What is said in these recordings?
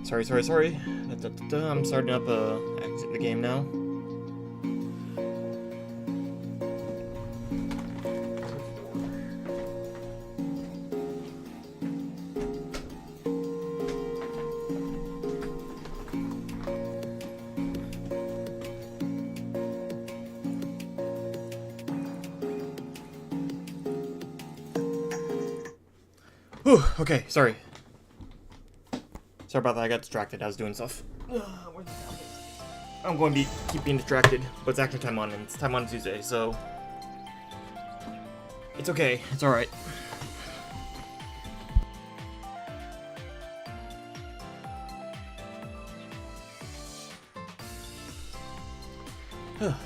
Sorry. I'm starting up exit the game now. Whew, okay, sorry. Sorry about that, I got distracted, I was doing stuff. I'm going to keep being distracted, but it's actually Taimanin. It's Taimanin Tuesday, so... It's okay, it's alright.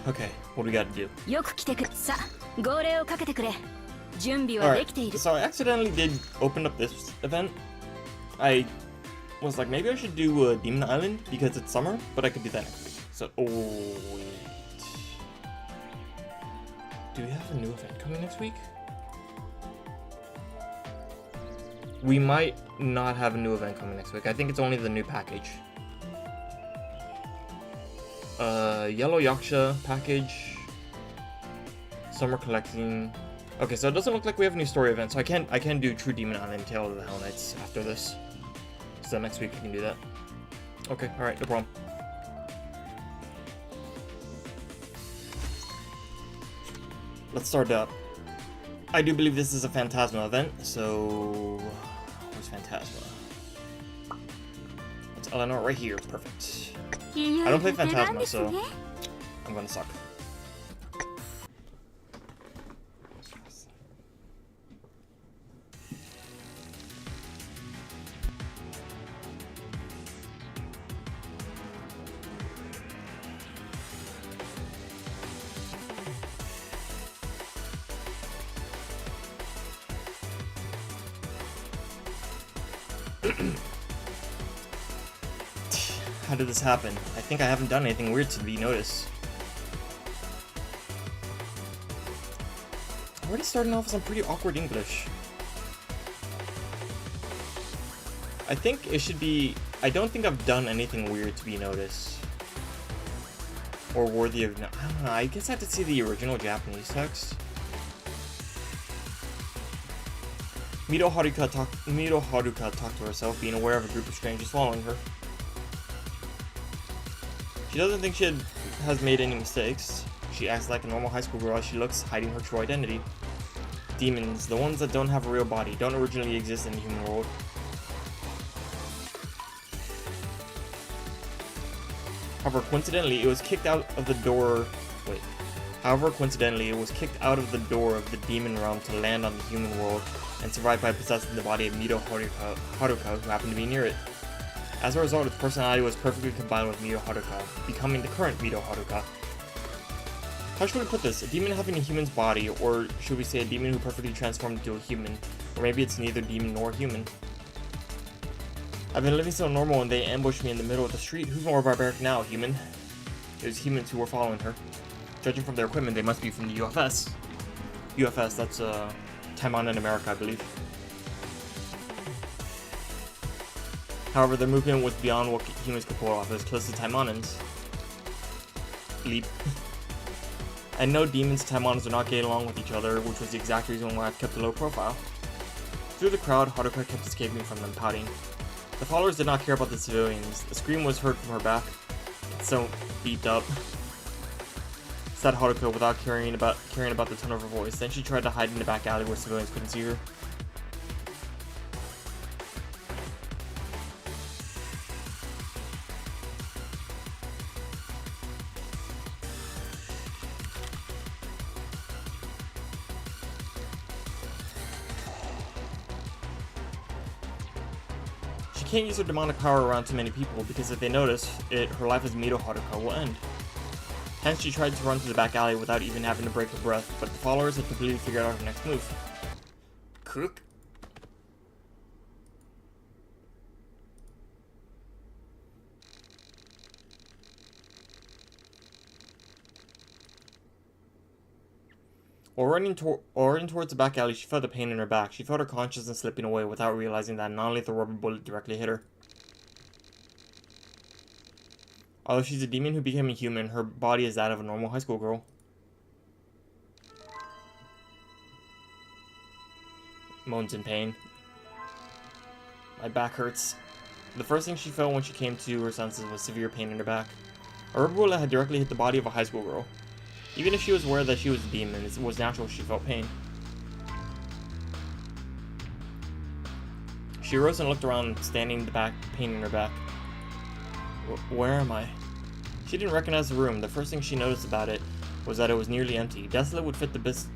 Okay, what do we gotta do? Alright, so I accidentally did open up this event. I was like, maybe I should do Demon Island because it's summer, but I could do that next week. So, oh wait. Do we have a new event coming next week? We might not have a new event coming next week. I think it's only the new package. Yellow Yaksha package. Summer collecting. Okay, so it doesn't look like we have any story events, so I can't do True Demon Island Tale of the Hell Knights after this. So next week I can do that. Okay, alright, no problem. Let's start up. I do believe this is a Phantasma event, so... Where's Phantasma? It's Eleanor right here, perfect. I don't play Phantasma, so I'm gonna suck. How did this happen? I think I haven't done anything weird to be noticed. I'm already starting off with some pretty awkward English. I think it should be... I don't think I've done anything weird to be noticed. Or worthy of... I don't know, I guess I have to see the original Japanese text. Mido Haruka talked to herself, being aware of a group of strangers following her. She doesn't think she has made any mistakes. She acts like a normal high school girl as she looks, hiding her true identity. Demons, the ones that don't have a real body, don't originally exist in the human world. However, coincidentally, it was kicked out of the door... Wait. However, coincidentally, it was kicked out of the door of the demon realm to land on the human world and survive by possessing the body of Mido Haruka, who happened to be near it. As a result, its personality was perfectly combined with Mido Haruka, becoming the current Mido Haruka. How should we put this? A demon having a human's body, or should we say a demon who perfectly transformed into a human? Or maybe it's neither demon nor human. I've been living so normal and they ambushed me in the middle of the street. Who's more barbaric now, human? It was humans who were following her. Judging from their equipment, they must be from the UFS. UFS, that's Taimanin in America, I believe. However, their movement was beyond what humans could pull off. It was close to Taimanin's. Leap. And no demons and Taimanins are not getting along with each other, which was the exact reason why I've kept a low profile. Through the crowd, Haruka kept escaping from them, pouting. The followers did not care about the civilians. A scream was heard from her back. It's so beeped up, said Haruka without caring about the tone of her voice. Then she tried to hide in the back alley where civilians couldn't see her. She can't use her demonic power around too many people because if they notice it, her life as Mido Haruka will end. Hence, she tried to run to the back alley without even having to break her breath, but the followers had completely figured out her next move. Cook. While running towards the back alley, she felt a pain in her back. She felt her consciousness slipping away without realizing that a non-lethal rubber bullet directly hit her. Although she's a demon who became a human, her body is that of a normal high school girl. Moans in pain. My back hurts. The first thing she felt when she came to her senses was severe pain in her back. A rubber bullet had directly hit the body of a high school girl. Even if she was aware that she was a demon, it was natural she felt pain. She arose and looked around, standing in the back, pain in her back. Where am I? She didn't recognize the room. The first thing she noticed about it was that it was nearly empty. Desolate would fit the best.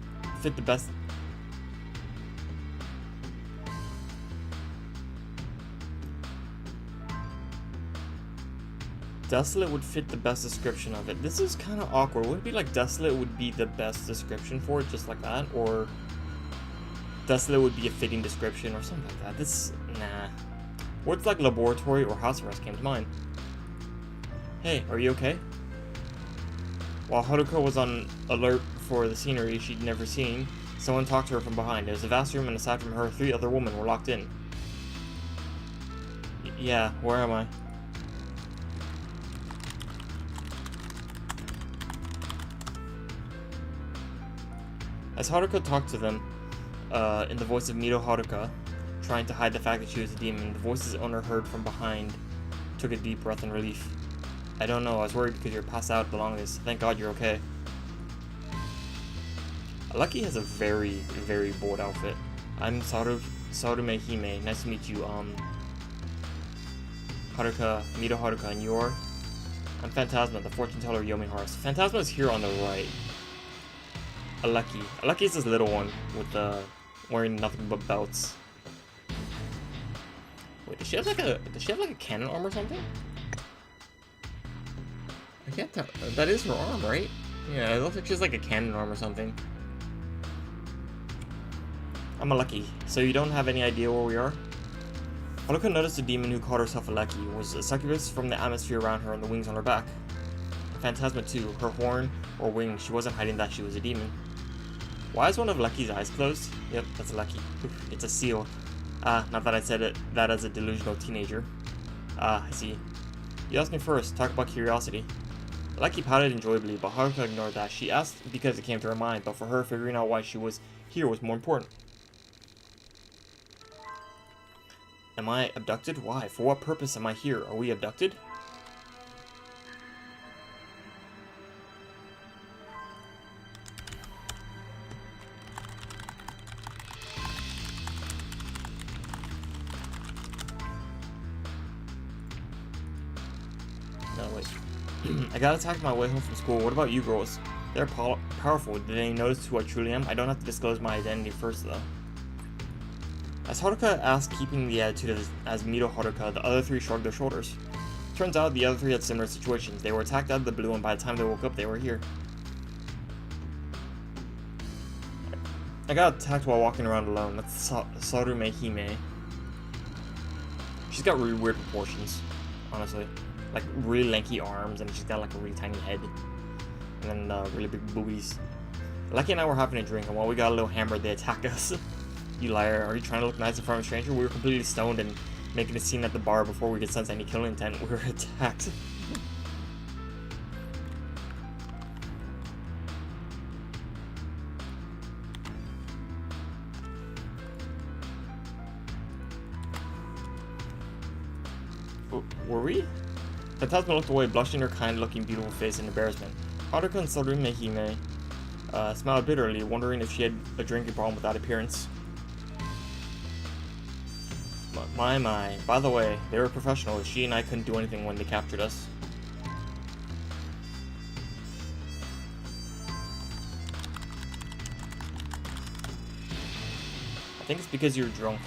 Desolate would fit the best description of it. This is kind of awkward. Would it be like desolate would be the best description for it, just like that? Or desolate would be a fitting description or something like that? This, nah. Words like laboratory or house arrest came to mind. Hey, are you okay? While Haruka was on alert for the scenery she'd never seen, someone talked to her from behind. It was a vast room, and aside from her, 3 other women were locked in. Yeah, where am I? As Haruka talked to them, in the voice of Mido Haruka, trying to hide the fact that she was a demon, the voices owner heard from behind took a deep breath in relief. I don't know, I was worried because you're passed out the longest. Thank God you're okay. Lucky has a very, very bold outfit. I'm Sarume Hime. Nice to meet you. Haruka, Mido Haruka, and you're? I'm Phantasma, the fortune teller Yomi Haris. Phantasma is here on the right. Lucky. Lucky is this little one with wearing nothing but belts. Wait, does she have like a cannon arm or something? I can't tell. That is her arm, right? Yeah, it looks like she has like a cannon arm or something. I'm a Lucky. So you don't have any idea where we are? Haruka noticed a demon who called herself a Lucky was a succubus from the atmosphere around her and the wings on her back. Phantasma too, her horn or wing, she wasn't hiding that she was a demon. Why is one of Lucky's eyes closed? Yep, that's Lucky. Oof, it's a seal. Not that I said it that as a delusional teenager. I see. You asked me first, talk about curiosity. Lucky pouted enjoyably, but Haruka ignored that. She asked because it came to her mind, but for her, figuring out why she was here was more important. Am I abducted? Why? For what purpose am I here? Are we abducted? No, wait. I got attacked on my way home from school. What about you girls? They're powerful. Did they notice who I truly am? I don't have to disclose my identity first, though. As Haruka asked, keeping the attitude as Mido Haruka, the other 3 shrugged their shoulders. Turns out the other 3 had similar situations. They were attacked out of the blue, and by the time they woke up, they were here. I got attacked while walking around alone. That's Sarume Hime. She's got really weird proportions, honestly. Like, really lanky arms, and she's got like a really tiny head. And then really big boobies. Lucky and I were having a drink, and while we got a little hammered, they attacked us. You liar, are you trying to look nice in front of a stranger? We were completely stoned and making a scene at the bar before we could sense any killing intent. We were attacked. Were we? Phantasma looked away, blushing her kind-looking, beautiful face in embarrassment. Haruka and Sarume Hime smiled bitterly, wondering if she had a drinking problem with that appearance. My. By the way, they were professionals. She and I couldn't do anything when they captured us. I think it's because you're drunk.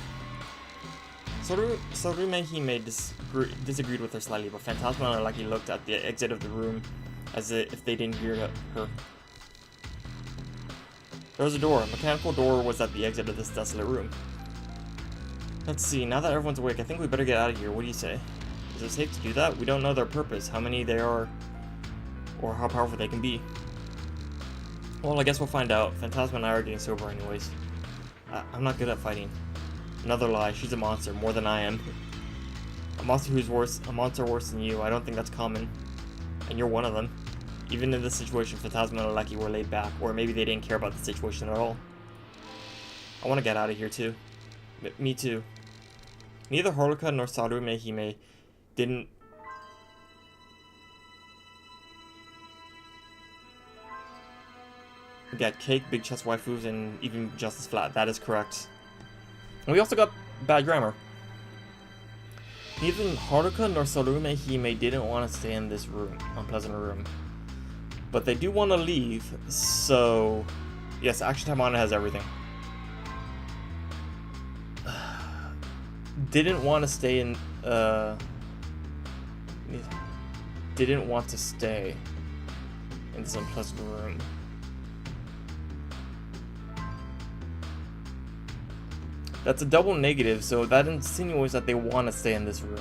Sarume Hime disagreed with her slightly, but Phantasma and Lucky looked at the exit of the room as if they didn't hear her. There was a door. A mechanical door was at the exit of this desolate room. Let's see, now that everyone's awake, I think we better get out of here. What do you say? Is it safe to do that? We don't know their purpose, how many they are, or how powerful they can be. Well, I guess we'll find out. Phantasma and I are getting sober anyways. I'm not good at fighting. Another lie. She's a monster, more than I am. A monster worse than you. I don't think that's common. And you're one of them. Even in this situation, Phantasma and Lucky were laid back, or maybe they didn't care about the situation at all. I want to get out of here too. Me too. Neither Haruka nor Sarume Hime didn't... get cake, big chest waifus, and even Justice Flat. That is correct. And we also got bad grammar. Neither Haruka nor Sarume Hime didn't want to stay in this room, unpleasant room. But they do want to leave, so... Yes, Action Taimanin has everything. Didn't want to stay in... Didn't want to stay in this unpleasant room. That's a double negative, so that insinuates that they want to stay in this room.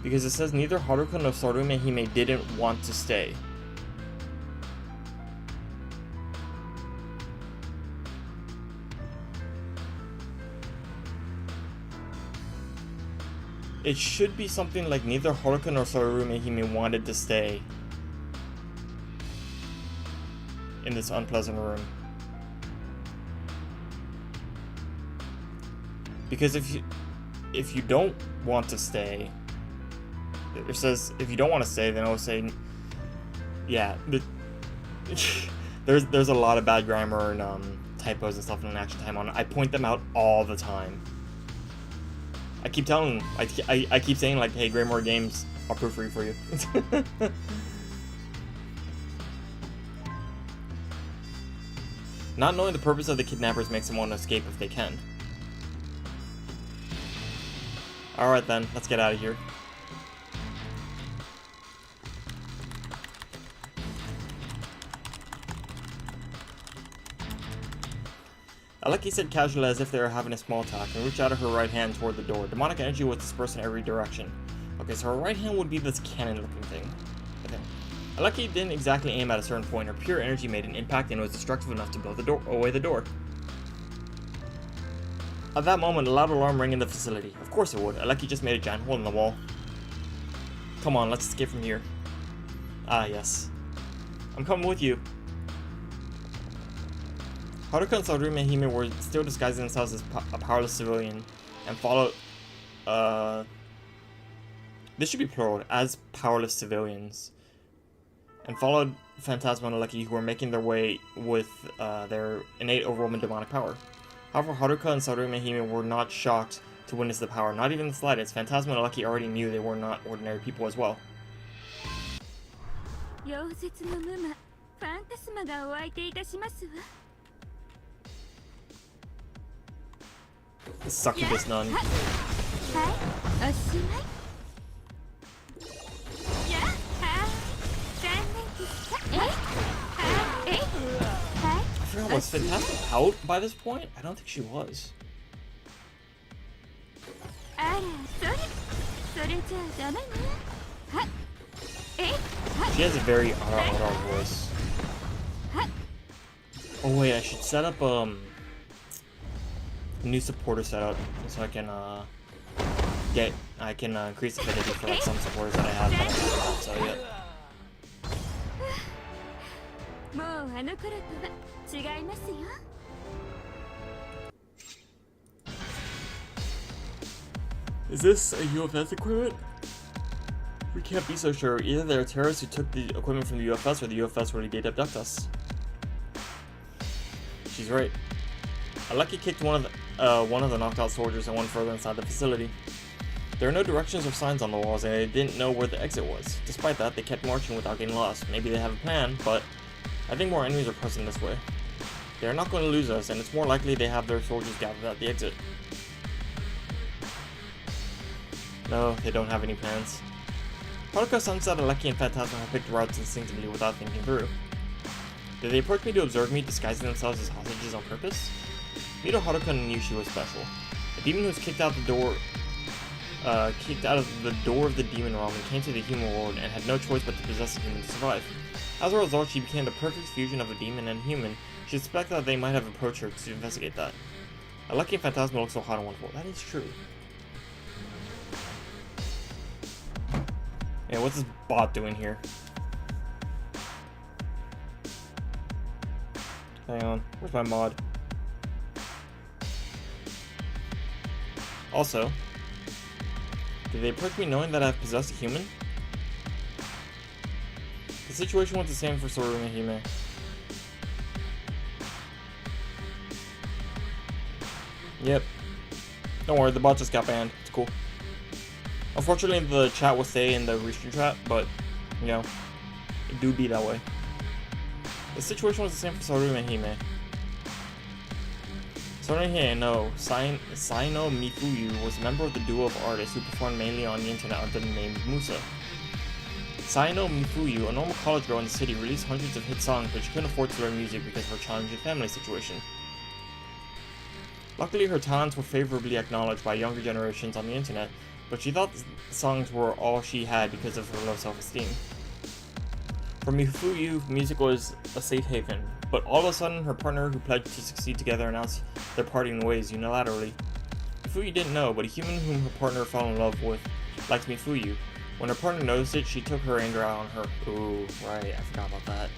Because it says neither Haruka nor Sarume Hime didn't want to stay. It should be something like neither Haruka nor Sarume Hime wanted to stay in this unpleasant room. Because if you don't want to stay, it says if you don't want to stay, then I would say, yeah. There's a lot of bad grammar and typos and stuff in Action Taimanin. I point them out all the time. I keep telling them, I keep saying like, hey, Grammar Games, I'll proofread for you. Not knowing the purpose of the kidnappers makes them want to escape if they can. Alright then, let's get out of here. Aleki said casually as if they were having a small talk and reached out of her right hand toward the door. Demonic energy was dispersed in every direction. Okay, so her right hand would be this cannon looking thing. Okay. Aleki didn't exactly aim at a certain point. Her pure energy made an impact and was destructive enough to blow away the door. At that moment, a loud alarm rang in the facility. Of course it would. Aleki just made a giant hole in the wall. Come on, let's escape from here. Ah, yes. I'm coming with you. Haruka and Sarume Hime were still disguising themselves as a powerless civilian and followed... This should be plural, as powerless civilians. And followed Phantasma and Aleki, who were making their way with their innate overwhelming demonic power. However, Haruka and Sarume Hime were not shocked to witness the power, not even the slightest. Phantasma and Aleki already knew they were not ordinary people as well. The Succubus nun. I forgot, was Phantasma out by this point? I don't think she was. She has a very RR voice. Oh wait, I should set up a new supporter setup so I can increase affinity for like some supporters that I have that I haven't had, so yeah. Is this a UFS equipment? We can't be so sure. Either they're terrorists who took the equipment from the UFS or the UFS really did abduct us. She's right. Aleki kicked one of the knocked out soldiers and went further inside the facility. There are no directions or signs on the walls and they didn't know where the exit was. Despite that, they kept marching without getting lost. Maybe they have a plan, but I think more enemies are pressing this way. They are not going to lose us, and it's more likely they have their soldiers gathered at the exit. No, they don't have any plans. Haruka sensed that Aleki and Phantasma had picked routes instinctively without thinking through. Did they approach me to observe me, disguising themselves as hostages on purpose? Mito Haruka knew she was special. A demon who was kicked out of the door of the demon realm and came to the human world and had no choice but to possess a human to survive. As a result, she became the perfect fusion of a demon and a human. She suspected that they might have approached her to investigate that. Aleki and Phantasma look so hot and wonderful. That is true. Yeah, what's this bot doing here? Hang on, where's my mod? Also, did they approach me knowing that I've possessed a human? The situation was the same for Soru and Hime. Yep. Don't worry, the bot just got banned. It's cool. Unfortunately, the chat will stay in the restream chat, but, you know, it do be that way. The situation was the same for Soru and Hime. Soru and Hime, no. Saino Mifuyu was a member of the duo of artists who performed mainly on the internet under the name Musa. Saino Mifuyu, a normal college girl in the city, released hundreds of hit songs, but she couldn't afford to learn music because of her challenging family situation. Luckily, her talents were favorably acknowledged by younger generations on the internet, but she thought the songs were all she had because of her low self-esteem. For Mifuyu, music was a safe haven, but all of a sudden, her partner, who pledged to succeed together, announced their parting ways unilaterally. Mifuyu didn't know, but a human whom her partner fell in love with liked Mifuyu. When her partner noticed it, she took her anger out on her. Ooh, right, I forgot about that.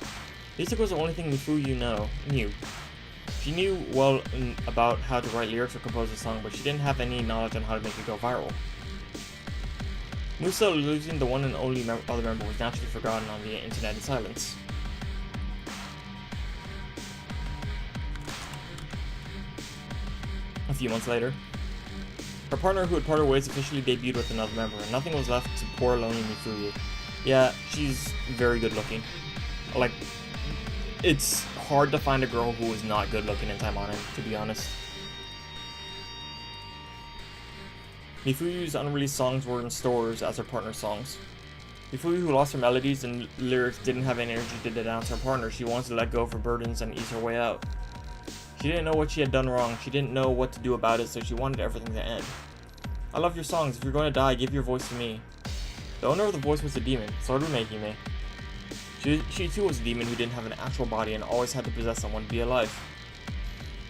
Music was the only thing Mifuyu knew. She knew well about how to write lyrics or compose a song, but she didn't have any knowledge on how to make it go viral. Musa, losing the one and only other member, was naturally forgotten on the internet in silence. A few months later, her partner, who had parted ways, officially debuted with another member, and nothing was left to poor lonely Mifuyu. Yeah, she's very good looking. Like, it's hard to find a girl who is not good looking in Taimanin, to be honest. Mifuyu's unreleased songs were in stores as her partner's songs. Mifuyu, who lost her melodies and lyrics, didn't have any energy to denounce her partner. She wanted to let go of her burdens and ease her way out. She didn't know what she had done wrong. She didn't know what to do about it, so she wanted everything to end. I love your songs. If you're going to die, give your voice to me. The owner of the voice was a demon, Sorume Hime. She too was a demon who didn't have an actual body and always had to possess someone to be alive.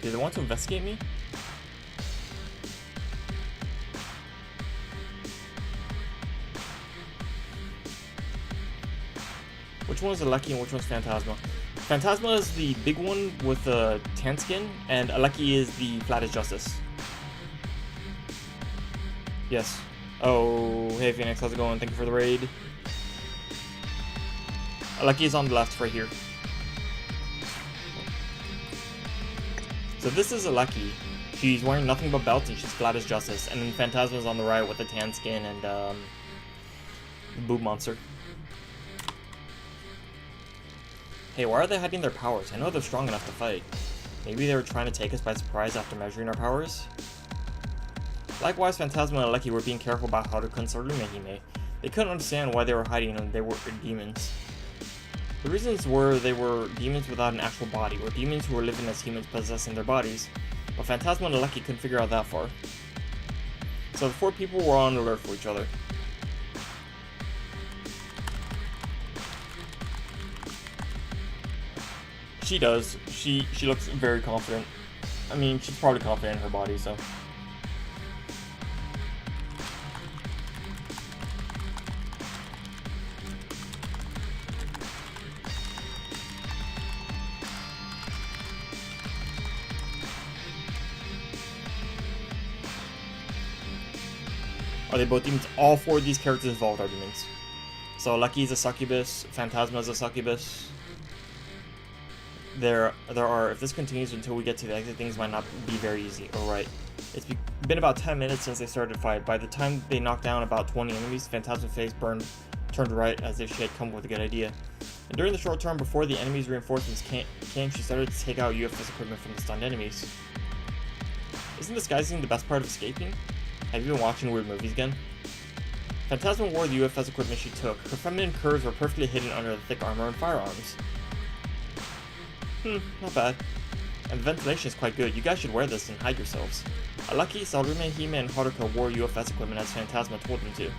Did they want to investigate me? Which one is Aleki and which one's Phantasma? Phantasma is the big one with the tan skin, and Aleki is the flat as Justice. Yes. Oh, hey Phoenix, how's it going? Thank you for the raid. Aleki is on the left, right here. So this is Aleki. She's wearing nothing but belts and she's flat as Justice. And then Phantasma is on the right with the tan skin and the boob monster. Hey, why are they hiding their powers? I know they're strong enough to fight. Maybe they were trying to take us by surprise after measuring our powers? Likewise, Phantasma and Aleki were being careful about how to console Hime. They couldn't understand why they were hiding and they were demons. The reasons were they were demons without an actual body, or demons who were living as humans possessing their bodies, but Phantasma and Aleki couldn't figure out that far. So the four people were on alert for each other. She does. She looks very confident. I mean, she's probably confident in her body, so. Are they both demons? All four of these characters involved are demons. So Lucky is a succubus, Phantasma is a succubus. There are, if this continues until we get to the exit, things might not be very easy. Alright. It's been about 10 minutes since they started the fight. By the time they knocked down about 20 enemies, Phantasma's face turned right as if she had come up with a good idea. And during the short term before the enemy's reinforcements came, she started to take out UFS equipment from the stunned enemies. Isn't disguising the best part of escaping? Have you been watching weird movies again? Phantasma wore the UFS equipment she took. Her feminine curves were perfectly hidden under the thick armor and firearms. Not bad. And the ventilation is quite good. You guys should wear this and hide yourselves. Aleki, Sarume, Hime, and Haruka wore UFS equipment as Phantasma told them to.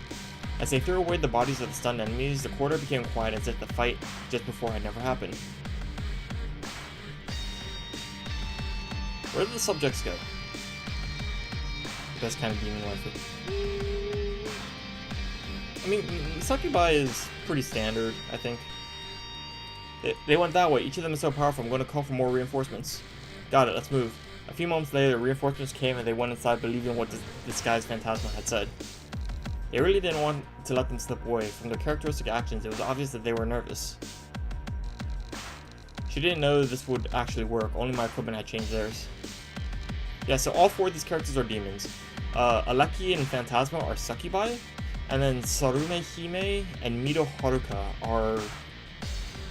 As they threw away the bodies of the stunned enemies, the quarter became quiet as if the fight just before had never happened. Where did the subjects go? Best kind of demon waifu. I mean, Succubi is pretty standard, I think. They went that way. Each of them is so powerful. I'm going to call for more reinforcements. Got it, let's move. A few moments later, reinforcements came and they went inside believing what this guy's Phantasma had said. They really didn't want to let them slip away. From their characteristic actions, it was obvious that they were nervous. She didn't know this would actually work. Only my equipment had changed theirs. Yeah, so all 4 of these characters are demons. Aleki and Phantasma are Succubi. And then Sarume Hime and Mido Haruka are...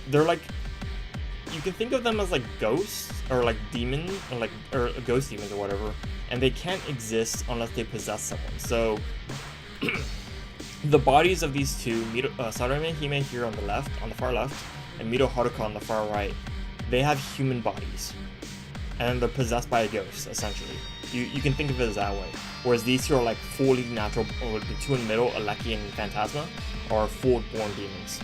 They're like... You can think of them as like ghosts, or like demons, or ghost demons or whatever. And they can't exist unless they possess someone. So... the bodies of these two, Sarume Hime here on the left, on the far left, and Mido Haruka on the far right, they have human bodies. And they're possessed by a ghost, essentially. You can think of it as that way. Whereas these two are like fully natural, or the two in the middle, Aleki and Phantasma, are full-born demons.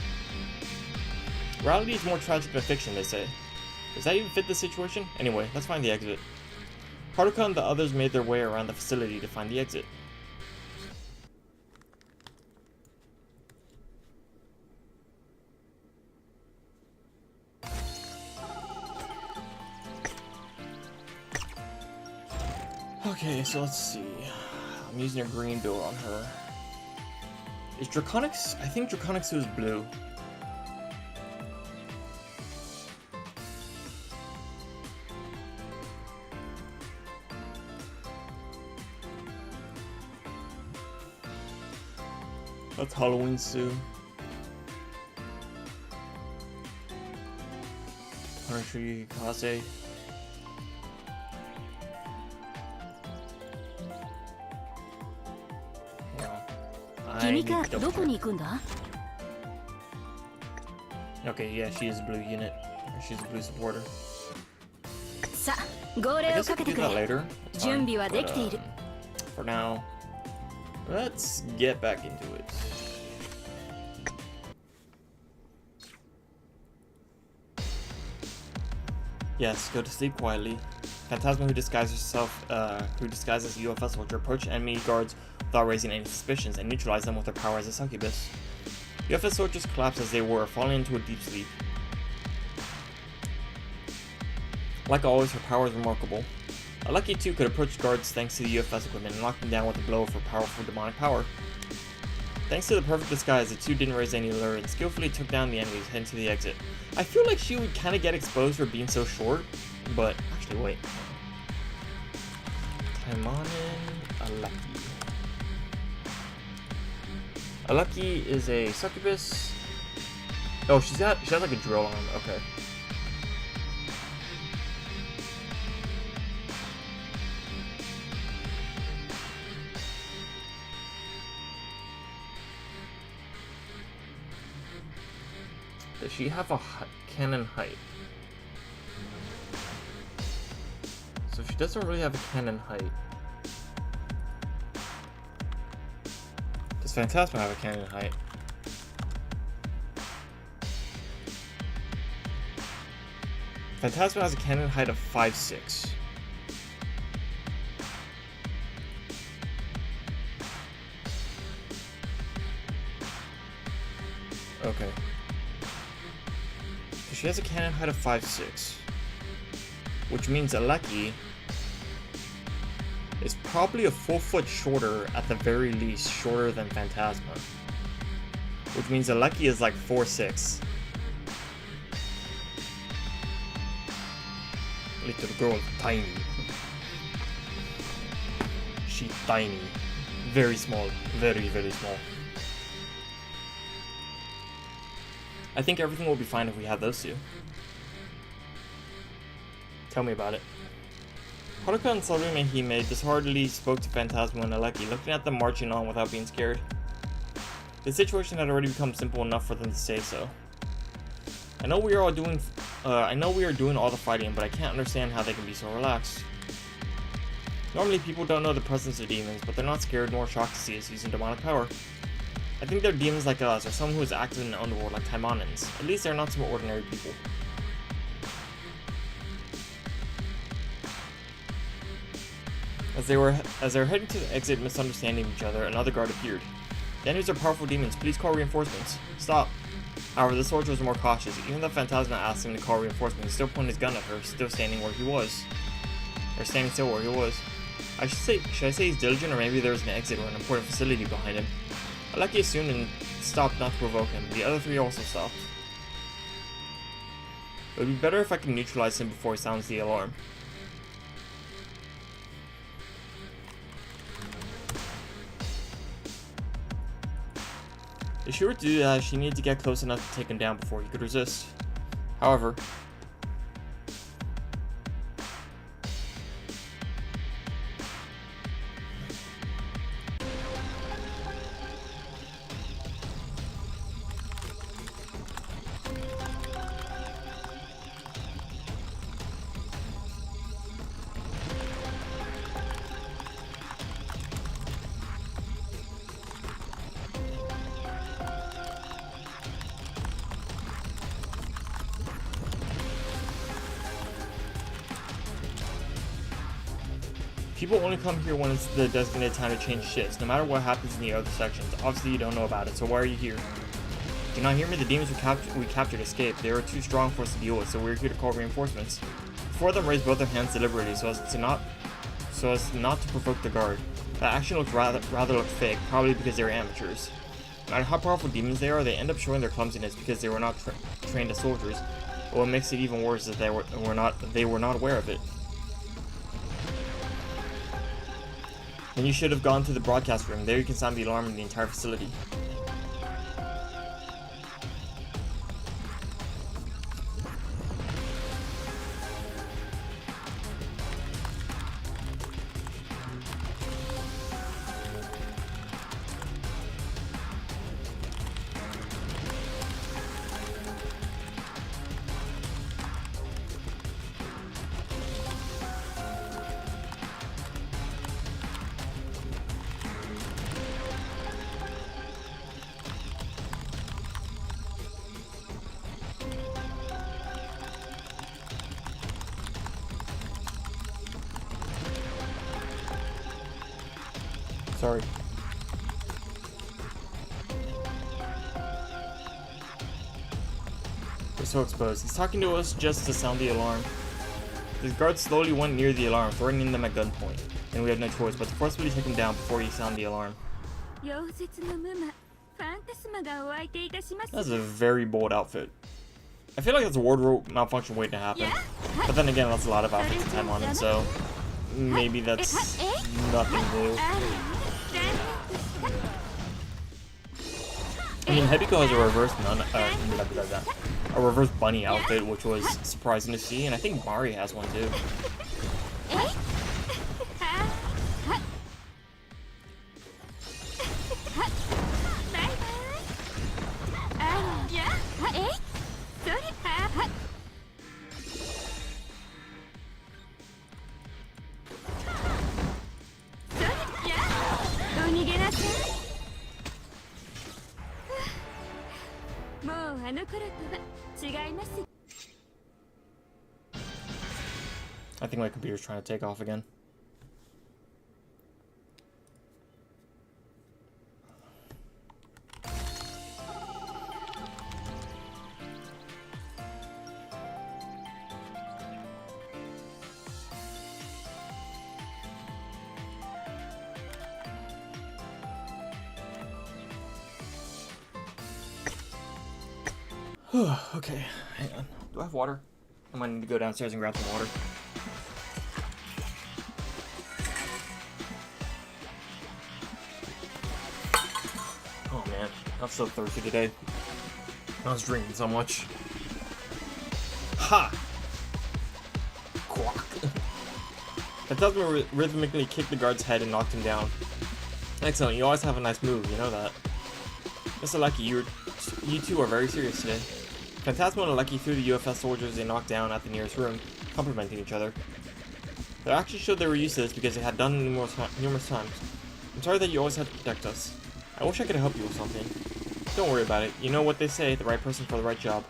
Reality is more tragic than fiction, they say. Does that even fit the situation? Anyway, let's find the exit. Haruka and the others made their way around the facility to find the exit. Okay, so let's see. I'm using a green build on her. Is Draconics? I think Draconics is blue. That's Halloween Sue. Punishri Kase. Okay, yeah, she is a blue unit. She's a blue supporter. I guess I can do that later. Fine, for now, let's get back into it. Yes, go to sleep quietly. Phantasma, who disguises herself, who disguises a UFS soldier, approach enemy guards without raising any suspicions and neutralize them with her power as a succubus. UFS soldiers collapsed as they were, falling into a deep sleep. Like always, her power is remarkable. Aleki too could approach guards thanks to the UFS equipment and knock them down with a blow of her powerful demonic power. Thanks to the perfect disguise, the two didn't raise any lure and skillfully took down the enemies heading to the exit. I feel like she would kind of get exposed for being so short, but actually wait. Taimanin Aleki. Aleki is a succubus. Oh, she has like a drill arm. Okay. Does she have a cannon height? So she doesn't really have a cannon height. Does Phantasma have a cannon height? Phantasma has a cannon height of 5'6". Okay. So she has a cannon height of 5'6", which means Aleki is probably a full foot shorter, at the very least, shorter than Phantasma. Which means Aleki is like 4'6". Little girl, tiny. She tiny. Very small. Very, very small. I think everything will be fine if we have those two. Tell me about it. Haruka and Sarume Hime disheartedly spoke to Phantasma and Aleki, looking at them marching on without being scared. The situation had already become simple enough for them to say so. I know we are doing all the fighting, but I can't understand how they can be so relaxed. Normally people don't know the presence of demons, but they're not scared nor shocked to see us using demonic power. I think they're demons like us, or someone who is active in the underworld like Taimanins. At least they're not some ordinary people. As they were heading to the exit, misunderstanding each other, another guard appeared. The enemies are powerful demons. Please call reinforcements. Stop. However, the soldier was more cautious. Even though Phantasma asked him to call reinforcements, he still pointed his gun at her, still standing where he was. Or standing still where he was. Should I say he's diligent, or maybe there was an exit or an important facility behind him? Aleki assumed and stopped not to provoke him. The other three also stopped. It would be better if I could neutralize him before he sounds the alarm. If she were to do that, she needed to get close enough to take him down before he could resist. However, people only come here when it's the designated time to change shifts, no matter what happens in the other sections. Obviously you don't know about it, so why are you here? Do you not hear me? The demons we captured escaped. They were too strong for us to deal with, so we're here to call reinforcements. Four of them raised both their hands deliberately so as not to provoke the guard. That action looked rather looked fake, probably because they were amateurs. No matter how powerful demons they are, they end up showing their clumsiness because they were not trained as soldiers. But what makes it even worse is that they were not aware of it. Then you should have gone to the broadcast room. There you can sound the alarm in the entire facility. Sorry. We're so exposed. He's talking to us just to sound the alarm. The guards slowly went near the alarm, threatening them at gunpoint. And we had no choice but to forcibly take him down before he sounded the alarm. That's a very bold outfit. I feel like that's a wardrobe malfunction waiting to happen. But then again, that's a lot of outfits in Taimanin, so maybe that's nothing new. I mean, Hebiko has a reverse bunny outfit, which was surprising to see, and I think Mari has one too. I think my computer's trying to take off again. Okay, hang on. Do I have water? I might need to go downstairs and grab some water. Oh man, I'm so thirsty today. I was drinking so much. Ha! Quack. Phantasma rhythmically kicked the guard's head and knocked him down. Excellent, you always have a nice move, you know that. Mr. Lucky, you two are very serious today. Phantasma and Aleki threw the UFS soldiers they knocked down at the nearest room, complimenting each other. Their actions showed they were used to this because they had done it numerous times. I'm sorry that you always had to protect us. I wish I could help you with something. Don't worry about it. You know what they say, the right person for the right job.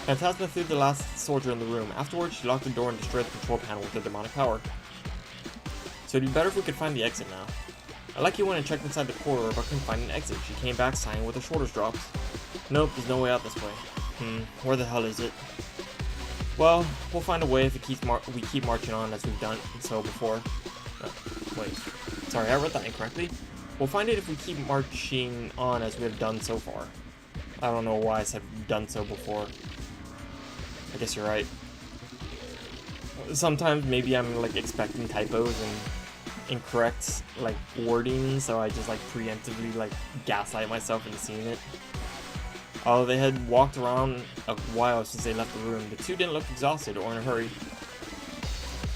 Phantasma threw the last soldier in the room. Afterwards, she locked the door and destroyed the control panel with her demonic power. So it'd be better if we could find the exit now. I like you went and checked inside the corridor but couldn't find an exit. She came back sighing with her shoulders dropped. Nope, there's no way out this way. Where the hell is it? Well, we'll find a way if we keep marching on as we've done so before. Wait, sorry, I read that incorrectly. We'll find it if we keep marching on as we have done so far. I don't know why I said done so before. I guess you're right. Sometimes maybe I'm like expecting typos and incorrect like wording, so I just like preemptively like gaslight myself into seeing it. Although they had walked around a while since they left the room, the two didn't look exhausted or in a hurry.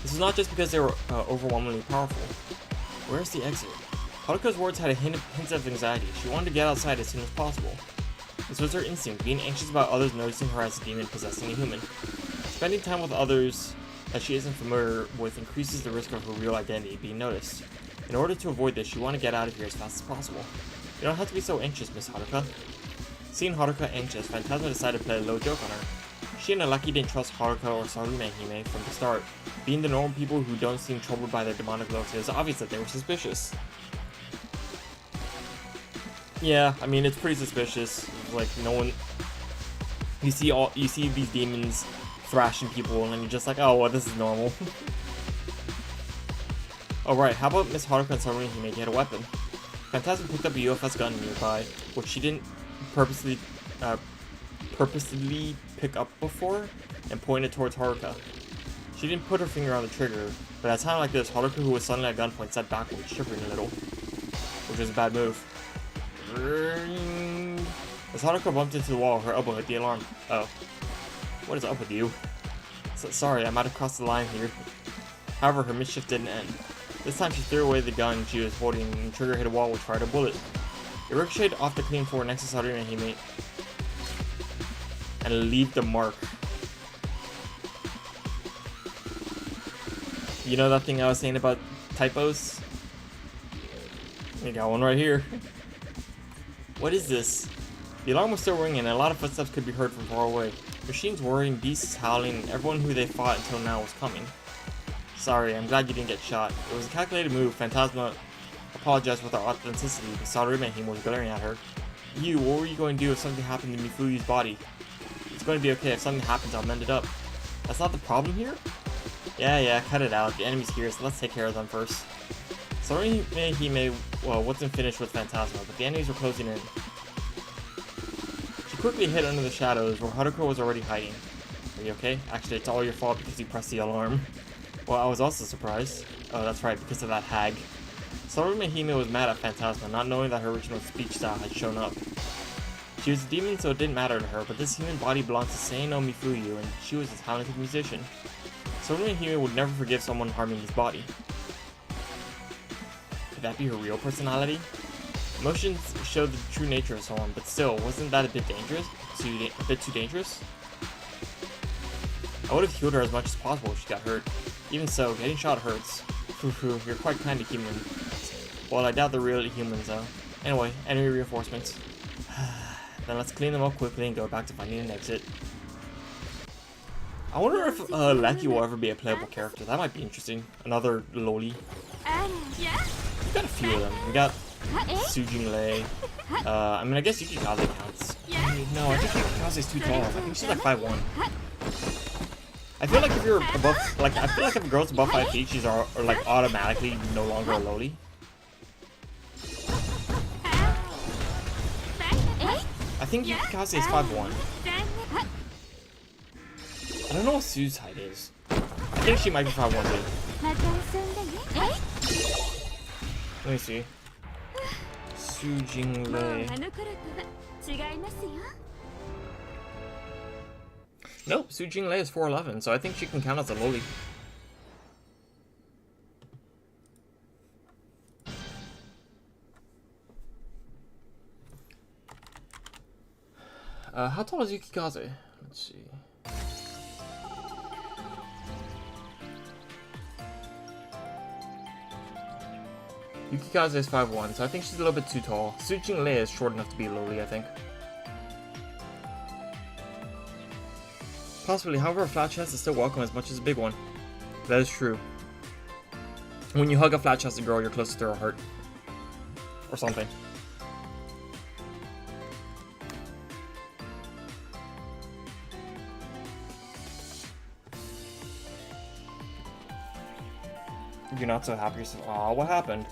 This was not just because they were overwhelmingly powerful. Where's the exit? Haruka's words had a hint of anxiety. She wanted to get outside as soon as possible. This was her instinct, being anxious about others noticing her as a demon possessing a human. Spending time with others that she isn't familiar with increases the risk of her real identity being noticed. In order to avoid this, she wanted to get out of here as fast as possible. You don't have to be so anxious, Miss Haruka. Seeing Haruka anxious, Phantasma decided to play a low joke on her. She and Alaki didn't trust Haruka or Sarume Hime from the start. Being the normal people who don't seem troubled by their demonic looks, it was obvious that they were suspicious. Yeah, I mean, it's pretty suspicious. Like, no one... You see these demons thrashing people, and you're just like, oh, well, this is normal. Alright, how about Miss Haruka and Sarume Hime get a weapon? Phantasma picked up a UFS gun nearby, which she didn't purposely pick up before, and pointed towards Haruka. She didn't put her finger on the trigger, but at a time like this, Haruka, who was suddenly at gunpoint, sat backwards, shivering a little, which was a bad move. As Haruka bumped into the wall, her elbow hit the alarm. Oh. What is up with you? Sorry, I might have crossed the line here. However, her mischief didn't end. This time she threw away the gun she was holding, and the trigger hit a wall which fired a bullet. It ricocheted off the clean floor next to Sarume Hime and left a mark. You know that thing I was saying about typos? We got one right here. What is this? The alarm was still ringing and a lot of footsteps could be heard from far away. Machines whirring, beasts howling, and everyone who they fought until now was coming. Sorry, I'm glad you didn't get shot. It was a calculated move. Phantasma apologized with her authenticity, but Sarume Hime was glaring at her. You, what were you going to do if something happened to Mifuyu's body? It's going to be okay. If something happens, I'll mend it up. That's not the problem here? Yeah, cut it out. The enemy's here, so let's take care of them first. Sarume Hime, well, wasn't finished with Phantasma, but the enemies were closing in. She quickly hid under the shadows where Haruka was already hiding. Are you okay? Actually, it's all your fault because you pressed the alarm. Well, I was also surprised. Oh, that's right, because of that hag. Sarume Hime was mad at Phantasma, not knowing that her original speech style had shown up. She was a demon, so it didn't matter to her, but this human body belonged to Seino Mifuyu, and she was a talented musician. Sarume Hime would never forgive someone harming his body. Could that be her real personality? Emotions showed the true nature of someone, but still, wasn't that a bit dangerous? A bit too dangerous? I would have healed her as much as possible if she got hurt. Even so, getting shot hurts. You're quite kind of human. Well, I doubt they're really humans, though. Anyway, enemy reinforcements. Then let's clean them up quickly and go back to finding an exit. I wonder if Lucky will ever be a playable character. That might be interesting. Another loli. We got a few of them. We got Sujin Lei. I mean, I guess Yukikaze counts. No, I think Yukikaze's too tall. I think she's like 5'1". I feel like if you're above, like, I feel like if a girl's above 5 feet, she's like automatically no longer a loli. I think Yukikaze is 5'1". I don't know what Sue's height is. I think she might be 5'1" too. Let me see. Sujin Lei. No, Sujin Lei is 4'11", so I think she can count as a loli. How tall is Yukikaze? Let's see. Yukikaze is 5'1", so I think she's a little bit too tall. Sujin Lei is short enough to be a loli, I think. Possibly, however, a flat chest is still welcome as much as a big one. That is true. When you hug a flat chested girl, you're closer to her heart. or something. You're not so happy. Aw, what happened?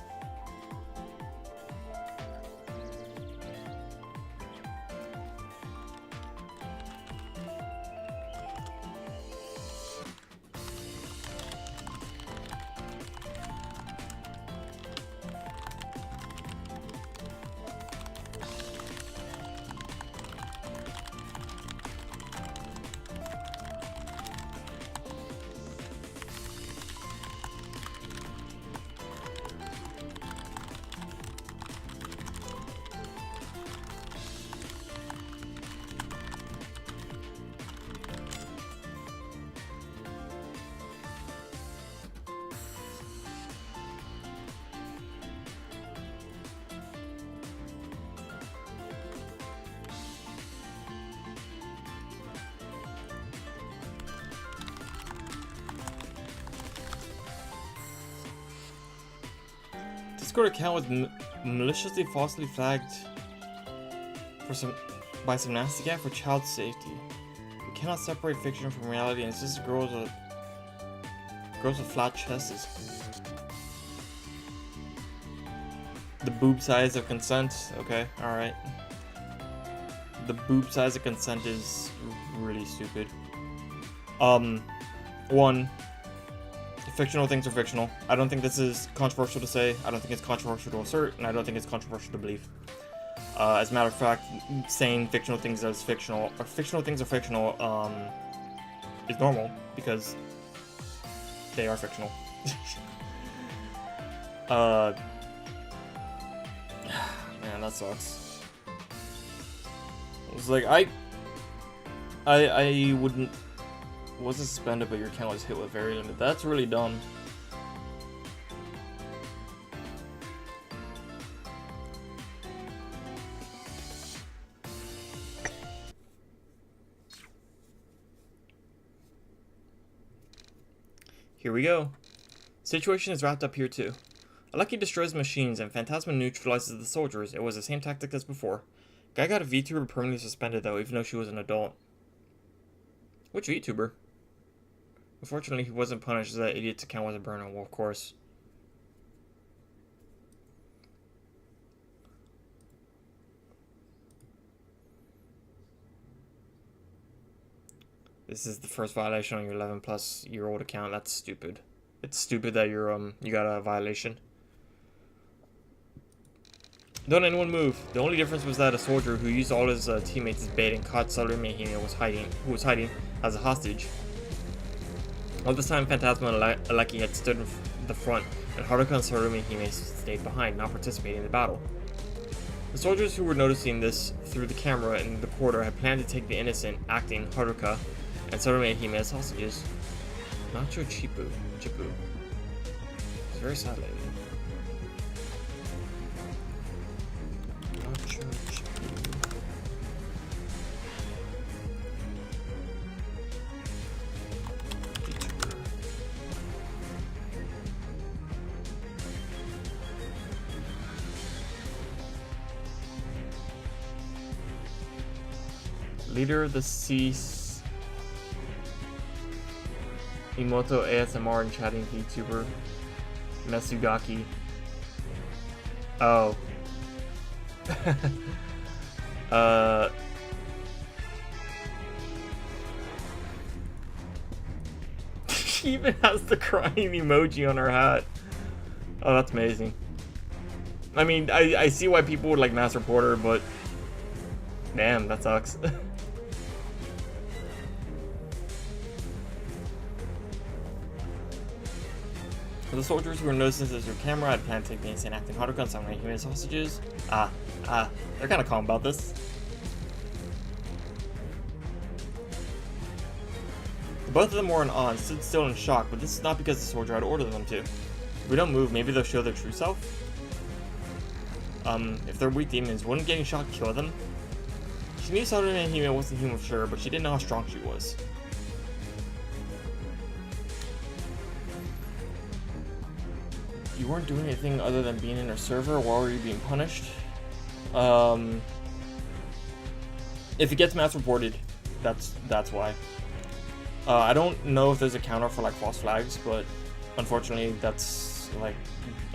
Discord account was maliciously falsely flagged for by some nasty guy for child safety. We cannot separate fiction from reality, and it's just girls with flat chests. The boob size of consent. Okay, all right. The boob size of consent is really stupid. One. Fictional things are fictional. I don't think this is controversial to say. I don't think it's controversial to assert, and I don't think it's controversial to believe. As a matter of fact, saying fictional things as fictional, or fictional things are fictional, is normal because they are fictional. Man, that sucks. It's like I wouldn't. Wasn't suspended, but your account was hit with very limited. That's really dumb. Here we go. Situation is wrapped up here too. Aleki destroys machines and Phantasma neutralizes the soldiers. It was the same tactic as before. Guy got a VTuber permanently suspended though, even though she was an adult. Which VTuber? Unfortunately, he wasn't punished, as that idiot's account wasn't burned on. Well, of course. This is the first violation on your 11-plus-year-old account. That's stupid. It's stupid that you're you got a violation. Don't anyone move. The only difference was that a soldier who used all his teammates as bait and caught Sarume Hime who was hiding as a hostage. All this time, Phantasma and Aleki had stood in the front, and Haruka and Sarume Hime stayed behind, not participating in the battle. The soldiers who were noticing this through the camera in the corridor had planned to take the innocent, acting Haruka and Sarume Hime as hostages. Nacho Chipu. It's very sad lady. Nacho Chipu. Leader of the Cease Imoto ASMR and chatting VTuber Mesugaki. Oh. She even has the crying emoji on her hat. Oh, that's amazing. I mean, I see why people would like mass report her, but damn, that sucks. For the soldiers who were noticing this, your camera had planned to take the insane acting Haruka and Samurai Hime as hostages. They're kind of calm about this. Both of them were in awe and stood still in shock, but this is not because the soldier had ordered them to. If we don't move, maybe they'll show their true self. If they're weak demons, wouldn't getting shot kill them? She knew Sarume Hime wasn't human for sure, but she didn't know how strong she was. You weren't doing anything other than being in a server. Why were you being punished? If it gets mass reported, that's why. I don't know if there's a counter for like false flags, but unfortunately, that's like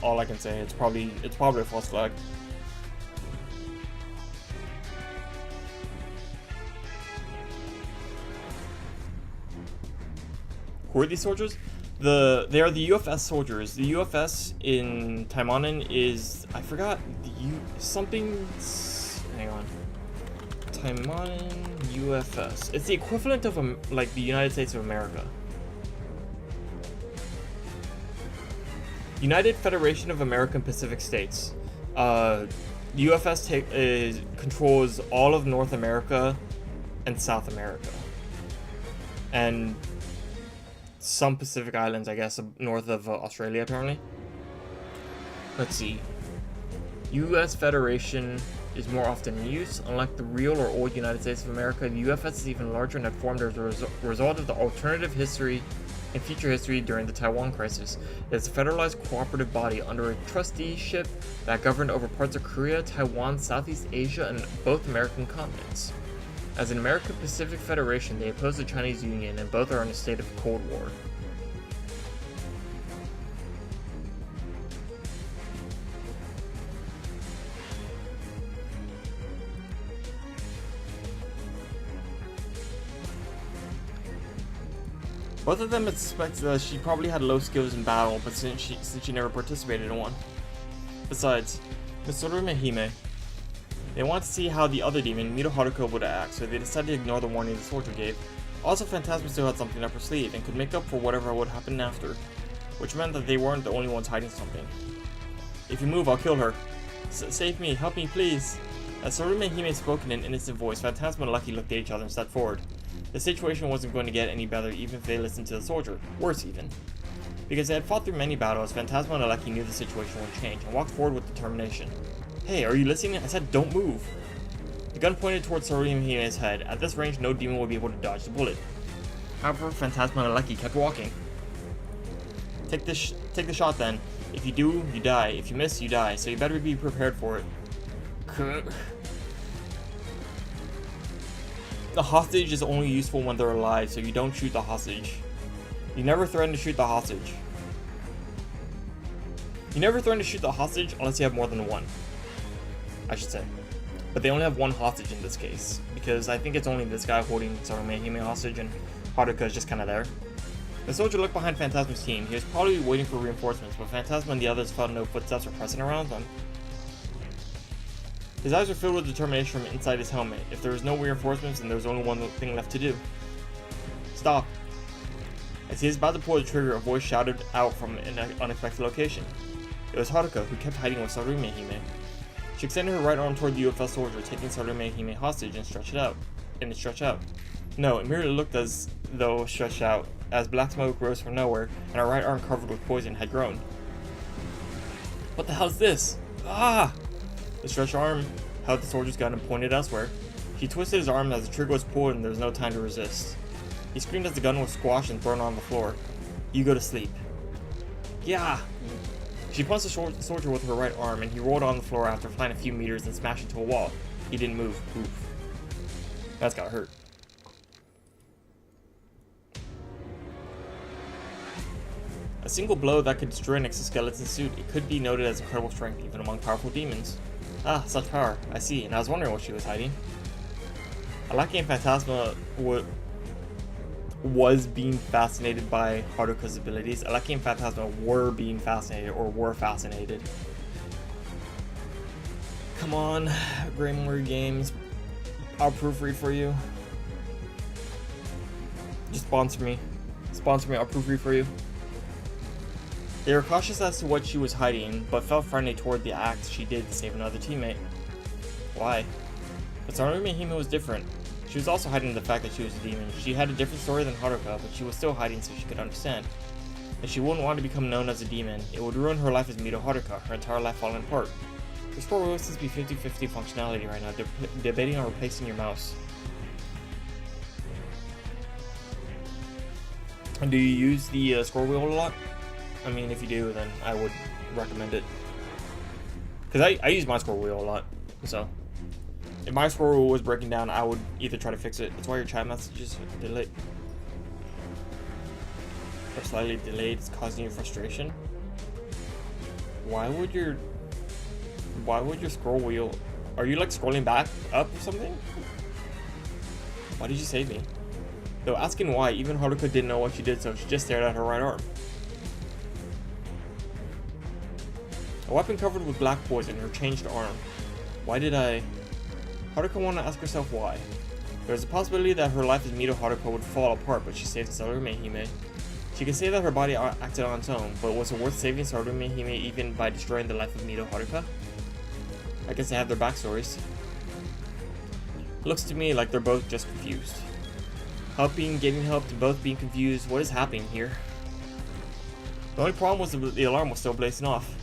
all I can say. It's probably a false flag. Who are these soldiers? They are the UFS soldiers. The UFS in Taimanin is, I forgot something. Hang on. Taimanin UFS. It's the equivalent of like the United States of America. United Federation of American Pacific States. The UFS controls all of North America and South America, and some Pacific Islands, I guess, north of Australia, apparently. Let's see. U.S. Federation is more often in use. Unlike the real or old United States of America, the UFS is even larger and had formed as a result of the alternative history and future history during the Taiwan crisis. It is a federalized cooperative body under a trusteeship that governed over parts of Korea, Taiwan, Southeast Asia, and both American continents. As an American Pacific Federation, they oppose the Chinese Union, and both are in a state of Cold War. Both of them suspect that she probably had low skills in battle, but since she never participated in one. Besides, Ms. Soru and Hime, they wanted to see how the other demon, Mito Haruka, would act, so they decided to ignore the warning the soldier gave. Also, Phantasma still had something up her sleeve, and could make up for whatever would happen after, which meant that they weren't the only ones hiding something. If you move, I'll kill her. Save me, help me, please. As Soru and Hime spoke in an innocent voice, Phantasma and Lucky looked at each other and stepped forward. The situation wasn't going to get any better even if they listened to the soldier. Worse even. Because they had fought through many battles, Phantasma and Lucky knew the situation would change, and walked forward with determination. Hey, are you listening? I said don't move. The gun pointed towards Soru and Hime's head. At this range, no demon would be able to dodge the bullet. However, Phantasma and Lucky kept walking. Take the shot then. If you do, you die. If you miss, you die. So you better be prepared for it. The hostage is only useful when they're alive, so you don't shoot the hostage. You never threaten to shoot the hostage. You never threaten to shoot the hostage unless you have more than one, I should say. But they only have one hostage in this case, because I think it's only this guy holding Hime hostage, and Haruka is just kind of there. The soldier looked behind Phantasma's team. He was probably waiting for reinforcements, but Phantasma and the others felt no footsteps or pressing around them. His eyes were filled with determination from inside his helmet. If there was no reinforcements, then there was only one thing left to do. Stop. As he was about to pull the trigger, a voice shouted out from an unexpected location. It was Haruka, who kept hiding with Soru and Hime. She extended her right arm toward the UFS soldier, taking Soru and Hime hostage and stretched out. No, it merely looked as though stretched out, as black smoke rose from nowhere, and her right arm covered with poison had grown. What the hell is this? Ah! The stretched arm held the soldier's gun and pointed elsewhere. He twisted his arm as the trigger was pulled and there was no time to resist. He screamed as the gun was squashed and thrown on the floor. You go to sleep. Yeah! She punched the soldier with her right arm and he rolled on the floor after flying a few meters and smashed into a wall. He didn't move. Oof. That's gotta hurt. A single blow that could destroy an exoskeleton suit, it could be noted as incredible strength even among powerful demons. Ah, such power. I see, and I was wondering what she was hiding. Alaki and Phantasma was being fascinated by Haruka's abilities. Alaki and Phantasma were being fascinated, or were fascinated. Come on, Greymoor Games. I'll proofread for you. Just sponsor me. Sponsor me, I'll proofread for you. They were cautious as to what she was hiding, but felt friendly toward the act she did to save another teammate. Why? But Soru and Hime was different. She was also hiding the fact that she was a demon. She had a different story than Haruka, but she was still hiding so she could understand. If she wouldn't want to become known as a demon, it would ruin her life as Mito Haruka, her entire life falling apart. Your scroll wheel seems to be 50-50 functionality right now, debating on replacing your mouse. And do you use the scroll wheel a lot? I mean, if you do, then I would recommend it. Because I use my scroll wheel a lot, so if my scroll wheel was breaking down, I would either try to fix it. That's why your chat messages are delayed. Or slightly delayed, it's causing you frustration. Why would your scroll wheel... Are you like scrolling back up or something? Why did you save me? Though asking why, even Haruka didn't know what she did, so she just stared at her right arm. A weapon covered with black poison, her changed arm. Why did I... Haruka wanted to ask herself why. There's a possibility that her life as Mido Haruka would fall apart, but she saved Sarume Hime. She can say that her body acted on its own, but was it worth saving Sarume Hime even by destroying the life of Mido Haruka? I guess they have their backstories. Looks to me like they're both just confused. Helping, getting help, to both being confused. What is happening here? The only problem was the alarm was still blazing off.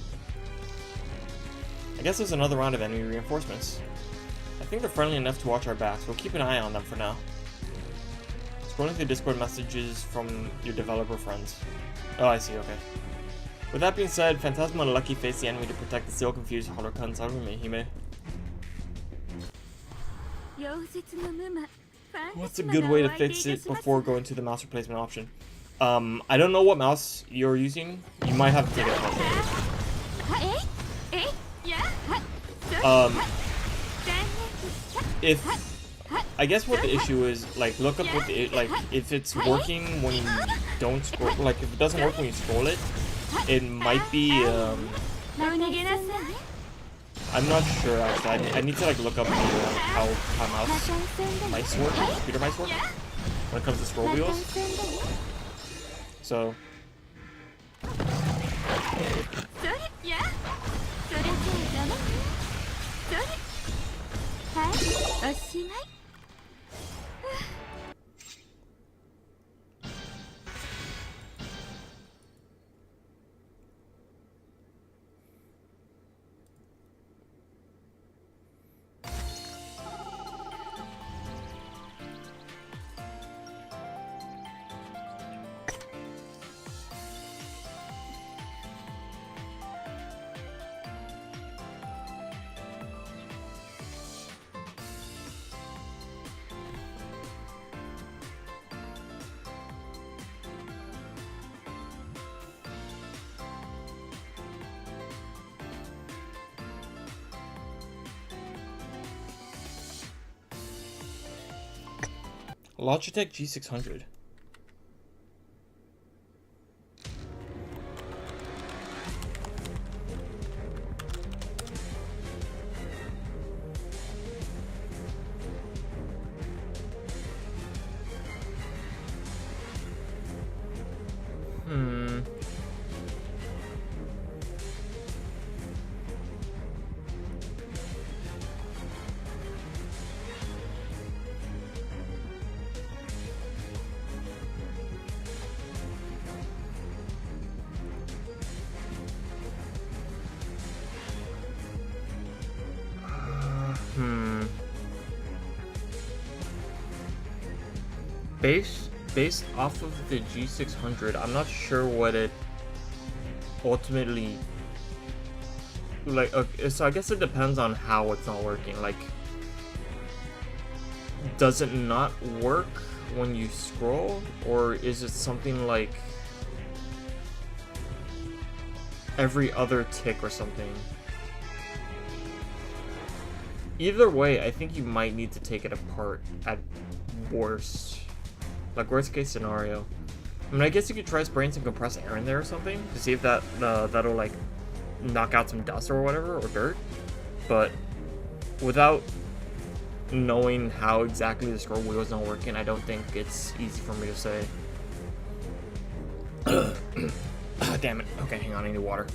I guess there's another round of enemy reinforcements. I think they're friendly enough to watch our backs. We'll keep an eye on them for now. Scrolling through Discord messages from your developer friends. Oh, I see, okay. With that being said, Phantasma and Lucky face the enemy to protect the still confused Haruka and Sarume Hime. What's a good way to fix it before going to the mouse replacement option? I don't know what mouse you're using. You might have to take it apart. I guess what the issue is, like, look up what the, like, if it's working when you don't scroll, like, if it doesn't work when you scroll it, it might be, I'm not sure, actually. I need to, like, look up how mice work, computer mice work, when it comes to scroll wheels. So... Logitech G600. Based off of the G600, I'm not sure what it ultimately, like, okay, so I guess it depends on how it's not working. Like, does it not work when you scroll, or is it something like every other tick or something? Either way, I think you might need to take it apart at worst. Like, worst case scenario. I mean, I guess you could try spraying some compressed air in there or something to see if that'll, like, knock out some dust or whatever, or dirt. But without knowing how exactly the scroll wheel is not working, I don't think it's easy for me to say. Damn it. Okay, hang on, I need water.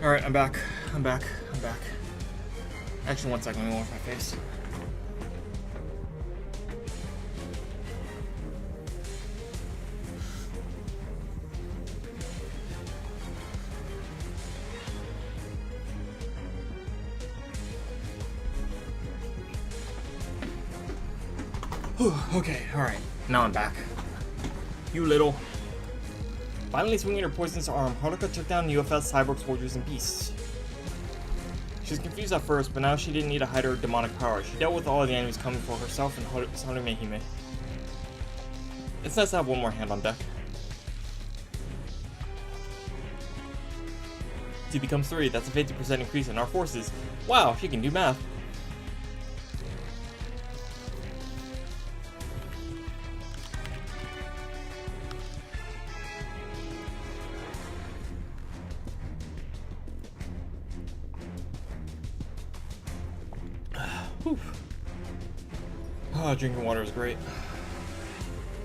Alright, I'm back. I'm back. Actually, one second, let me wash my face. Okay, alright. Now I'm back. You little. Finally swinging her poisonous arm, Haruka took down UFS, cyborg soldiers, and beasts. She was confused at first, but now she didn't need to hide her demonic power. She dealt with all of the enemies coming for herself and Harume Hime. It's nice to have one more hand on deck. Two becomes three, that's a 50% increase in our forces. Wow, she can do math. Drinking water is great.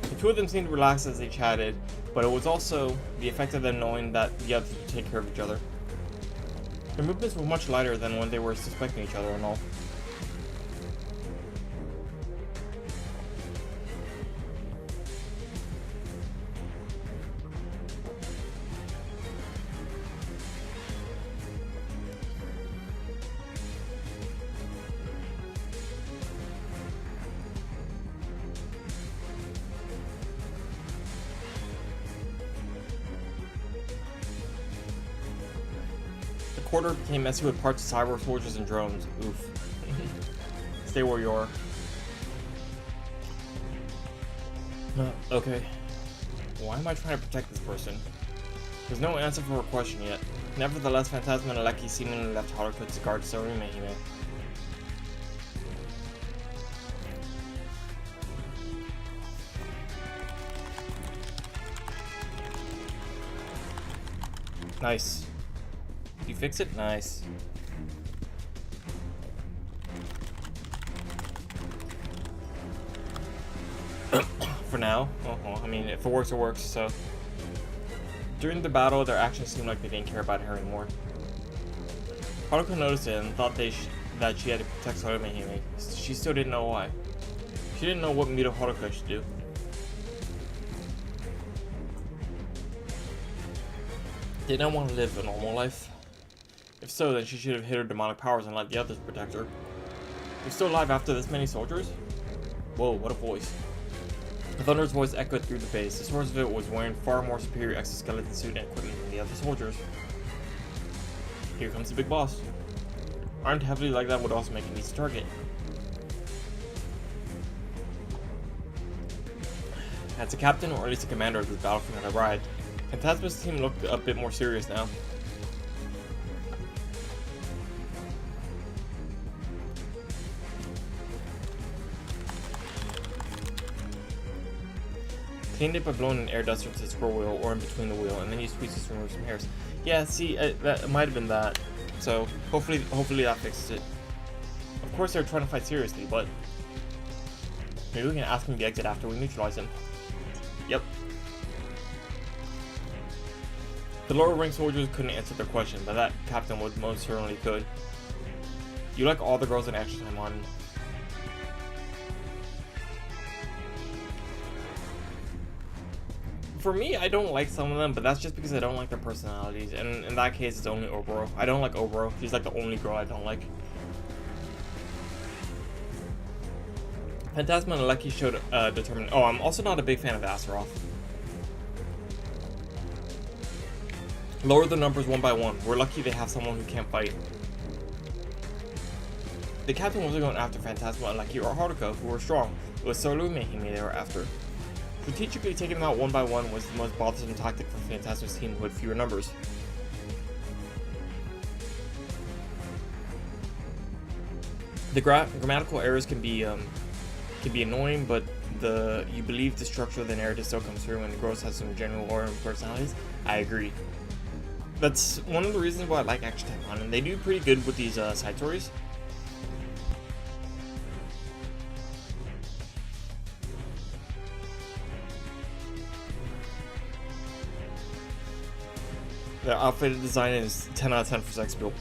The two of them seemed to relax as they chatted, but it was also the effect of them knowing that the others would take care of each other. Their movements were much lighter than when they were suspecting each other and all. The quarter became messy with parts of cyber soldiers and drones. Oof. Stay where you are. Okay. Why am I trying to protect this person? There's no answer for her question yet. Nevertheless, Phantasma and Aleki seemingly left Haruka to guard Sarume Hime. Nice. Did you fix it? Nice. For now. I mean, if it works, it works, so. During the battle, their actions seemed like they didn't care about her anymore. Haruka noticed it and thought that she had to protect Sarume Hime. She still didn't know why. She didn't know what Mito Haruka should do. Did not want to live a normal life? If so, then she should have hid her demonic powers and let the others protect her. You're still alive after this many soldiers? Whoa, what a voice. The Thunder's voice echoed through the base. The source of it was wearing far more superior exoskeleton suit and equipment than the other soldiers. Here comes the big boss. Armed heavily like that would also make an easy target. As a captain, or at least a commander of this battlefield had arrived, Phantasma's team looked a bit more serious now. Cleaned it by blowing an air duster to the scroll wheel or in between the wheel, and then use tweezers to remove some hairs. Yeah, see, that might have been that. So hopefully that fixes it. Of course, they're trying to fight seriously, but maybe we can ask him to exit after we neutralize him. Yep. The lower rank soldiers couldn't answer their question, but that captain would most certainly could. You like all the girls in Extra Taimanin. For me, I don't like some of them, but that's just because I don't like their personalities, and in that case, it's only Oboro. I don't like Oboro. She's like the only girl I don't like. Phantasma and Aleki showed determined. Oh, I'm also not a big fan of Astaroth. Lower the numbers one by one. We're lucky they have someone who can't fight. The captain wasn't going after Phantasma, Aleki, or Haruka, who were strong. It was Sarume Hime they were after. Strategically taking them out one by one was the most bothersome tactic for Phantasma's team who had fewer numbers. The grammatical errors can be annoying, but you believe the structure of the narrative still comes through, and the girls have some genuine lore and personalities. I agree. That's one of the reasons why I like Extra Taimanin, and they do pretty good with these side stories. The outfit design is 10 out of 10 for sex appeal.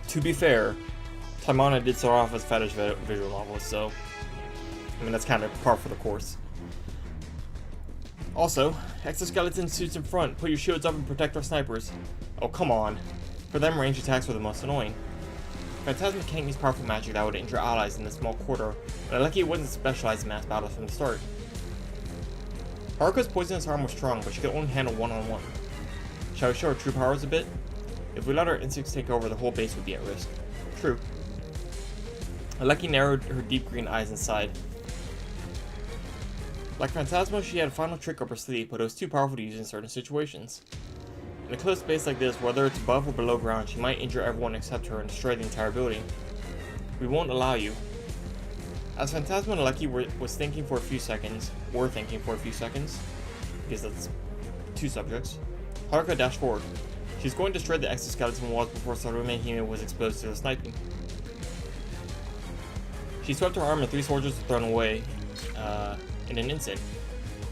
To be fair, Taimanin did start off as fetish visual novelist, so I mean that's kind of par for the course. Also, exoskeleton suits in front. Put your shields up and protect our snipers. Oh come on. For them, range attacks were the most annoying. Phantasma can't use powerful magic that would injure allies in this small quarter, but lucky it wasn't specialized in mass battles from the start. Haruka's poisonous arm was strong, but she could only handle one-on-one. Shall we show her true powers a bit? If we let our instincts take over, the whole base would be at risk. True. Lucky narrowed her deep green eyes and sighed. Like Phantasma, she had a final trick up her sleeve, but it was too powerful to use in certain situations. In a closed space like this, whether it's above or below ground, she might injure everyone except her and destroy the entire building. We won't allow you. As Phantasma and Lucky were thinking for a few seconds, because that's two subjects, Haruka dashed forward. She's going to destroy the exoskeleton walls before Sarume Hime was exposed to the sniping. She swept her arm and 3 soldiers were thrown away in an instant.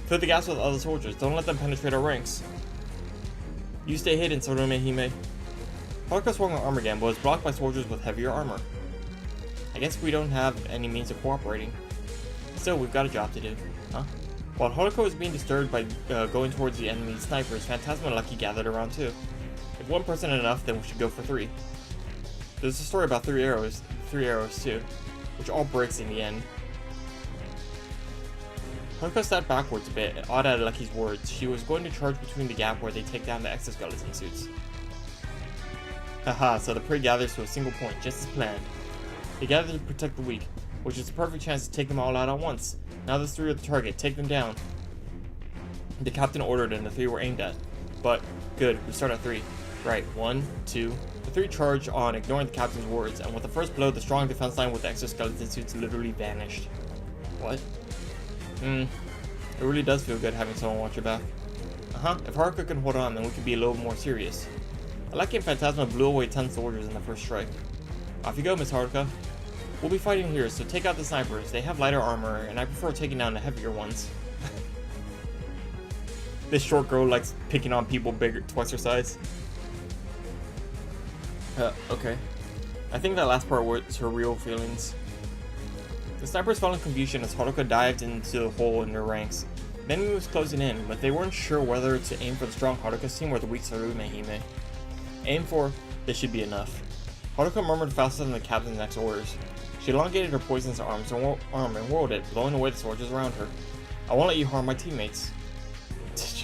Fill the gaps with other soldiers, don't let them penetrate our ranks. You stay hidden, Sarume Hime. Haruka swung her arm again, but was blocked by soldiers with heavier armor. I guess we don't have any means of cooperating. Still, we've got a job to do. Huh? While Haruka was being disturbed by going towards the enemy snipers, Phantasma and Lucky gathered around too. If one person enough, then we should go for 3. There's a story about 3 arrows too, which all breaks in the end. Haruka sat backwards a bit, awed at Lucky's words. She was going to charge between the gap where they take down the exoskeleton suits. Haha, so the prey gathers to a single point, just as planned. They gather to protect the weak, which is a perfect chance to take them all out at once. Now there's 3 at the target, take them down. The captain ordered and the 3 were aimed at. But, good, we start at 3. Right, 1, 2, the 3 charge on, ignoring the captain's words, and with the first blow, the strong defense line with the exoskeleton suits literally vanished. What? It really does feel good having someone watch your back. If Haruka can hold on, then we can be a little more serious. Lucky and Phantasma blew away 10 soldiers in the first strike. Off you go, Miss Haruka. We'll be fighting here, so take out the snipers. They have lighter armor, and I prefer taking down the heavier ones. This short girl likes picking on people bigger, twice her size. Okay. I think that last part was her real feelings. The snipers fell in confusion as Haruka dived into the hole in their ranks. The enemy was closing in, but they weren't sure whether to aim for the strong Haruka's team or the weak Sarume Hime. Aim for, this should be enough. Haruka murmured faster than the captain's next orders. She elongated her poisonous arm and whirled it, blowing away the soldiers around her. I won't let you harm my teammates.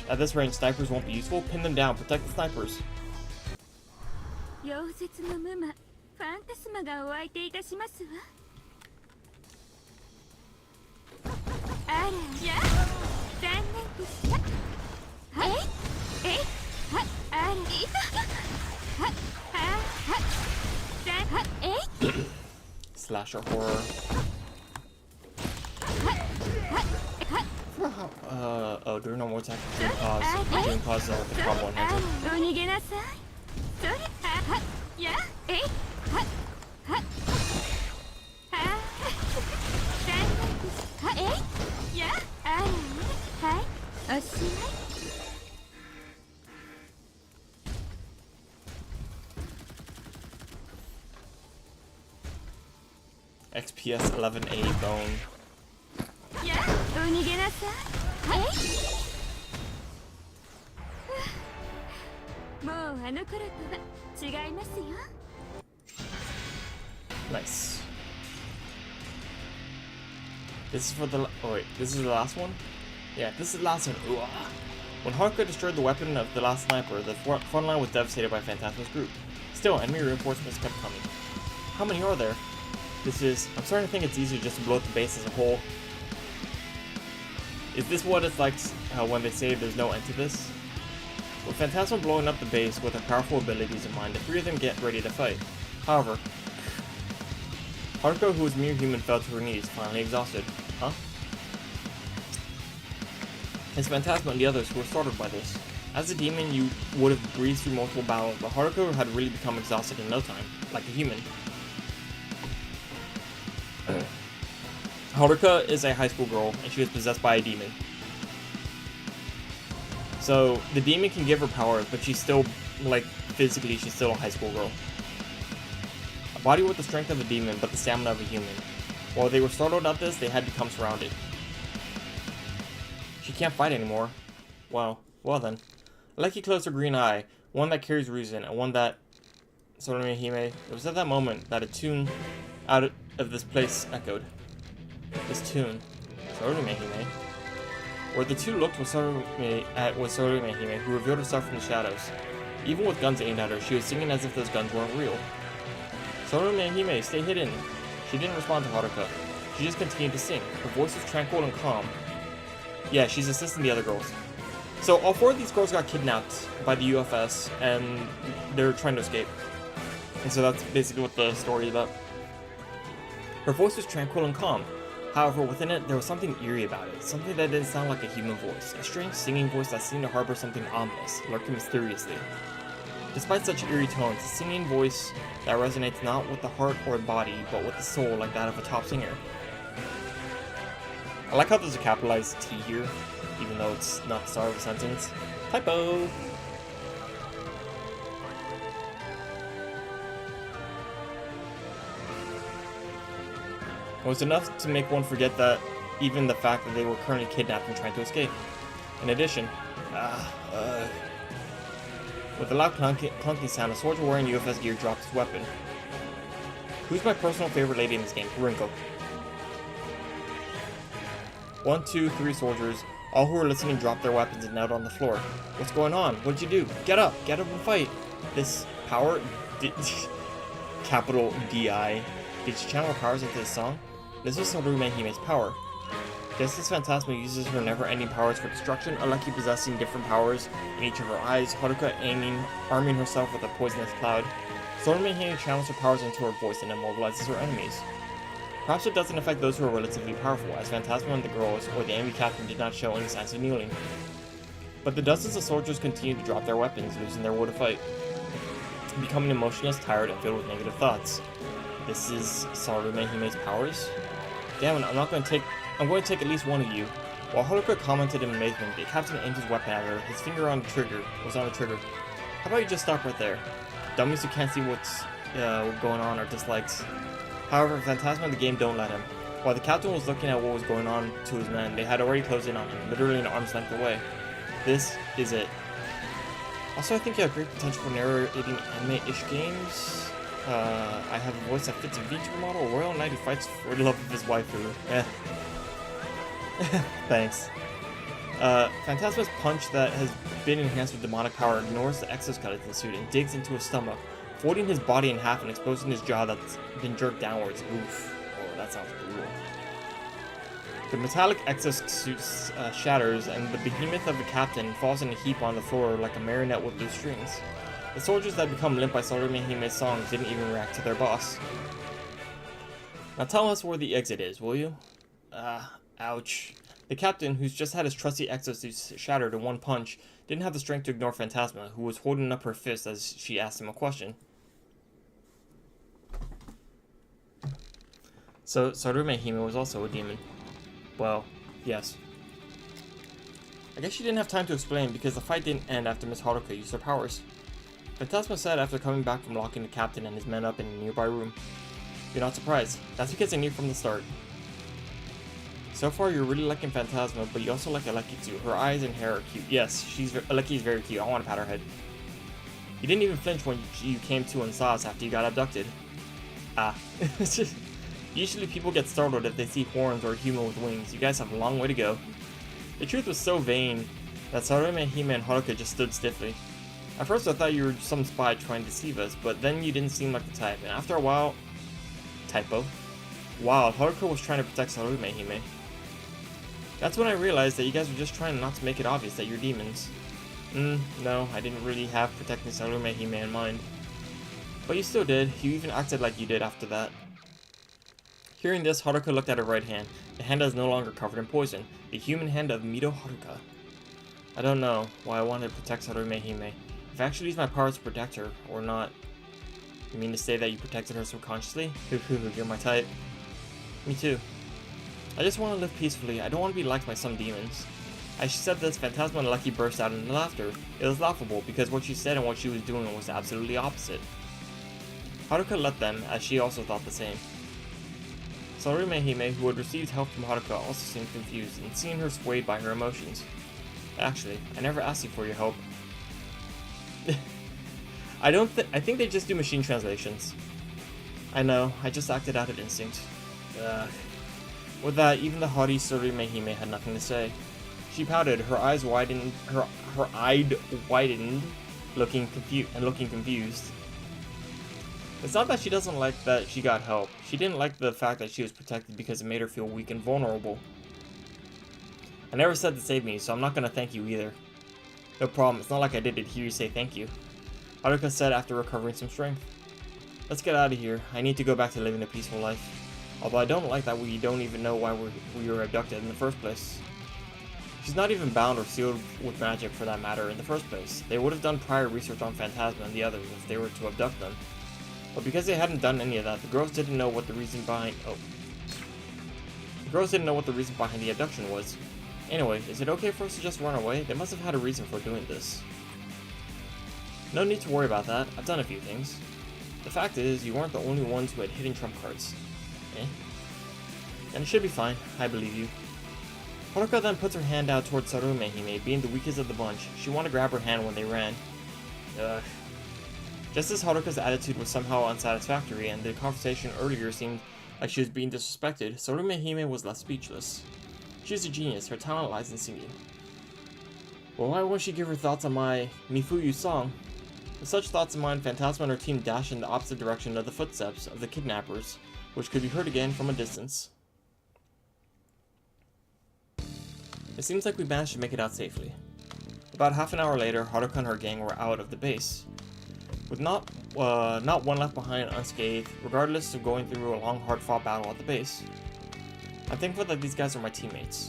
At this range, snipers won't be useful. Pin them down, protect the snipers. Slasher horror. Oh, during normal attack, during pause, the combo enhancer. XPS 11A bone. Nice. This is for the this is the last one? Yeah, this is the last one. Ooh. When Haruka destroyed the weapon of the last sniper, the front line was devastated by Phantasma's group. Still, enemy reinforcements kept coming. How many are there? I'm starting to think it's easier just to blow up the base as a whole. Is this what it's like when they say there's no end to this? With Phantasma blowing up the base with her powerful abilities in mind, the 3 of them get ready to fight. However, Haruka, who was mere human, fell to her knees, finally exhausted. Huh? It's Phantasma and the others who were startled by this. As a demon, you would have breezed through multiple battles, but Haruka had really become exhausted in no time, like a human. Haruka is a high school girl, and she was possessed by a demon. So the demon can give her powers, but she's still, like, physically, she's still a high school girl. A body with the strength of a demon, but the stamina of a human. While they were startled at this, they had become surrounded. She can't fight anymore. Well then. Aleki closed her green eye, one that carries reason, and one that... Sorome Hime. It was at that moment that a tune out of this place echoed. This tune. Sorome Hime. Where the two looked was Sorome Hime, who revealed herself from the shadows. Even with guns aimed at her, she was singing as if those guns weren't real. Sorome Hime, stay hidden. She didn't respond to Haruka. She just continued to sing. Her voice was tranquil and calm. Yeah, she's assisting the other girls. So all 4 of these girls got kidnapped by the UFS, and they're trying to escape. And so that's basically what the story is about. Her voice was tranquil and calm. However, within it, there was something eerie about it. Something that didn't sound like a human voice. A strange singing voice that seemed to harbor something ominous, lurking mysteriously. Despite such eerie tones, a singing voice that resonates not with the heart or the body, but with the soul, like that of a top singer. I like how there's a capitalized T here, even though it's not the start of a sentence. Typo! It was enough to make one forget that even the fact that they were currently kidnapped and trying to escape. In addition, with a loud clunky sound, a soldier wearing UFS gear dropped his weapon. Who's my personal favorite lady in this game? Rinko. 1, 2, 3 soldiers, all who were listening dropped their weapons and knelt on the floor. What's going on? What'd you do? Get up and fight. This power, capital D-I, did she channel her powers into this song? This was Sorome Hime's power. Just as Phantasma uses her never-ending powers for destruction, Aleki possessing different powers in each of her eyes, Haruka arming herself with a poisonous cloud, Sorome Hime channels her powers into her voice and immobilizes her enemies. Perhaps it doesn't affect those who are relatively powerful, as Phantasma and the girls or the enemy captain did not show any signs of kneeling. But the dozens of soldiers continued to drop their weapons, losing their will to fight, becoming emotionless, tired, and filled with negative thoughts. This is Sorome Hime's powers? Damn it, I'm going to take at least one of you. While Haruka commented in amazement, the captain aimed his weapon at her. His finger was on the trigger. How about you just stop right there? Dummies who can't see what's going on are dislikes. However, Phantasma and the game don't let him. While the captain was looking at what was going on to his men, they had already closed in on him, literally an arm's length away. This is it. Also, I think you have great potential for narrating anime-ish games. I have a voice that fits a VTuber model, a royal knight who fights for the love of his waifu. Thanks. Phantasma's punch that has been enhanced with demonic power ignores the exoskeleton suit and digs into his stomach, folding his body in half and exposing his jaw that's been jerked downwards. Oof. Oh, that sounds brutal. The metallic exosuit shatters, and the behemoth of the captain falls in a heap on the floor like a marionette with loose strings. The soldiers that become limp by Sorome Hime's songs didn't even react to their boss. Now tell us where the exit is, will you? Ouch. The captain, who's just had his trusty exosuit shattered in one punch, didn't have the strength to ignore Phantasma, who was holding up her fist as she asked him a question. So, Sorome Hime was also a demon. Well, yes. I guess she didn't have time to explain because the fight didn't end after Miss Haruka used her powers. Phantasma said after coming back from locking the captain and his men up in a nearby room. You're not surprised. That's because I knew from the start. So far, you're really liking Phantasma, but you also like Aleki too. Her eyes and hair are cute. Yes, Aleki is very cute. I want to pat her head. You didn't even flinch when you came to and saw us after you got abducted. Usually people get startled if they see horns or a human with wings. You guys have a long way to go. The truth was so vain that Sorome Hime and Haruka just stood stiffly. At first I thought you were some spy trying to deceive us, but then you didn't seem like the type, and after a while... Typo. Wow, Haruka was trying to protect Sorome Hime. That's when I realized that you guys were just trying not to make it obvious that you're demons. No, I didn't really have protecting Sorome Hime in mind. But you still did. You even acted like you did after that. Hearing this, Haruka looked at her right hand. The hand that is no longer covered in poison. The human hand of Mido Haruka. I don't know why I wanted to protect Sorome Hime. If I actually used my powers to protect her, or not. You mean to say that you protected her subconsciously? You're my type. Me too. I just want to live peacefully. I don't want to be liked by some demons. As she said this, Phantasma and Lucky burst out into laughter. It was laughable because what she said and what she was doing was absolutely opposite. Haruka let them, as she also thought the same. Sarume Hime, who had received help from Haruka, also seemed confused and seeing her swayed by her emotions. Actually, I never asked you for your help. I think they just do machine translations. I know, I just acted out of instinct. With that, even the haughty Sarume Hime had nothing to say. She pouted, her eyes widened, looking confused. It's not that she doesn't like that she got help. She didn't like the fact that she was protected because it made her feel weak and vulnerable. I never said to save me, so I'm not gonna thank you either. No problem, it's not like I didn't hear you say thank you. Haruka said after recovering some strength. Let's get out of here. I need to go back to living a peaceful life. Although I don't like that we don't even know why we were abducted in the first place. She's not even bound or sealed with magic for that matter in the first place. They would have done prior research on Phantasma and the others if they were to abduct them. But because they hadn't done any of that, the girls didn't know what the reason behind the abduction was. Anyway, is it okay for us to just run away? They must have had a reason for doing this. No need to worry about that. I've done a few things. The fact is, you weren't the only ones who had hidden trump cards. Eh? And it should be fine. I believe you. Haruka then puts her hand out towards Sarume Hime, being the weakest of the bunch. She wanted to grab her hand when they ran. Ugh. Just as Haruka's attitude was somehow unsatisfactory and the conversation earlier seemed like she was being disrespected, Sarume Hime was left speechless. She's a genius, her talent lies in singing. Well, why won't she give her thoughts on my Mifuyu song? With such thoughts in mind, Phantasma and her team dashed in the opposite direction of the footsteps of the kidnappers, which could be heard again from a distance. It seems like we managed to make it out safely. About half an hour later, Haruka and her gang were out of the base. With not one left behind unscathed, regardless of going through a long, hard-fought battle at the base. I'm thankful that these guys are my teammates.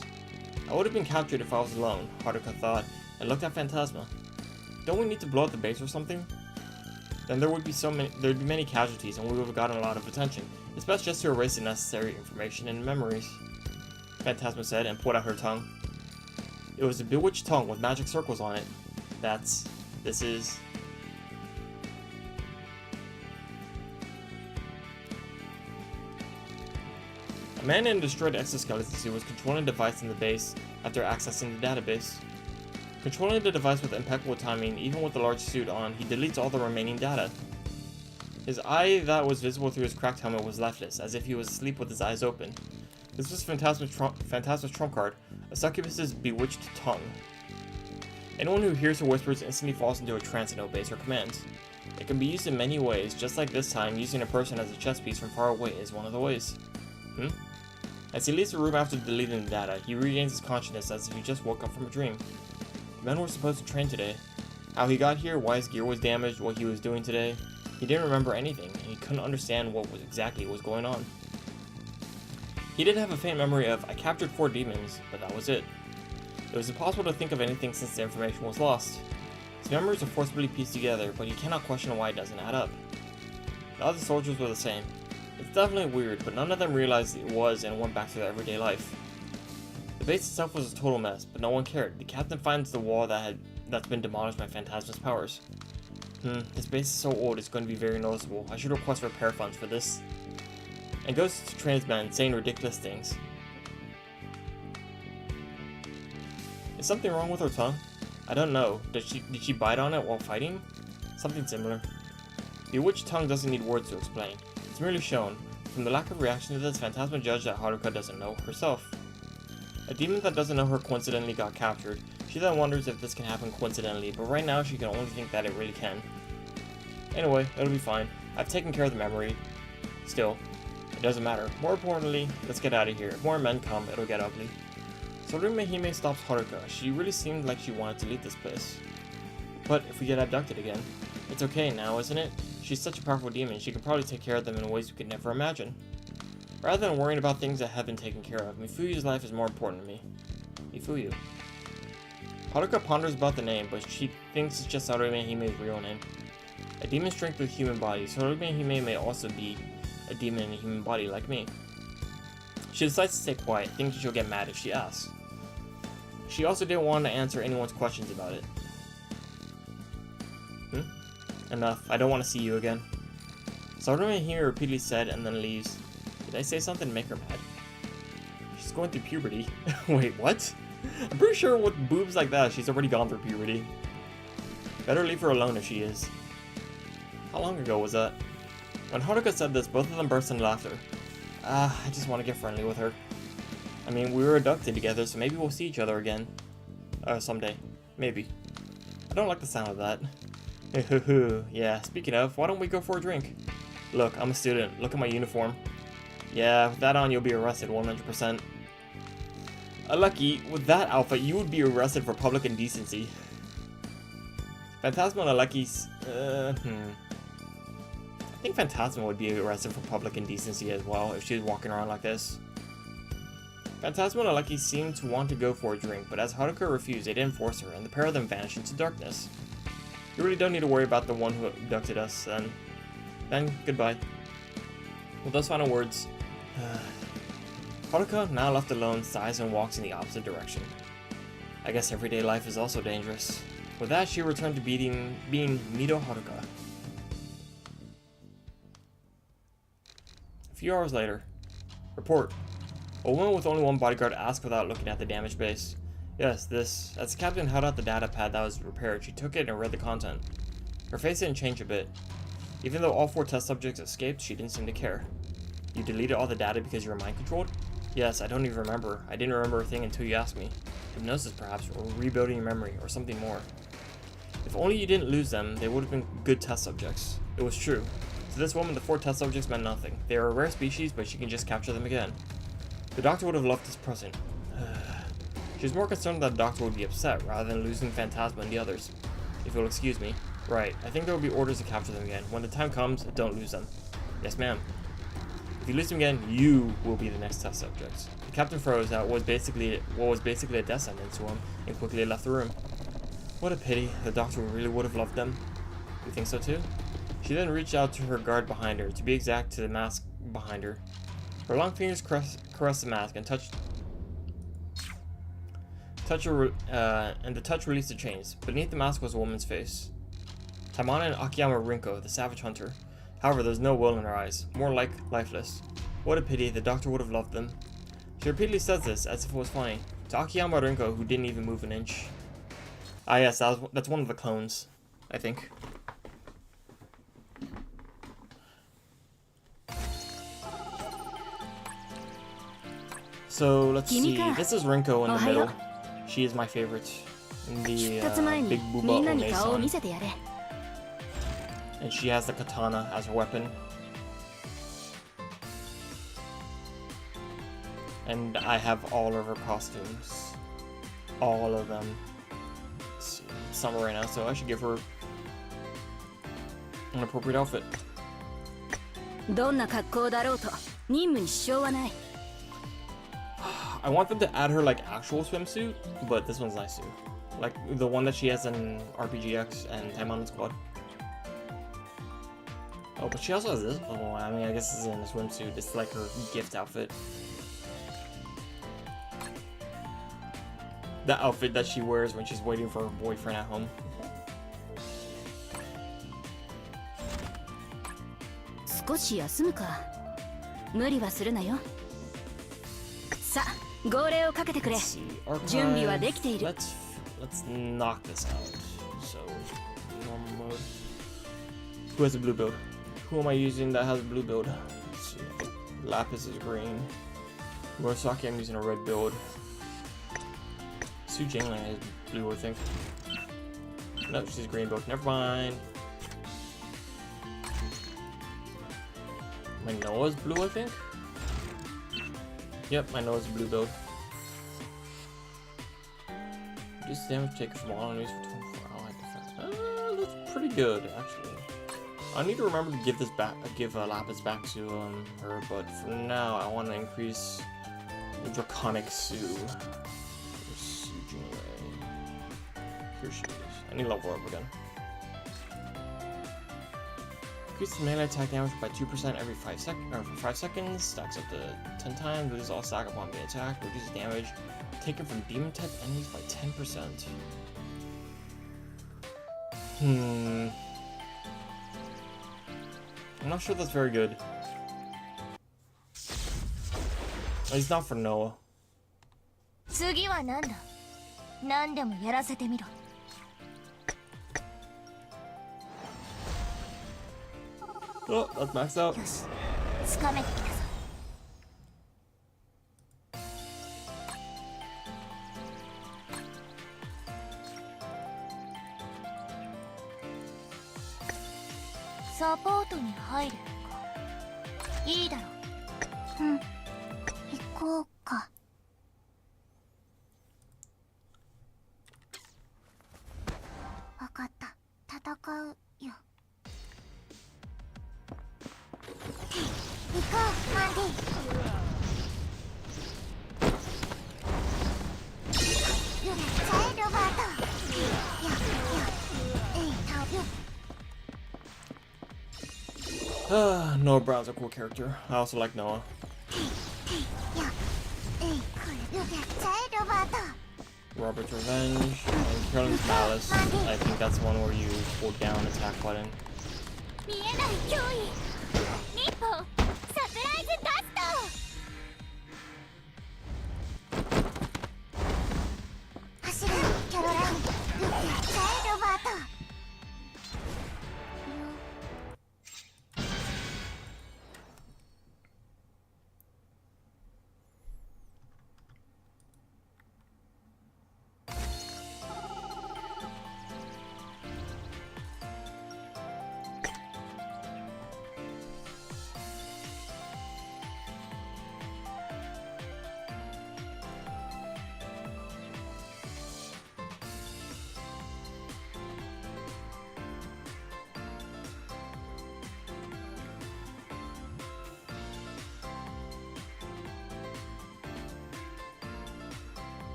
I would have been captured if I was alone, Haruka thought, and looked at Phantasma. Don't we need to blow up the base or something? Then there'd be many casualties and we would have gotten a lot of attention. It's best just to erase the necessary information and memories. Phantasma said and pulled out her tongue. It was a bewitched tongue with magic circles on it. This is... A man in a destroyed exoskeleton suit was controlling a device in the base after accessing the database. Controlling the device with impeccable timing, even with the large suit on, he deletes all the remaining data. His eye that was visible through his cracked helmet was lifeless, as if he was asleep with his eyes open. This was Phantasma's trump card, a succubus's bewitched tongue. Anyone who hears her whispers instantly falls into a trance and obeys her commands. It can be used in many ways, just like this time, using a person as a chess piece from far away is one of the ways. As he leaves the room after deleting the data, he regains his consciousness as if he just woke up from a dream. The men were supposed to train today. How he got here, why his gear was damaged, what he was doing today. He didn't remember anything, and he couldn't understand what exactly was going on. He did have a faint memory of, I captured 4 demons, but that was it. It was impossible to think of anything since the information was lost. His memories are forcibly pieced together, but he cannot question why it doesn't add up. The other soldiers were the same. It's definitely weird, but none of them realized it was and went back to their everyday life. The base itself was a total mess, but no one cared. The captain finds the wall that's been demolished by Phantasma's powers. This base is so old it's going to be very noticeable. I should request repair funds for this. And goes to train his men, saying ridiculous things. Is something wrong with her tongue? I don't know. Did she bite on it while fighting? Something similar. The witch tongue doesn't need words to explain. It's merely shown. From the lack of reaction to this, Phantasma judged that Haruka doesn't know herself. A demon that doesn't know her coincidentally got captured. She then wonders if this can happen coincidentally, but right now she can only think that it really can. Anyway, it'll be fine. I've taken care of the memory. Still, it doesn't matter. More importantly, let's get out of here. If more men come, it'll get ugly. Sarume Hime stops Haruka. She really seemed like she wanted to leave this place. But if we get abducted again, it's okay now, isn't it? She's such a powerful demon, she can probably take care of them in ways we could never imagine. Rather than worrying about things that have been taken care of, Mifuyu's life is more important to me. Mifuyu. Haruka ponders about the name, but she thinks it's just Sarume Hime's real name. A demon's strength with a human body, Sarume Hime may also be a demon in a human body like me. She decides to stay quiet, thinking she'll get mad if she asks. She also didn't want to answer anyone's questions about it. Enough. I don't want to see you again. Someone here repeatedly said and then leaves. Did I say something to make her mad? She's going through puberty. Wait, what? I'm pretty sure with boobs like that, she's already gone through puberty. Better leave her alone if she is. How long ago was that? When Haruka said this, both of them burst into laughter. I just want to get friendly with her. I mean, we were abducted together, so maybe we'll see each other again. Someday. Maybe. I don't like the sound of that. Yeah, speaking of, why don't we go for a drink? Look, I'm a student. Look at my uniform. Yeah, with that on, you'll be arrested 100%. Lucky, with that outfit, you would be arrested for public indecency. Phantasma and Aleki's... I think Phantasma would be arrested for public indecency as well if she was walking around like this. Phantasma and Aleki seemed to want to go for a drink, but as Haruka refused, they didn't force her, and the pair of them vanished into darkness. You really don't need to worry about the one who abducted us, then. Then, goodbye. With those final words, Haruka, now left alone, sighs and walks in the opposite direction. I guess everyday life is also dangerous. With that, she returned to being Mido Haruka. A few hours later. Report. A woman with only one bodyguard asked without looking at the damaged base. Yes, this. As the captain held out the data pad that was repaired, she took it and read the content. Her face didn't change a bit. Even though all 4 test subjects escaped, she didn't seem to care. You deleted all the data because you were mind-controlled? Yes, I don't even remember. I didn't remember a thing until you asked me. Hypnosis, perhaps, or rebuilding your memory, or something more. If only you didn't lose them, they would have been good test subjects. It was true. To this woman, the 4 test subjects meant nothing. They are a rare species, but she can just capture them again. The doctor would have loved this present. She was more concerned that the doctor would be upset, rather than losing Phantasma and the others. If you'll excuse me. Right, I think there will be orders to capture them again. When the time comes, don't lose them. Yes, ma'am. If you lose them again, you will be the next test subject. The captain froze at what was basically a death sentence to him, and quickly left the room. What a pity. The doctor really would have loved them. You think so too? She then reached out to her guard behind her, to be exact, to the mask behind her. Her long fingers caressed the mask and the touch released the chains. Beneath the mask was a woman's face. Taimanin and Akiyama Rinko, the savage hunter. However, there's no will in her eyes, more like lifeless. What a pity, the doctor would have loved them. She repeatedly says this, as if it was funny, to Akiyama Rinko, who didn't even move an inch. Ah yes, that's one of the clones, I think. So, let's see, this is Rinko in the middle. She is my favorite. The big booba One-san. And she has the katana as her weapon. And I have all of her costumes. All of them. It's summer right now, so I should give her an appropriate outfit. I want them to add her like actual swimsuit, but this one's nice too. Like the one that she has in RPGX and Taimanin Squad. Oh, but she also has this. Oh, I mean, I guess this isn't a swimsuit. It's like her gift outfit. The outfit that she wears when she's waiting for her boyfriend at home. Let's see. Archive. Let's knock this out. So, normal mode. Who has a blue build? Who am I using that has a blue build? Let's see. Lapis is green. Murasaki, I'm using a red build. Su Jingling is blue, I think. No, she's green build. Never mind. My Noah's blue, I think? Yep, my Noah's blue build. Reduce damage taken from all enemies for 24 allied defense. That's pretty good, actually. I need to remember to give this back, give Lapis back to her, but for now, I want to increase the Draconic Su. Su Jinwei. Here she is. I need to level her up again. Increases melee attack damage by 2% every 5 seconds. Stacks up to 10 times. Reduces all stack upon being attacked. Reduces damage taken from demon type enemies by 10%. I'm not sure that's very good. It's not for Noah. 次は何だ。何でもやらせてみろ。Oh, that's maxed out. よし、つかめてきたぞ。サポートに入るか。いいだろう。うん、行こうか。わかった、戦うよ。行こう、マンディ。チャイルドバート。や、えい、タオよ。Noah Brown's a cool character. I also like Noah. Robert's Revenge and Carolyn's Malice. I think that's one where you hold down attack button.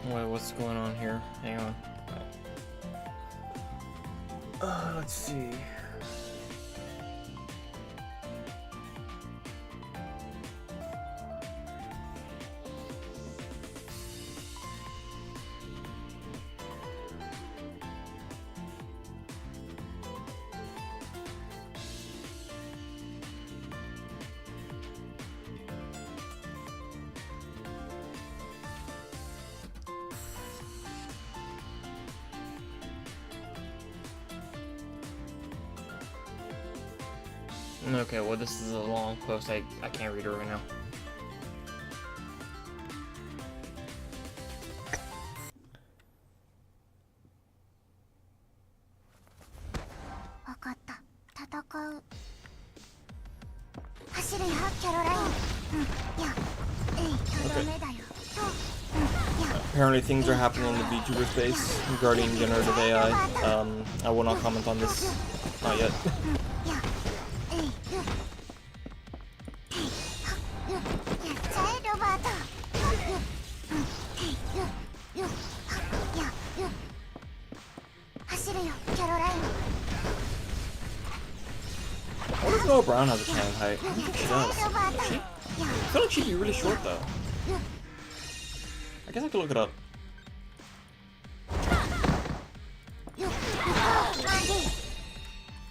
Wait, what's going on here? Hang on. Let's see. Okay, well this is a long post. I can't read it right now. Apparently things are happening in the VTuber space regarding generative AI. I will not comment on this. Not yet. What if Noah Brown has a cannon height? I don't think she does. She? I feel like she'd be really short though. I guess I could look it up.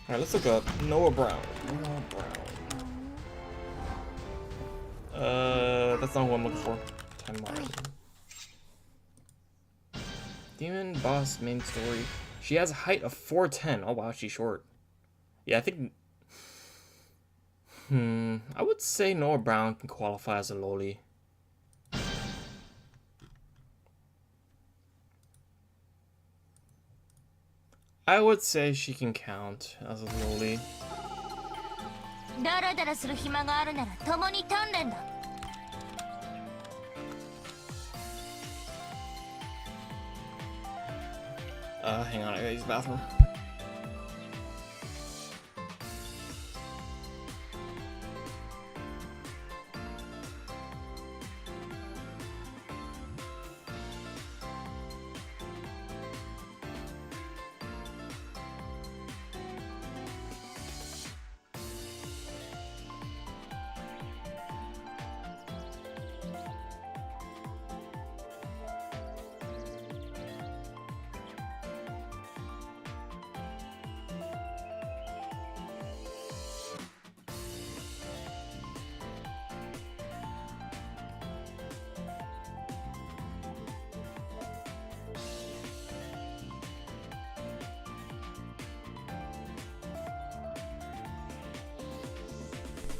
Alright, let's look up Noah Brown. Noah Brown. That's not who I'm looking for. Taimanin. Demon boss main story. She has a height of 4'10". Oh wow, she's short. Yeah, I think. I would say Noah Brown can qualify as a loli. I would say she can count as a loli. Hang on, I gotta use the bathroom.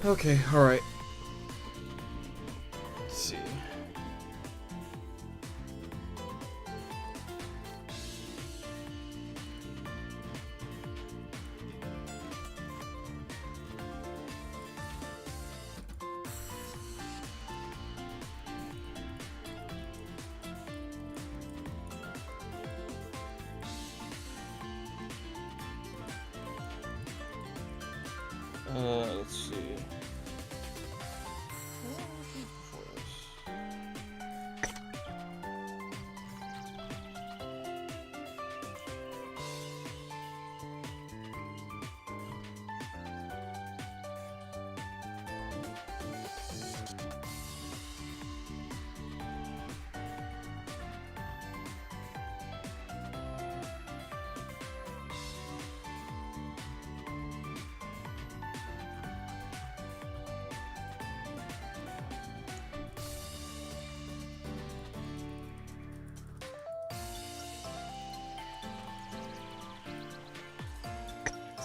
Okay, alright. Let's see. Let's see.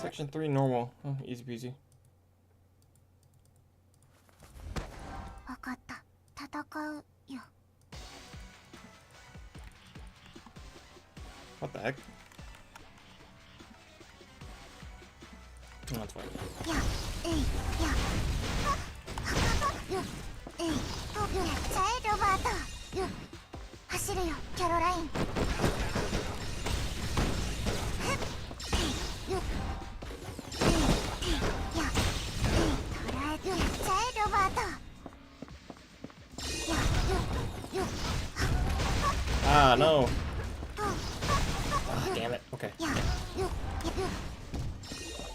Section 3 normal. Oh, easy peasy. わかった。戦うよ。 What the heck? No, that's fine. や、えい、や。よ、えい、と、よ、やっちゃえ、ロバート。よ、走るよ、キャロライン。よ、Ah, no. Ah, damn it. Okay.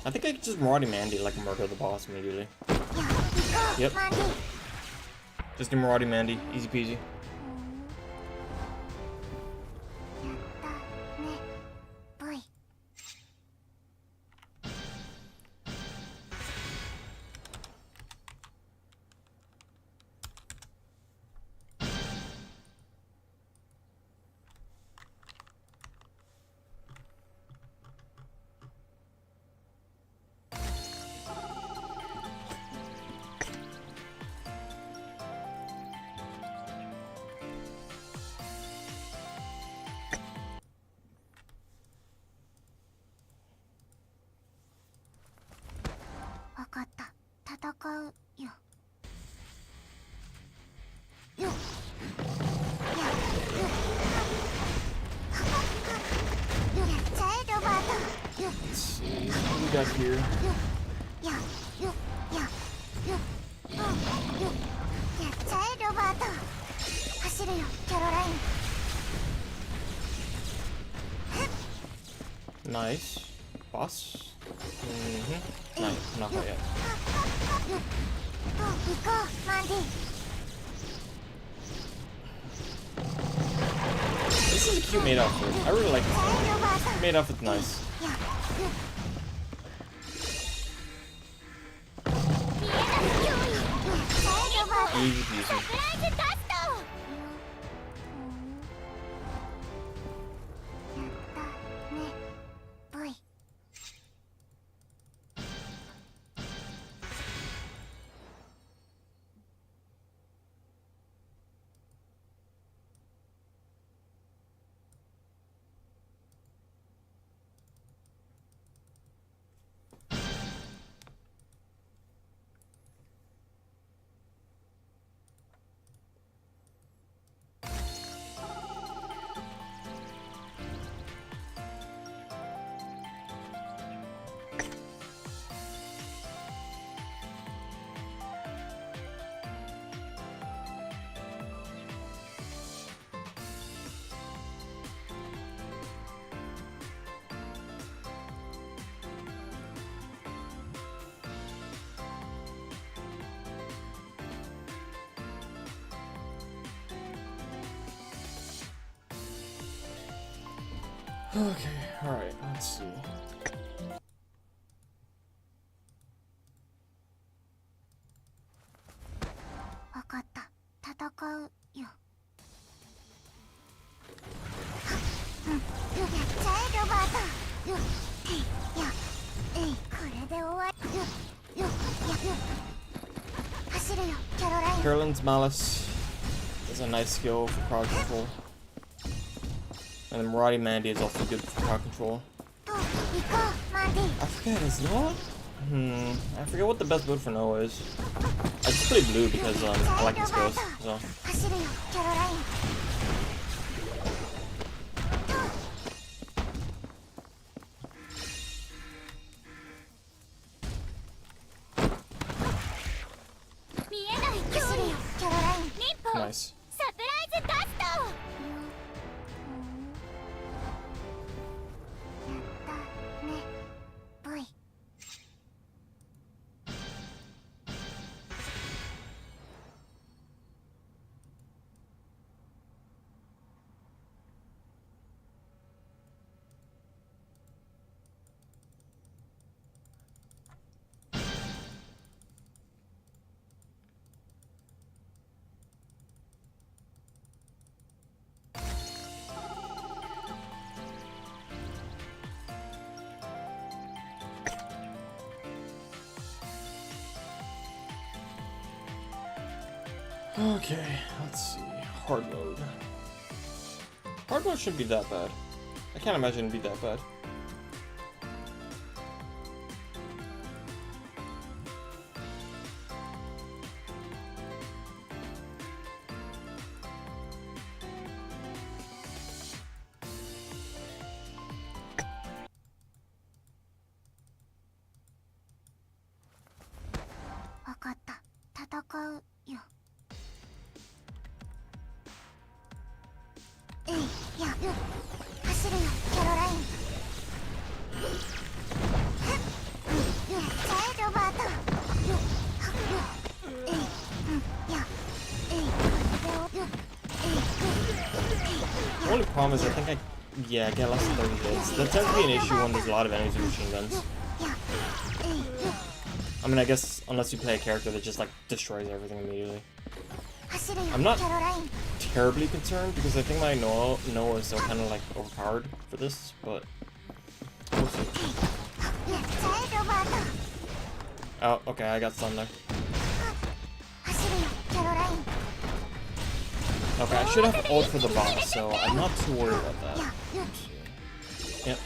I think I could just Marty Mandy like murder the boss immediately. Yep. Just do Marty Mandy. Easy peasy. Got here. Nice. Boss? Nice. Not quite yet. This is a cute made outfit. I really like this. Made outfit's nice. Easy peasy. Okay, alright, let's see. Carolyn's Malice is a nice skill for crowd control. And then Maraudy Mandy is also good for crowd control. I forget, is Noah? I forget what the best build for Noah is. I just play blue because I like his skills, so. Nice. Okay, let's see. Hard mode. Hard mode shouldn't be that bad. I can't imagine it'd be that bad. The only problem is I think I get less than 30 hits. That tends to be an issue when there's a lot of enemies with machine guns. I mean, I guess unless you play a character that just like destroys everything immediately. I'm not terribly concerned because I think my Noah is still kind of like overpowered for this, but we'll see. Oh, okay, I got stunned there. Okay, I should have ult for the boss, so I'm not too worried about that. Yep.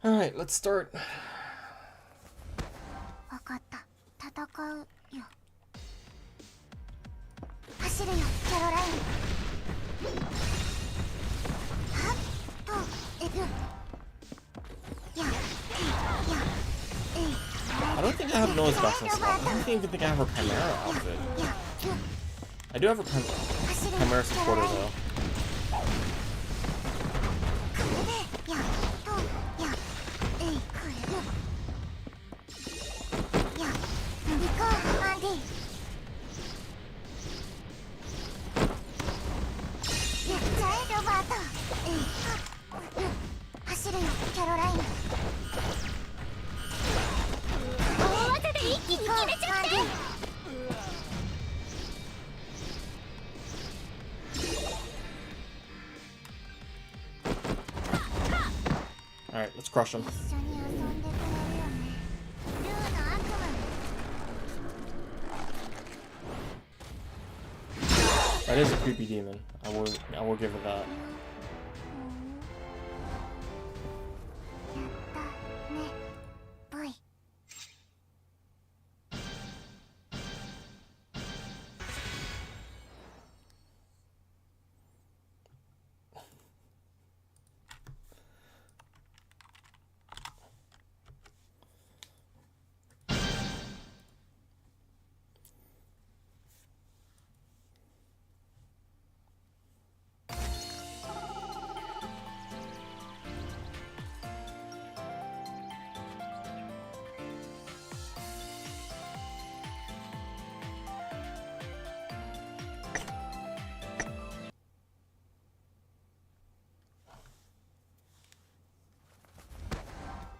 Alright, let's start. I don't think I have Noah's best in slot. I don't even think I have her Chimera outfit. I do have her Chimera supporter though. Alright, let's crush him. 一緒に遊んでくれるよね。ルーの悪夢。 That is a creepy demon. I will give it that. やったね、ボイ。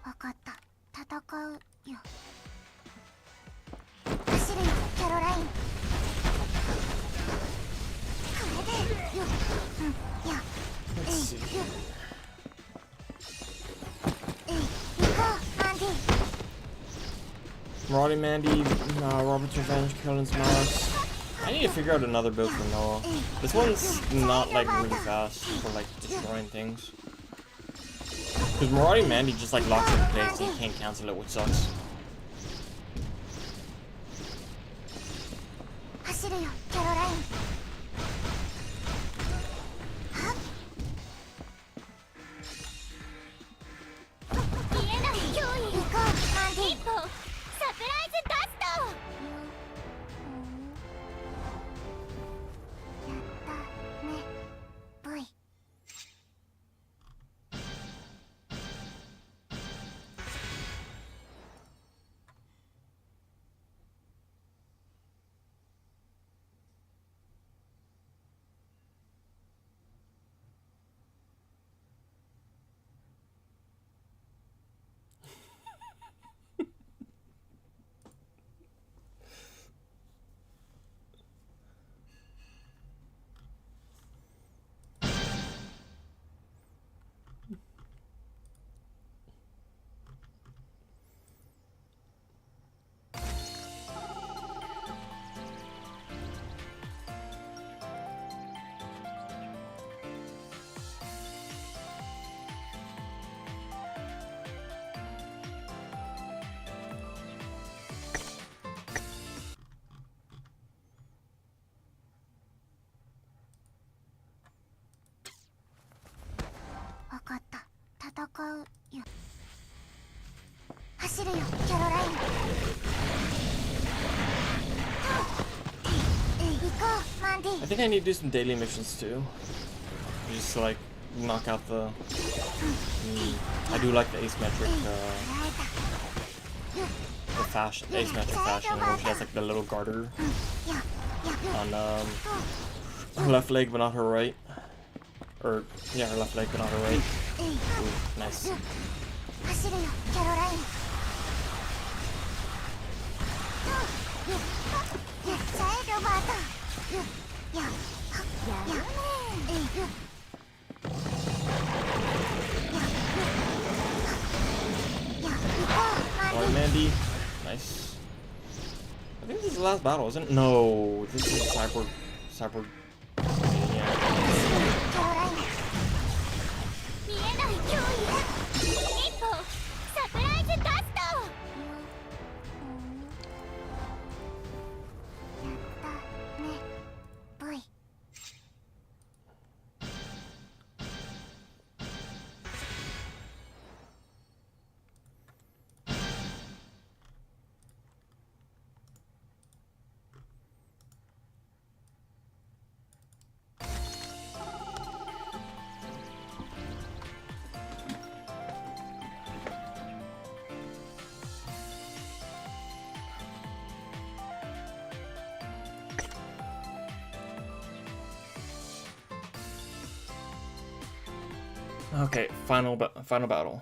わかった。戦うよ。走るよ、キャロライン。これでよ。うん、や。Let's see. 行こう、マンディ。 Marty, Mandy, Robert's Revenge, Killen's Mouse. I need to figure out another build for Noah. This one's not like really fast for like destroying things. Because Marty Mandy just like locks in place and you can't cancel it, which sucks. 走るよ、キャロライン。はっ。見えない脅威。行こう、マンディ。一歩、サプライズダスト。やったね、ボイ。 わかった。戦うよ。走るよ、キャロライン。行こう、マンディ。 I think I need to do some daily missions too. Just to like knock out the. I do like the asymmetric, the fashion, asymmetric fashion where she has like the little garter on her left leg but not her right. Or yeah, her left leg but not her right. Ooh, nice. 走るよ、キャロライン。やっちゃえ、ロバート。や、やるね。Alright, Mandy. Nice. I think this is the last battle, isn't it? No, this is Cyborg. Yeah. 見えない脅威。一歩、サプライズダスト。やったね、ボイ。 Okay, final battle.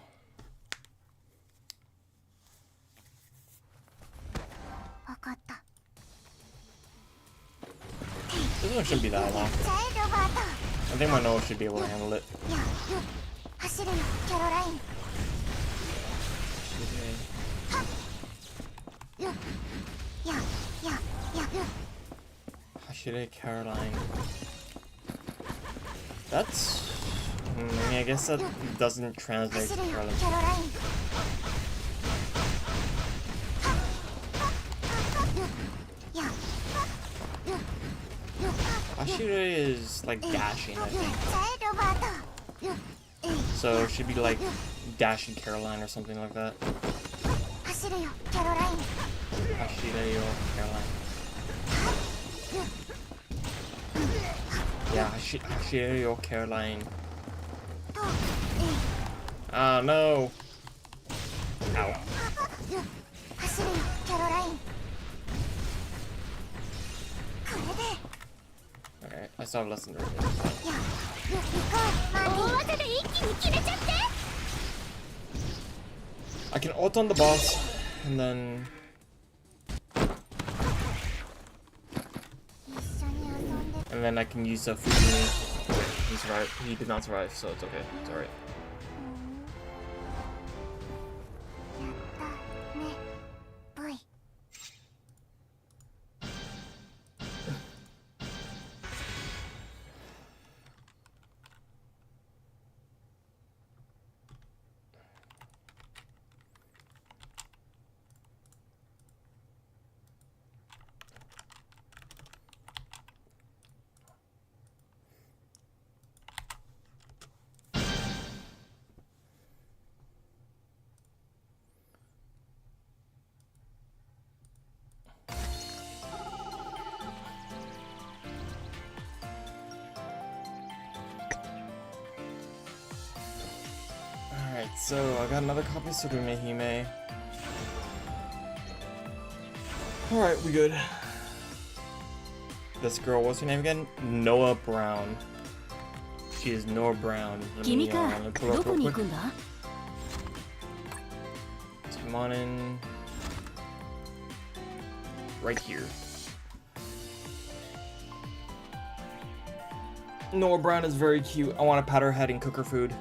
わかった。 This one shouldn't be that long. やっちゃえ、ロバート。 I think my nose should be able to handle it. や、走るよ、キャロライン。Hashire Caroline. That's... I mean, I guess that doesn't translate to Caroline. Hashire is like dashing, I think. So it should be like Dashing Caroline or something like that. Hashire Caroline. Yeah, Hashire Caroline. Ah, no! Ow. Alright, I still have less than 3 minutes. I can ult on the boss, and then... And then I can use a Succubi. He survived. He did not survive, so it's okay. It's alright. Alright, so I got another copy of Succubi Hime. Alright, we good. This girl, what's her name again? Noah Brown. She is Noah Brown. Let me pull her up real quick. Taimanin. Right here. Noah Brown is very cute. I want to pat her head and cook her food.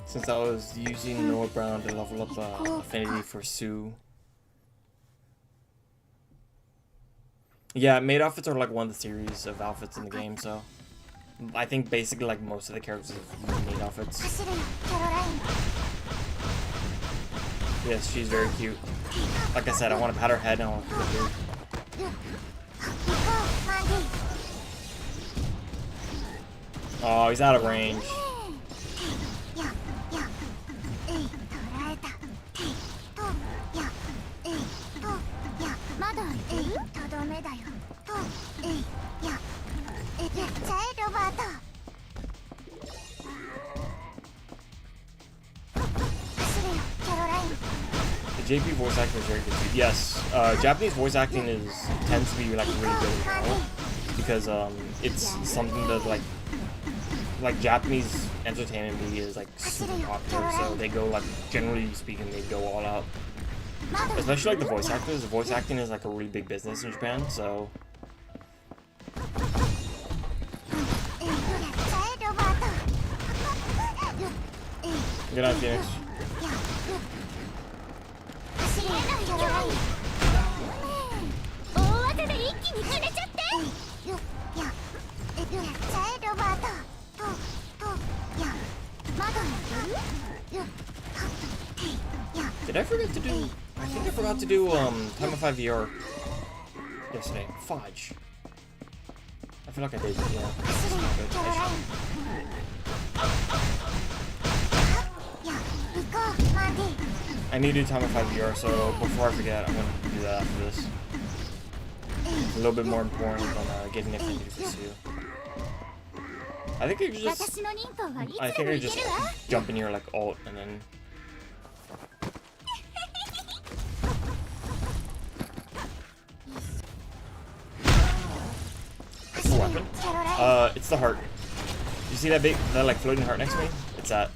Since I was using Noah Brown to level up affinity for Sue. Yeah, maid outfits are like one of the series of outfits in the game, so I think basically like most of the characters have maid outfits. Yes, she's very cute. Like I said, I want to pat her head and I want to cook her food. Oh, he's out of range. The JP voice acting is very good too. Yes, Japanese voice acting tends to be like really good in general because it's something that like Japanese entertainment media is like super popular, so they go like, generally speaking, they go all out. Especially like the voice actors. The voice acting is like a really big business in Japan, so. Good night, Phoenix. Did I forget to do? I think I forgot to do Time of 5 VR yesterday. Fudge. I feel like I did, yeah. I need to do Time of 5 VR, so before I forget, I'm going to do that after this. It's a little bit more important than getting it for you. I think I could just jump in here like alt and then. What's the weapon? It's the heart. You see that like floating heart next to me? It's that.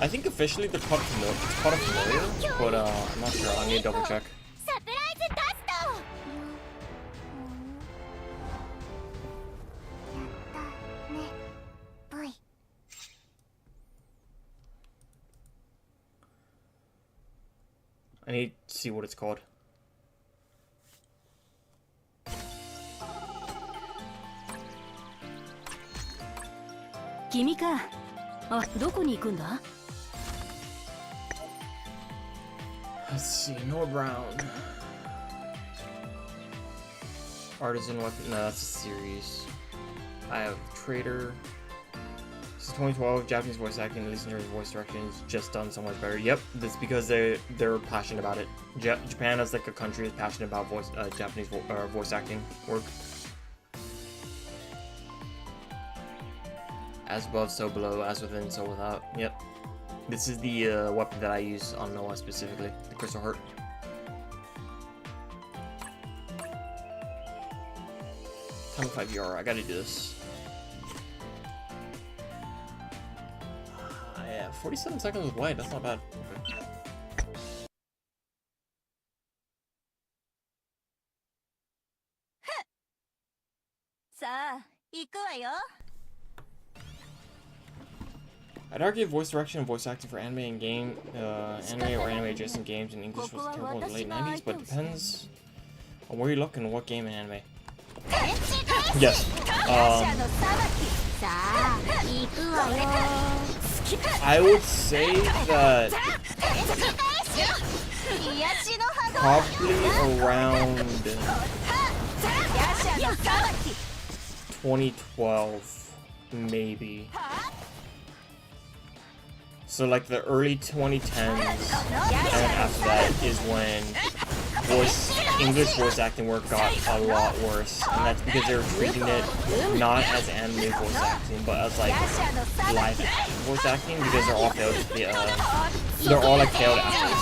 I think officially they're called familiar, it's called a familiar, but I'm not sure. I need to double check. I need to see what it's called. 君か。あ、どこに行くんだ? Let's see, Noah Brown. Artisan weapon. No, that's a series. I have Trader. This is 2012. Japanese voice acting, at least in terms of voice direction, is just done so much better. Yep, that's because they're passionate about it. Japan as like a country is passionate about Japanese voice acting work. As above, so below. As within, so without. Yep. This is the weapon that I use on Noah specifically, the Crystal Heart. Time 5 ER. I gotta do this. Yeah, 47 seconds with white. That's not bad. Okay. I'd argue voice direction and voice acting for anime and anime or anime adjacent games in English was terrible in the late 90s, but it depends on where you look and what game in anime. Yes. I would say that probably around 2012, maybe. So like the early 2010s, and after that is when English voice acting work got a lot worse, and that's because they were treating it not as anime voice acting, but as like live action voice acting, because they're all failed. They're all like failed actors.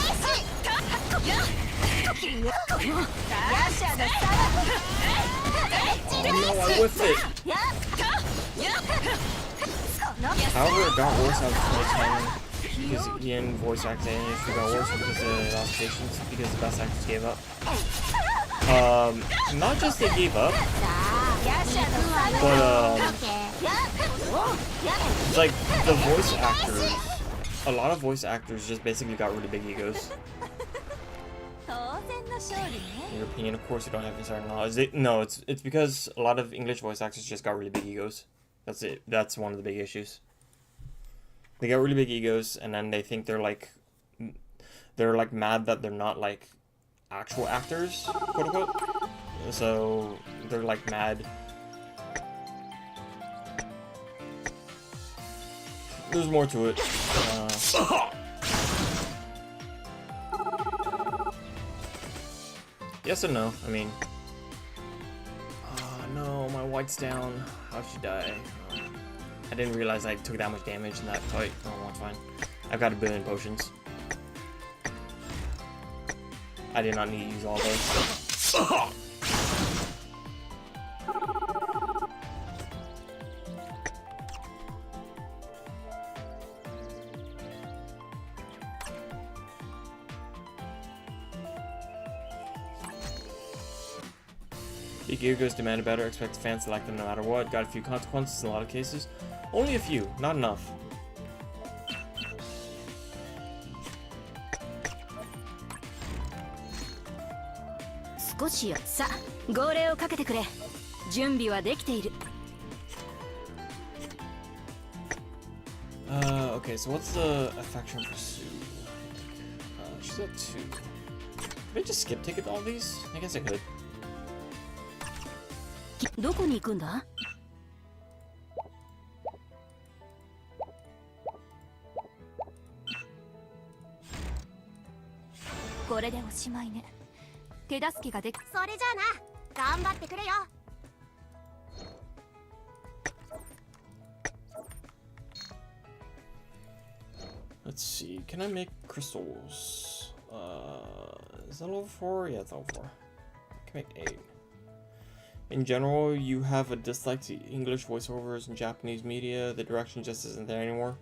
Oh no, I whiffed it. However, it got worse after 2010 because again, voice acting industry got worse because of the adaptations, because the best actors gave up. Not just they gave up, but it's like the voice actors, a lot of voice actors just basically got really big egos. In your opinion, of course you don't have insider knowledge. No, it's because a lot of English voice actors just got really big egos. That's it. That's one of the big issues. They got really big egos, and then they think they're like mad that they're not like actual actors, quote unquote. So they're like mad. There's more to it. Yes and no. I mean, oh no, my white's down. How'd she die? I didn't realize I took that much damage in that fight. Oh, that's fine. I've got 1 billion potions. I did not need to use all those. Big egos demand better, expect fans to like them no matter what. Got a few consequences in a lot of cases. Only a few, not enough. Okay, so what's the affection pursuit? She's at 2. Could I just skip ticket all these? I guess I could. どこに行くんだ? これでおしまいね。手助けができ。それじゃあな。頑張ってくれよ。Let's see. Can I make crystals? Is that level 4? Yeah, it's level 4. I can make 8. In general, you have a dislike to English voiceovers and Japanese media. The direction just isn't there anymore.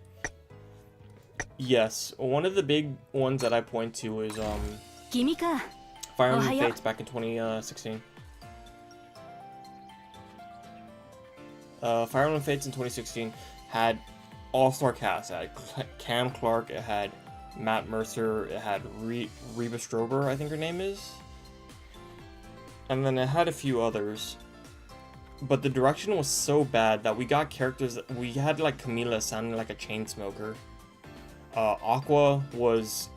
Yes, one of the big ones that I point to is 君か。 Fire Emblem Ohio. Fates back in 2016. Fire Emblem Fates in 2016 had all-star cast. It had Cam Clark, it had Matt Mercer, it had Reba Strober, I think her name is. And then it had a few others. But the direction was so bad that we got characters. We had like Camila sounding like a chain smoker. Aqua was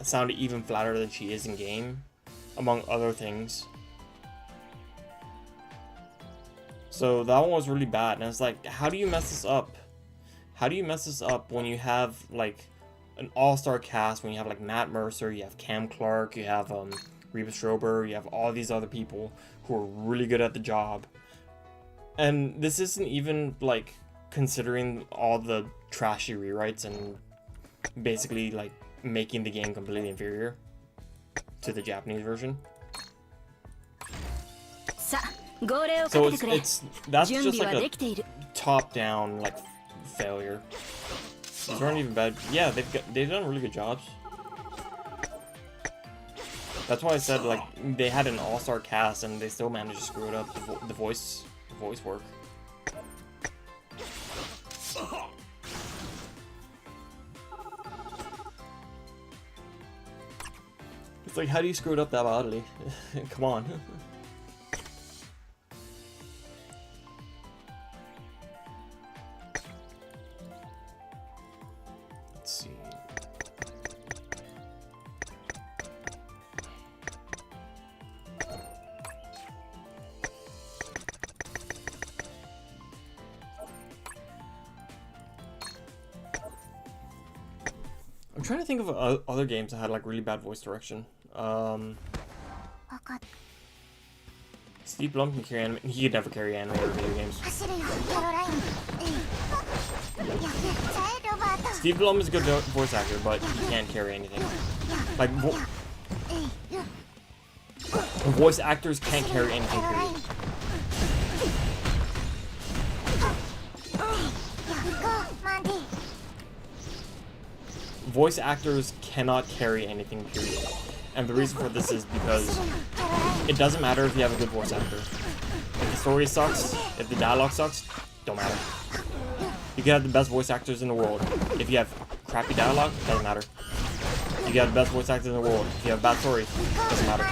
sounded even flatter than she is in game, among other things. So that one was really bad, and it's like, how do you mess this up? How do you mess this up when you have like an all-star cast? When you have like Matt Mercer, you have Cam Clark, you have Reba Strober, you have all these other people who are really good at the job. And this isn't even like considering all the trashy rewrites and basically like making the game completely inferior to the Japanese version. So that's just like a top-down like failure. These aren't even bad. Yeah, they've done really good jobs. That's why I said like they had an all-star cast and they still managed to screw it up. The voice work. It's like, how do you screw it up that badly? Come on. Let's see. I'm trying to think of other games that had like really bad voice direction. Steve Blum can carry anime. He could never carry anime or video games. Steve Blum is a good voice actor, but he can't carry anything. Like, voice actors can't carry anything, period. Voice actors cannot carry anything, period. And the reason for this is because it doesn't matter if you have a good voice actor. If the story sucks, if the dialogue sucks, don't matter. You can have the best voice actors in the world. If you have crappy dialogue, doesn't matter. You can have the best voice actors in the world. If you have a bad story, doesn't matter.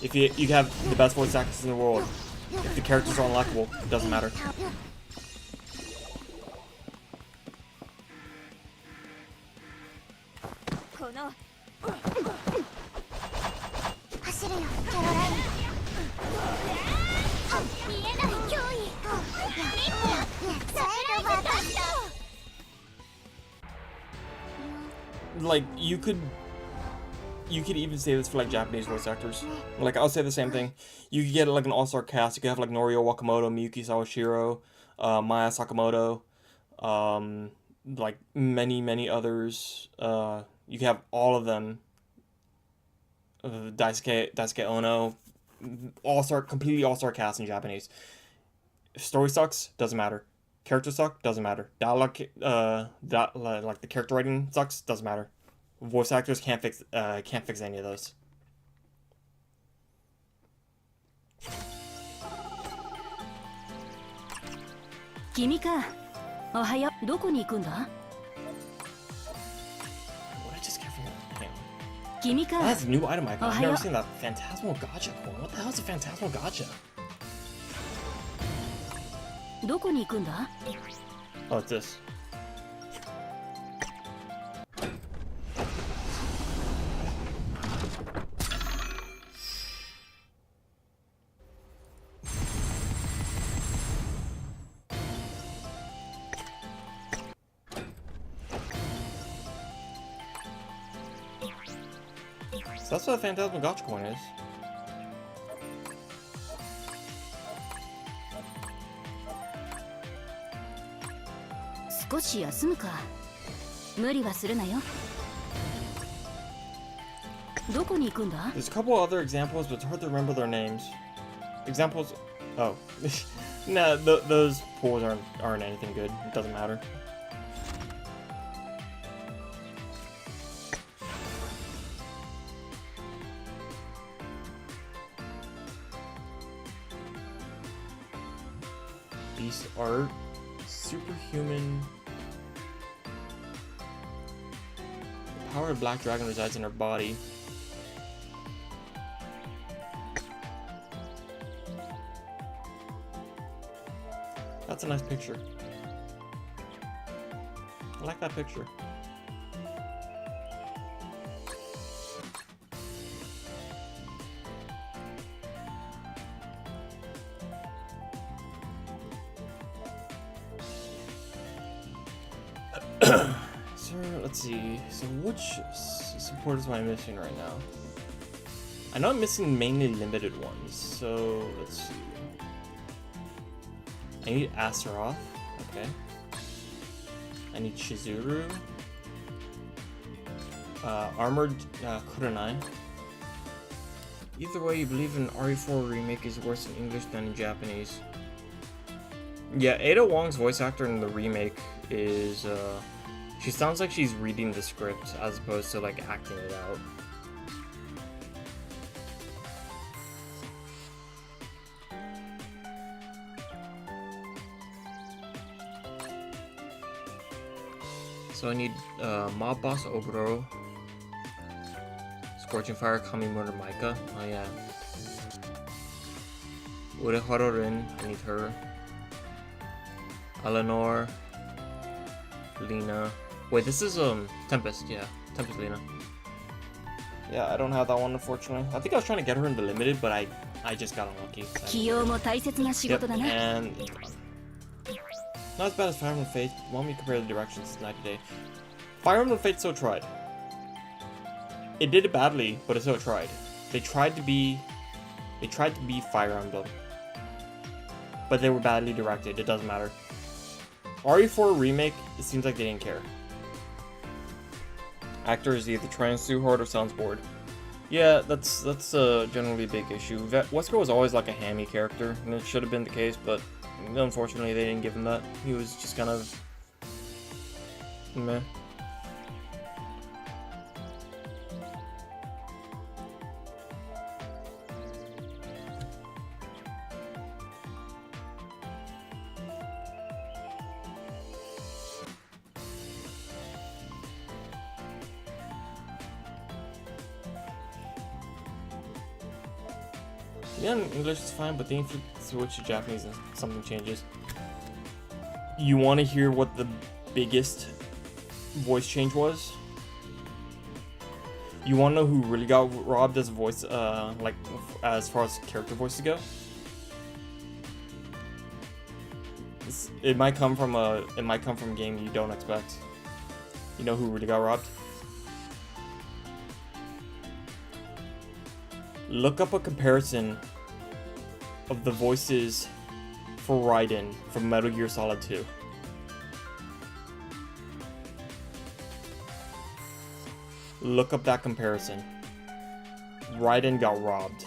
If you have the best voice actors in the world, if the characters are unlikable, it doesn't matter. Like, you could even say this for like Japanese voice actors. Like, I'll say the same thing. You could get like an all-star cast. You could have like Norio Wakamoto, Miyuki Sawashiro, Maya Sakamoto, like many others. You could have all of them. Daisuke Ono, completely all-star cast in Japanese. If story sucks, doesn't matter. Character suck, doesn't matter. Dialogue, like the character writing sucks, doesn't matter. Voice actors can't fix any of those. Kimi ka. Ohayo. Doko ni ikun da? What I just get from that? Kimi ka. That's a new item icon. I've never seen that Phantasmal Gacha coin. What the hell is a Phantasmal Gacha? どこに行くんだ? Oh, it's this. So that's what a Phantasmal Gacha coin is. There's a couple other examples, but it's hard to remember their names. Examples. Oh. Nah, those pools aren't anything good. It doesn't matter. Beast art, superhuman. The power of Black Dragon resides in her body. That's a nice picture. I like that picture. So let's see. So which supporters am I missing right now? I know I'm missing mainly limited ones. So let's see. I need Astaroth. Okay. I need Chizuru. Armored Kurenai. Either way, you believe an RE4 remake is worse in English than in Japanese. Yeah, Ada Wong's voice actor in the remake is, she sounds like she's reading the script as opposed to, like, acting it out. So I need, Mob Boss Oboro. Scorching Fire Kamimura Maika. Oh yeah. Ureharu Rin, I need her. Eleanor. Lena. Wait, this is Tempest, yeah. Tempest Lena. Yeah, I don't have that one unfortunately. I think I was trying to get her in the limited, but I just got unlucky. Yep, and it's gone. Not as bad as Fire Emblem Faith. Why don't we compare the directions night and day? Fire Emblem Faith still tried. It did it badly, but it still tried. They tried to be Fire Emblem, but they were badly directed. It doesn't matter. RE4 remake, it seems like they didn't care. Actor is either trying too hard or sounds bored. Yeah, that's generally a big issue. Wesker was always like a hammy character, and it should have been the case, but unfortunately they didn't give him that. He was just kind of meh. Yeah, English is fine, but then if you switch to Japanese and something changes. You want to hear what the biggest voice change was? You want to know who really got robbed as a voice, like, as far as character voices go? It might come from a game you don't expect. You know who really got robbed? Look up a comparison of the voices for Raiden from Metal Gear Solid 2. Look up that comparison. Raiden got robbed.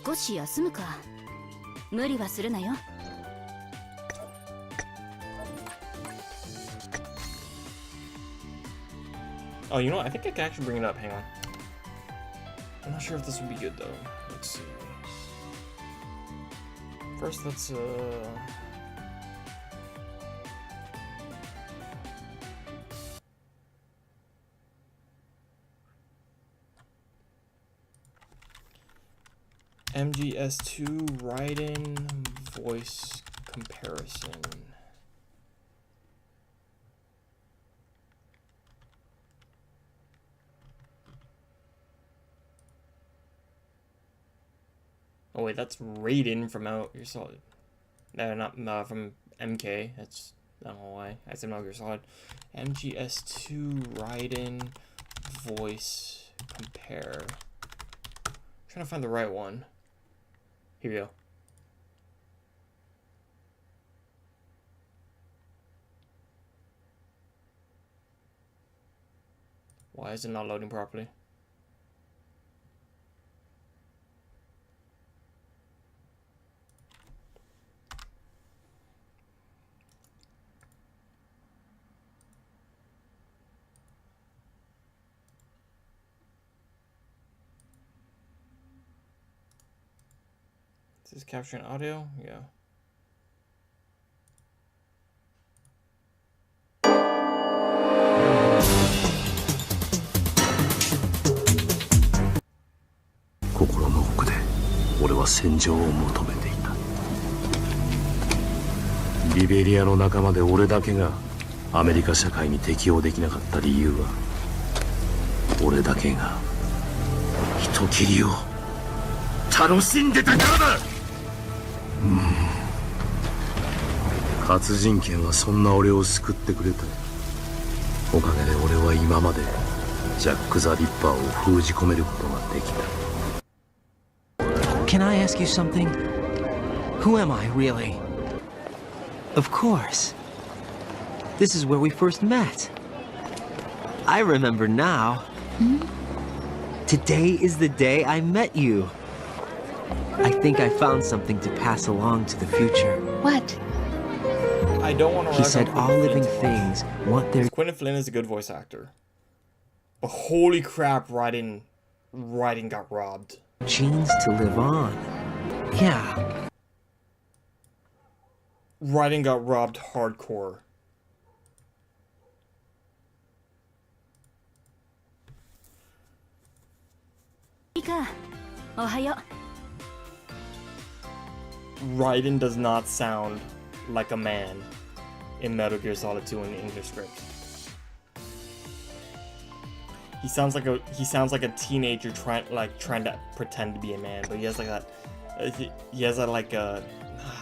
少し休むか。無理はするなよ。Oh, you know what? I think I can actually bring it up. Hang on. I'm not sure if this would be good though. Let's see. First, let's MGS2 Raiden voice comparison. Oh wait, that's Raiden from Metal Gear Solid. No, not from MK. That's, I don't know why I said Metal Gear Solid. MGS2 Raiden voice compare. I'm trying to find the right one. Here we go. Why is it not loading properly? Is this capturing audio? Yeah. "リベリアの仲間で俺だけがアメリカ社会に適応できなかった理由は、俺だけが人斬りを楽しんでたからだ!」活人剣はそんな俺を救ってくれた。おかげで俺は今までジャック・ザ・リッパーを封じ込めることができた。 Can I ask you something? Who am I, really? Of course. This is where we first met. I remember now. Today is the day I met you. I think I found something to pass along to the future. What? I don't want to. He said all living things want their... Quentin Flynn is a good voice actor. But holy crap, Raiden got robbed. genes to live on. Yeah. Raiden got robbed hardcore. Raiden does not sound like a man in Metal Gear Solid 2 in the English script. He sounds like a teenager trying to pretend to be a man, but he has like that. He has that like a,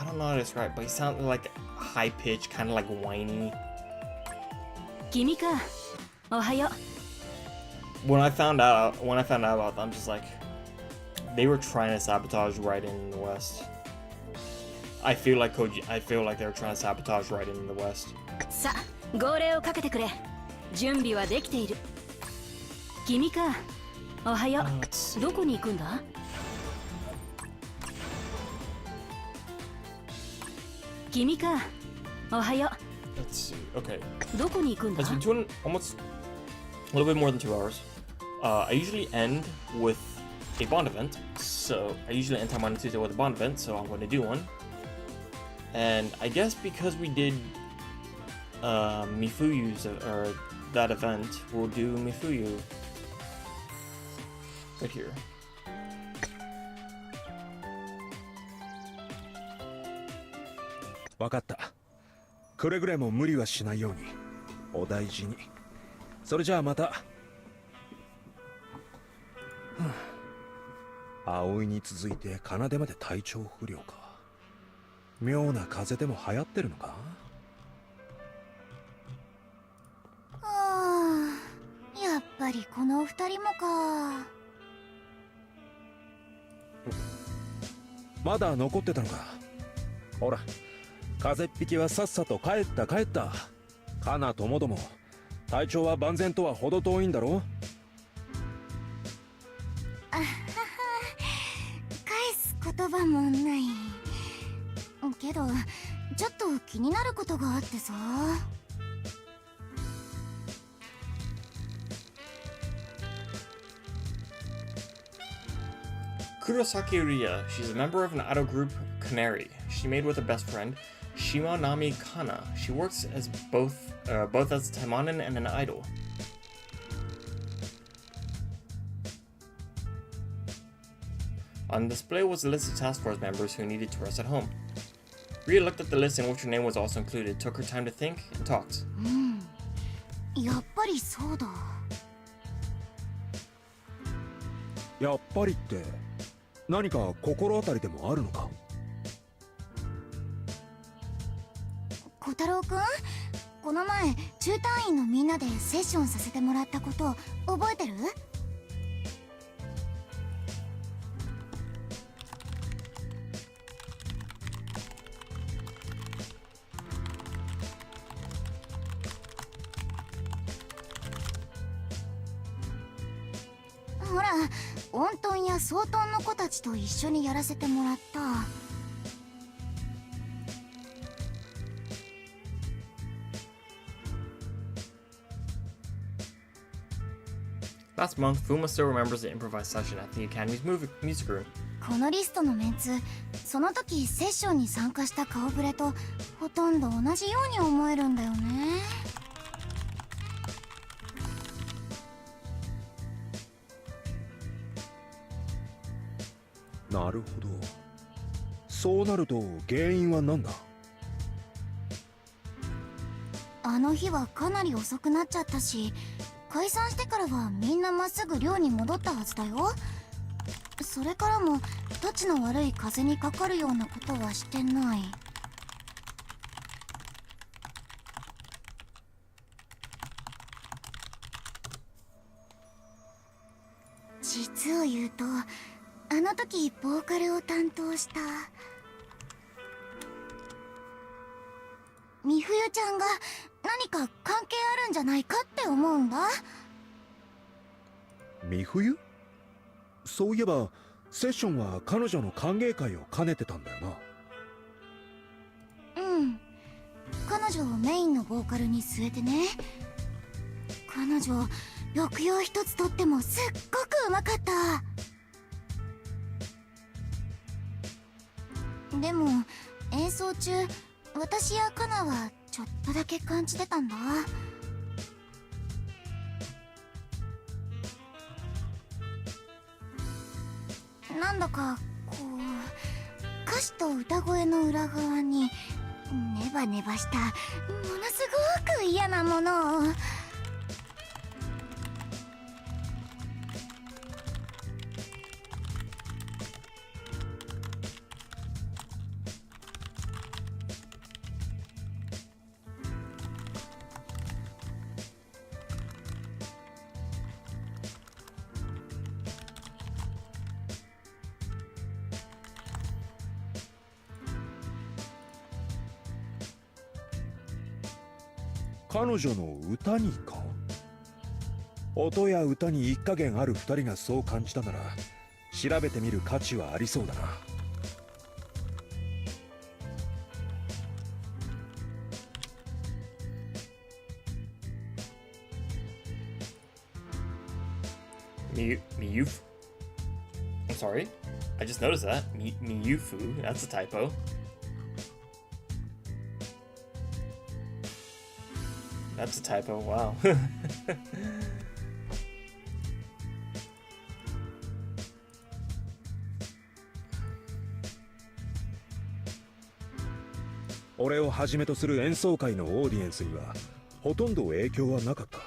I don't know how to describe it, but he sounds like high pitched, kind of like whiny. When I found out about that, I'm just like, they were trying to sabotage Raiden in the West. I feel like they were trying to sabotage Raiden in the West. さあ、号令をかけてくれ。準備はできている。君か。おはよう。どこに行くんだ？君か。おはよう。 Let's see. Okay. どこに行くんだ？ It's been almost a little bit more than 2 hours. I usually end with a Bond event, so I usually end Taimanin Tuesday with a Bond event, so I'm going to do one. And I guess because we did Mifuyu's or that event, we'll do Mifuyu right here. わかった。くれぐれも無理はしないように。お大事に。それじゃあまた。葵に続いて奏まで体調不良か。妙な風邪でも流行ってるのか？やっぱりこのお二人もか。まだ残ってたのか。ほら、風邪っ引きはさっさと帰った。かなともども、体調は万全とは程遠いんだろ？あはは、返す言葉もない。けど、ちょっと気になることがあってさ。Kurosaki Ria. She's a member of an idol group, Canary. She made with a best friend, Shimanami Kana. She works as both as Taimanin and an idol. On display was a list of task force members who needed to rest at home. Ria looked at the list in which her name was also included, took her time to think, and talked. やっぱりそうだ。やっぱりって何か心当たりでもあるのか？小太郎くん、この前中隊員のみんなでセッションさせてもらったこと覚えてる？ほら、温豚や総豚の子たちと一緒にやらせてもらった。Last month, Fuma still remembers the improvised session at the Academy's music room. このリストのメンツ、その時セッションに参加した顔ぶれとほとんど同じように思えるんだよね。なるほど。そうなると原因は何だ？あの日はかなり遅くなっちゃったし、解散してからはみんなまっすぐ寮に戻ったはずだよ。それからもたちの悪い風にかかるようなことはしてない。実を言うと、あの時ボーカルを担当した美冬ちゃんが何か関係あるんじゃないかって思うんだ。美冬？そういえばセッションは彼女の歓迎会を兼ねてたんだよな。うん、彼女をメインのボーカルに据えてね。彼女抑揚一つとってもすっごくうまかった。でも演奏中、私やカナはちょっとだけ感じてたんだ。なんだかこう歌詞と歌声の裏側にネバネバしたものすごく嫌なものを。彼女の歌にか？音や歌に一加減ある二人がそう感じたなら調べてみる価値はありそうだな。Miyufu? I'm sorry? I just noticed that. Miyufu? That's a typo. That's a typo, wow.「俺をはじめとする演奏会のオーディエンスにはほとんど影響はなかった。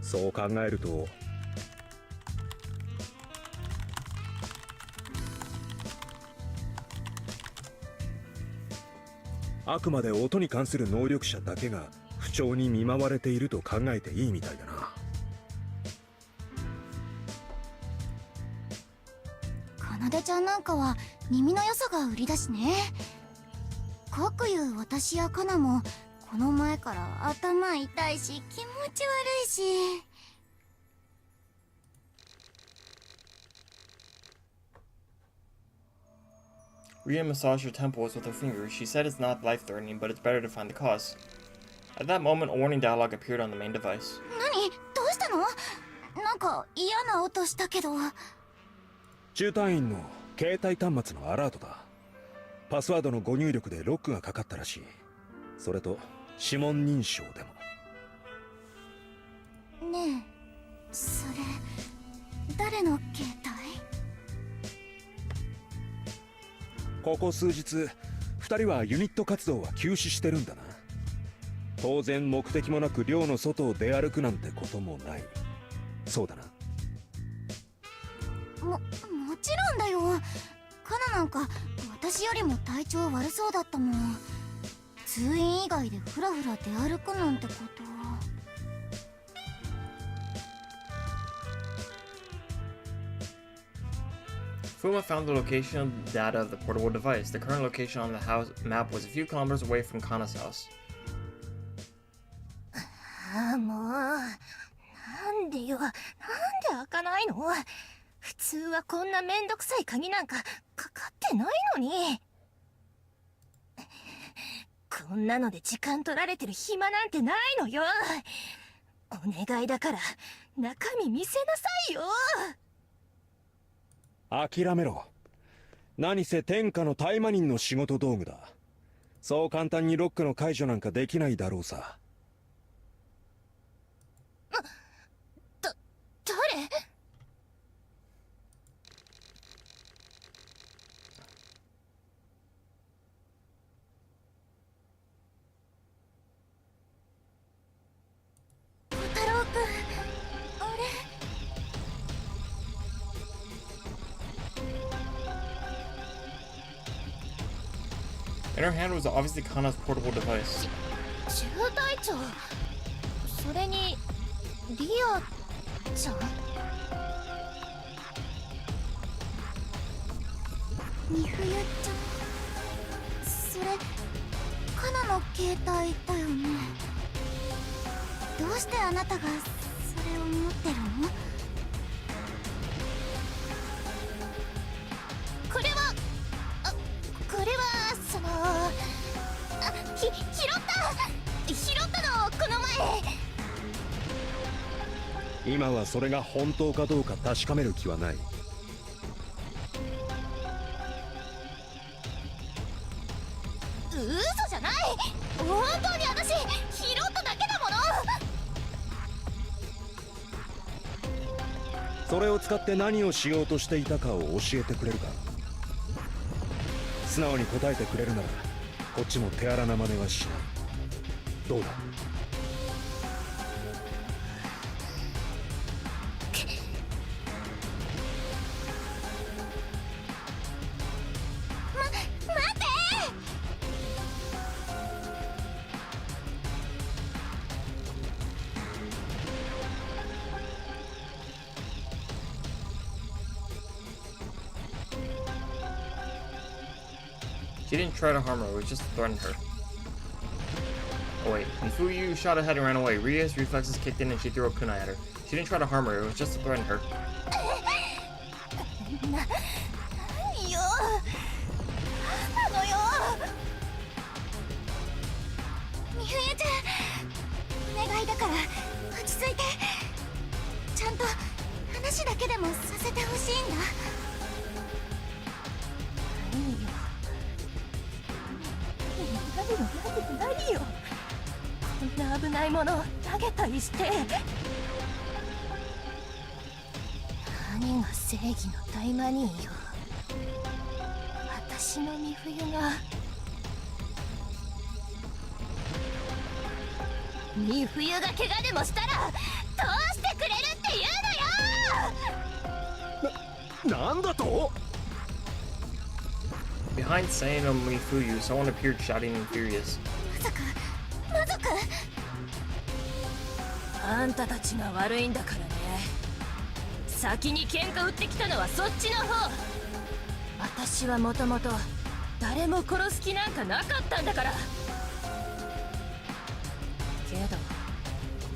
そう考えるとあくまで音に関する能力者だけが不調に見舞われていると考えていいみたいだな。かなでちゃんなんかは耳の良さが売りだしね。かくいう私やかなもこの前から頭痛いし気持ち悪いし。Ria massaged her temples with her fingers. She said it's not life-threatening, but it's better to find the cause. At that moment, a warning dialogue appeared on the main device. 何？どうしたの？なんか嫌な音したけど。中隊員の携帯端末のアラートだ。パスワードの誤入力でロックがかかったらしい。それと指紋認証でも。ねえ、それ誰の携帯？ここ数日二人はユニット活動は休止してるんだな。当然目的もなく寮の外を出歩くなんてこともない。そうだな。もちろんだよ。カナなんか私よりも体調悪そうだったもん。通院以外でフラフラ出歩くなんてこと。Fuma found the location data of the portable device. The current location on the house map was a few kilometers away from Kana's house. ああ、もうなんでよ、なんで開かないの？普通はこんなめんどくさい鍵なんかかかってないのに。こんなので時間取られてる暇なんてないのよ。お願いだから中身見せなさいよ。諦めろ。何せ天下のタイマニンの仕事道具だ。そう簡単にロックの解除なんかできないだろうさ。誰？小太郎くん、あれ。In her hand was obviously Kana's portable device. 中隊長、それにリアちゃん。みふゆちゃん、それカナの携帯だよね。どうしてあなたがそれを持ってるの？これはその拾ったのこの前。今はそれが本当かどうか確かめる気はない。嘘じゃない。本当に私拾っただけだもの。それを使って何をしようとしていたかを教えてくれるか。素直に答えてくれるならこっちも手荒な真似はしない。どうだ？待て。She didn't try to harm her, it was just to threaten her. Oh wait, when Fuyu shot ahead and ran away, Ria's reflexes kicked in and she threw a kunai at her. She didn't try to harm her, it was just to threaten her. 何よ。なのよ。みふゆちゃん、お願いだから落ち着いて。ちゃんと話だけでもさせてほしいんだ。何よ、こんな危ないもの投げたりして。何が正義のタイマニーよ。私のみ冬が。み冬が怪我でもしたらどうしてくれるって言うのよ。なんだと？ Behind Saino and Mifuyu, someone appeared shouting and furious. まさか魔族？あんたたちが悪いんだからね。先に喧嘩売ってきたのはそっちの方。私はもともと誰も殺す気なんかなかったんだから。けど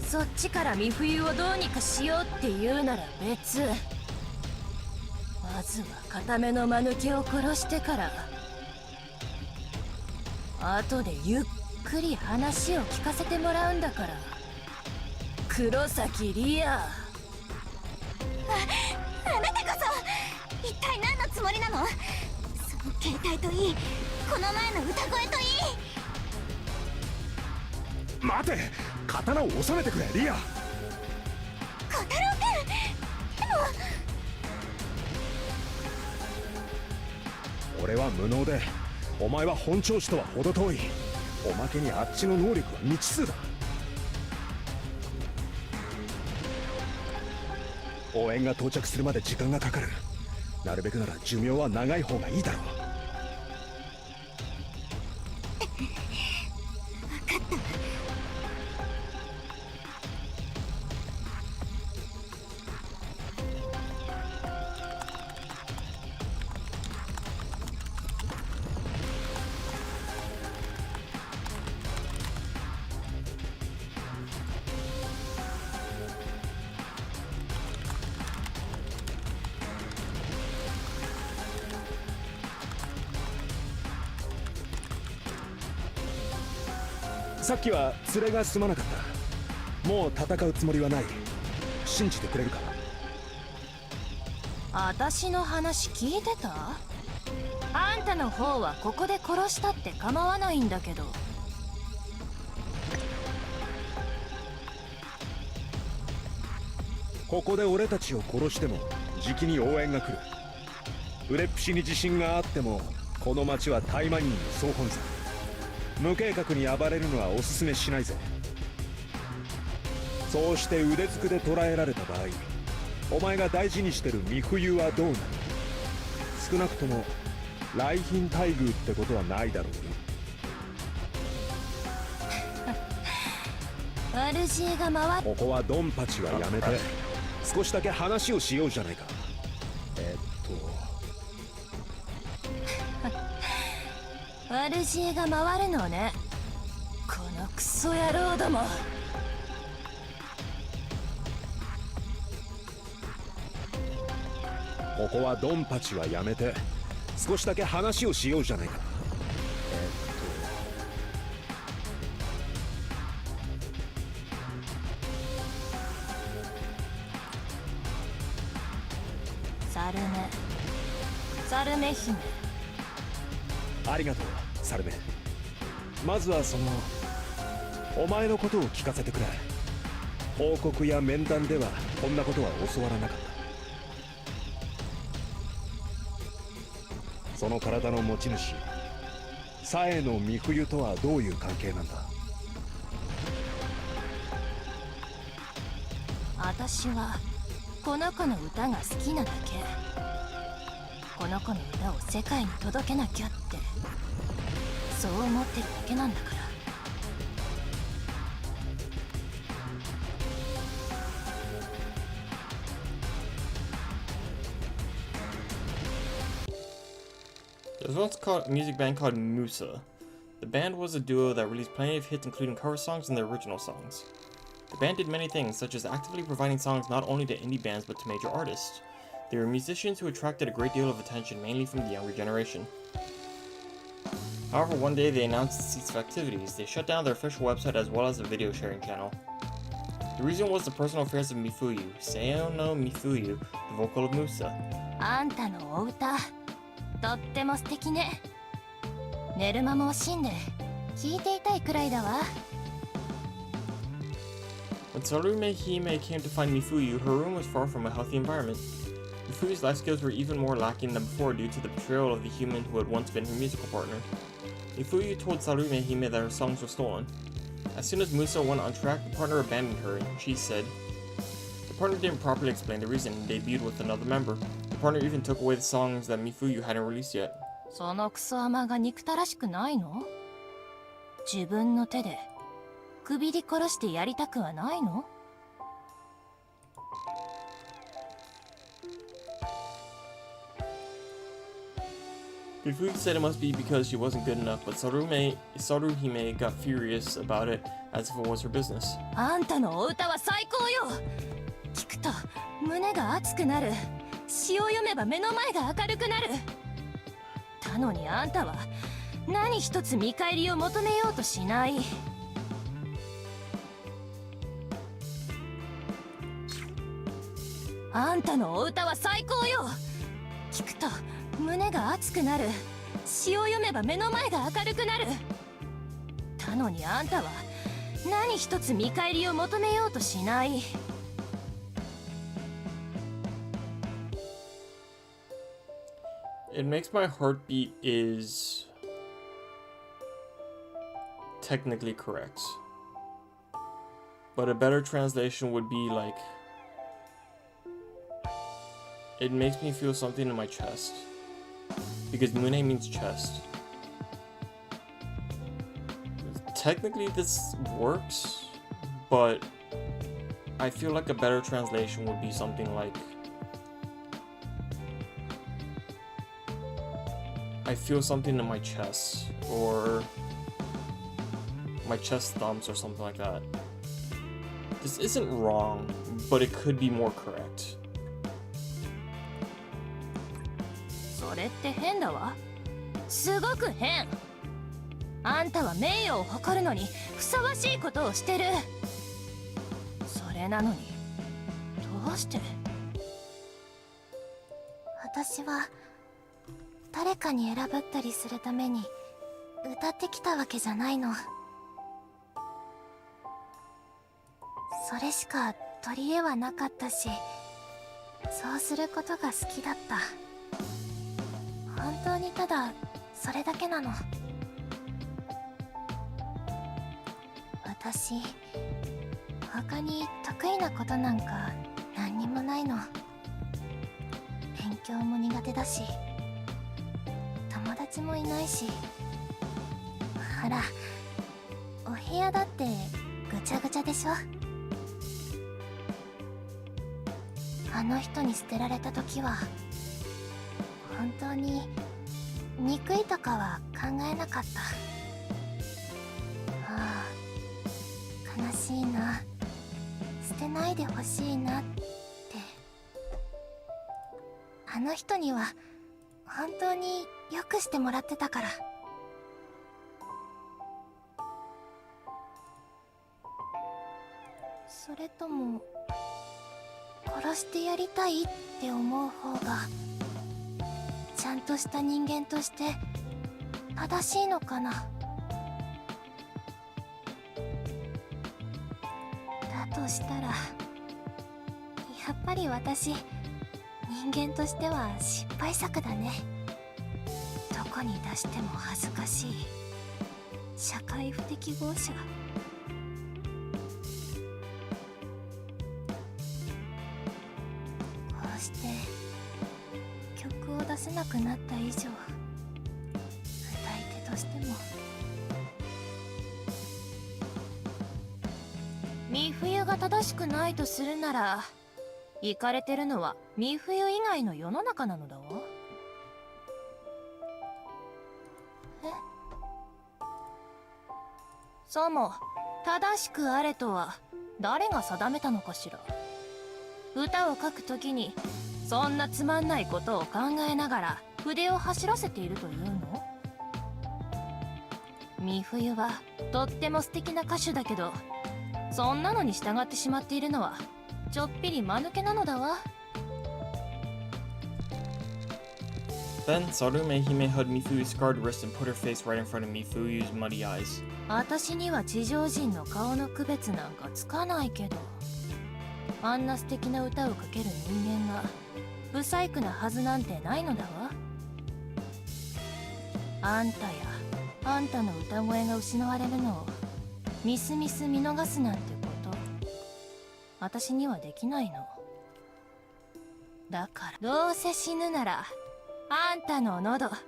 そっちから美冬をどうにかしようって言うなら別。まずは固めの間抜けを殺してから後でゆっくり話を聞かせてもらうんだから。黒崎リア、あなたこそ一体何のつもりなの？その携帯といい、この前の歌声といい。待て、刀を収めてくれリア。小太郎くん、でも俺は無能でお前は本調子とは程遠い。おまけにあっちの能力は未知数だ。応援が到着するまで時間がかかる。なるべくなら寿命は長い方がいいだろう。分かったわ。さっきは連れがすまなかった。もう戦うつもりはない。信じてくれるか？私の話聞いてた？あんたの方はここで殺したって構わないんだけど。ここで俺たちを殺してもじきに応援が来る。売れっぷしに自信があってもこの町はタイマニンの総本山。無計画に暴れるのはおすすめしないぜ。そうして腕ずくで捕らえられた場合、お前が大事にしてる美冬はどうなる？少なくとも来賓待遇ってことはないだろうよ。悪知恵が回っここはドンパチはやめて少しだけ話をしようじゃないか。悪知恵が回るのね、このクソ野郎ども。ここはドンパチはやめて少しだけ話をしようじゃないか。サルメ姫。ありがとうサルメ。まずはお前のことを聞かせてくれ。報告や面談ではこんなことは教わらなかった。その体の持ち主サエの美冬とはどういう関係なんだ？私はこの子の歌が好きなだけ。この子の歌を世界に届けなきゃってそう思ってるだけなんだから。There was once a music band called Musa. The band was a duo that released plenty of hits, including cover songs and their original songs. The band did many things, such as actively providing songs not only to indie bands but to major artists. They were musicians who attracted a great deal of attention, mainly from the younger generation. However, one day they announced to cease activities. They shut down their official website as well as a video sharing channel. The reason was the personal affairs of Mifuyu, Seo no Mifuyu, the vocal of Musa. あんたのお歌とっても素敵ね。寝る間も惜しんで聞いていたいくらいだわ。When Sarume Hime came to find Mifuyu, her room was far from a healthy environment. Mifuyu's life skills were even more lacking than before due to the betrayal of the human who had once been her musical partner. Mifuyu told Sarume Hime that her songs were stolen. As soon as Musa went on track, the partner abandoned her, and she said. The partner didn't properly explain the reason and debuted with another member. The partner even took away the songs that Mifuyu hadn't released yet. そのクソ甘が憎たらしくないの？自分の手でくびり殺してやりたくはないのMifuyu said it must be because she wasn't good enough, but Saruhime got furious about it as if it was her business. あんたのお歌は最高よ。聞くと胸が熱くなる。詩を読めば目の前が明るくなる。なのにあんたは何一つ見返りを求めようとしない。あんたのお歌は最高よ。聞くと胸が熱くなる。詩を読めば目の前が明るくなる。なのにあんたは何一つ見返りを求めようとしない。It makes my heartbeat is technically correct. But a better translation would be like, it makes me feel something in my chest. Because Mune means chest. Technically this works, but I feel like a better translation would be something like, I feel something in my chest, or my chest thumps, or something like that. This isn't wrong, but it could be more correct. それって変だわ。すごく変。あんたは名誉を誇るのにふさわしいことをしてる。それなのにどうして？私は誰かに選ばったりするために歌ってきたわけじゃないの。それしか取り柄はなかったし、そうすることが好きだった。本当にただそれだけなの。私、他に得意なことなんか何にもないの。勉強も苦手だし、友達もいないし。ほら、お部屋だってぐちゃぐちゃでしょ。あの人に捨てられた時は本当に憎いとかは考えなかった。ああ、悲しいな、捨てないでほしいなって。あの人には本当によくしてもらってたから。それとも殺してやりたいって思う方がちゃんとした人間として正しいのかな。だとしたらやっぱり私、人間としては失敗作だね。どこに出しても恥ずかしい社会不適合者。こうして曲を出せなくなった以上、歌い手としても。三冬が正しくないとするなら、イカれてるのは三冬以外の世の中なのだわ。え？そうも正しくあれとは誰が定めたのかしら。歌を書くときにそんなつまんないことを考えながら筆を走らせているというの？三冬はとっても素敵な歌手だけど、そんなのに従ってしまっているのはちょっぴり間抜けなのだわ。 Then Sarume Hime held Mifuyu's scarred wrist and put her face right in front of Mifuyu's muddy eyes. 私には地上人の顔の区別なんかつかないけど、あんな素敵な歌をかける人間が不細工なはずなんてないのだわ。あんたやあんたの歌声が失われるのをみすみす見逃すなんてこと私にはできないのだから、どうせ死ぬならあんたの喉私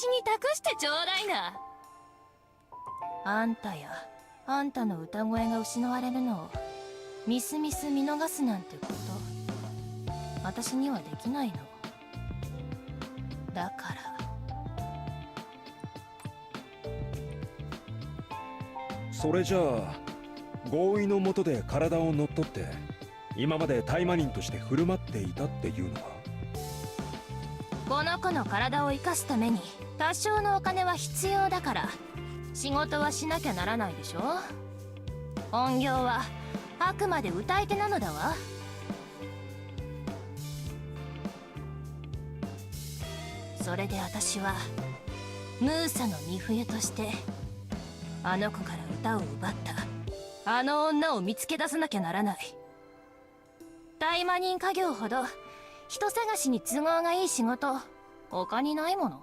に託してちょうだいな。あんたやあんたの歌声が失われるのをみすみす見逃すなんてこと私にはできないのだから。それじゃあ合意のもとで体を乗っ取って今まで大魔人として振る舞っていたっていうのか？この子の体を生かすために多少のお金は必要だから仕事はしなきゃならないでしょ。本業はあくまで歌い手なのだわ。それで私はムーサの三冬としてあの子から歌を奪ったあの女を見つけ出さなきゃならない。大魔人家業ほど人探しに都合がいい仕事他にないもの。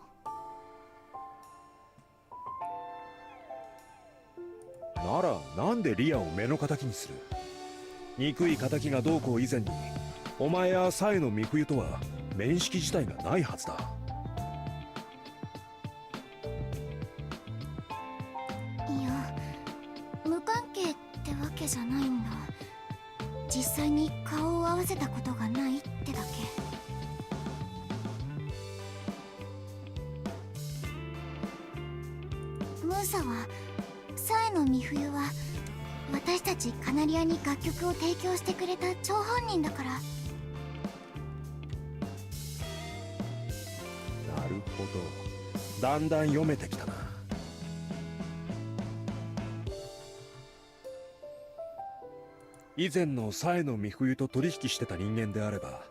ならなんでリアを目の敵にする？憎い敵がどうこう以前にお前やサエの三冬とは面識自体がないはずだ。いや、無関係ってわけじゃないんだ。実際に顔を合わせたことがないってだけ。ムーサはサエの三冬は私たちカナリアに楽曲を提供してくれた張本人だから。なるほど、だんだん読めてきたな。以前のサエの三冬と取引してた人間であれば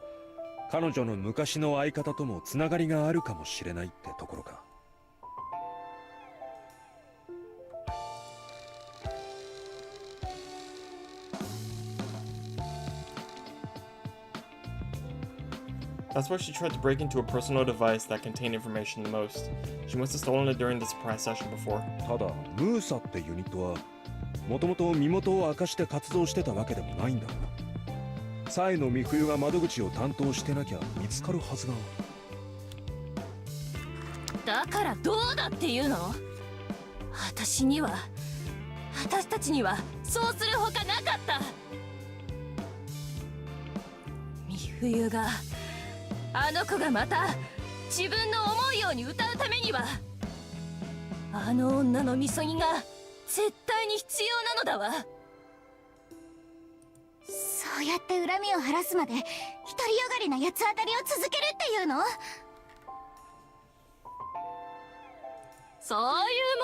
彼女の昔の相方ともつながりがあるかもしれないってところか。That's why she tried to break into a personal device that contained information the most. She must have stolen it during the surprise session before. ただムーサってユニットはもともと身元を明かして活動してたわけでもないんだろう。サエの美冬が窓口を担当してなきゃ見つかるはずが。だからどうだっていうの？私たちにはそうするほかなかった。美冬が、あの子がまた自分の思うように歌うためには、あの女のみそぎが絶対に必要なのだわ。そうやって恨みを晴らすまで独りよがりな八つ当たりを続けるっていうの？そうい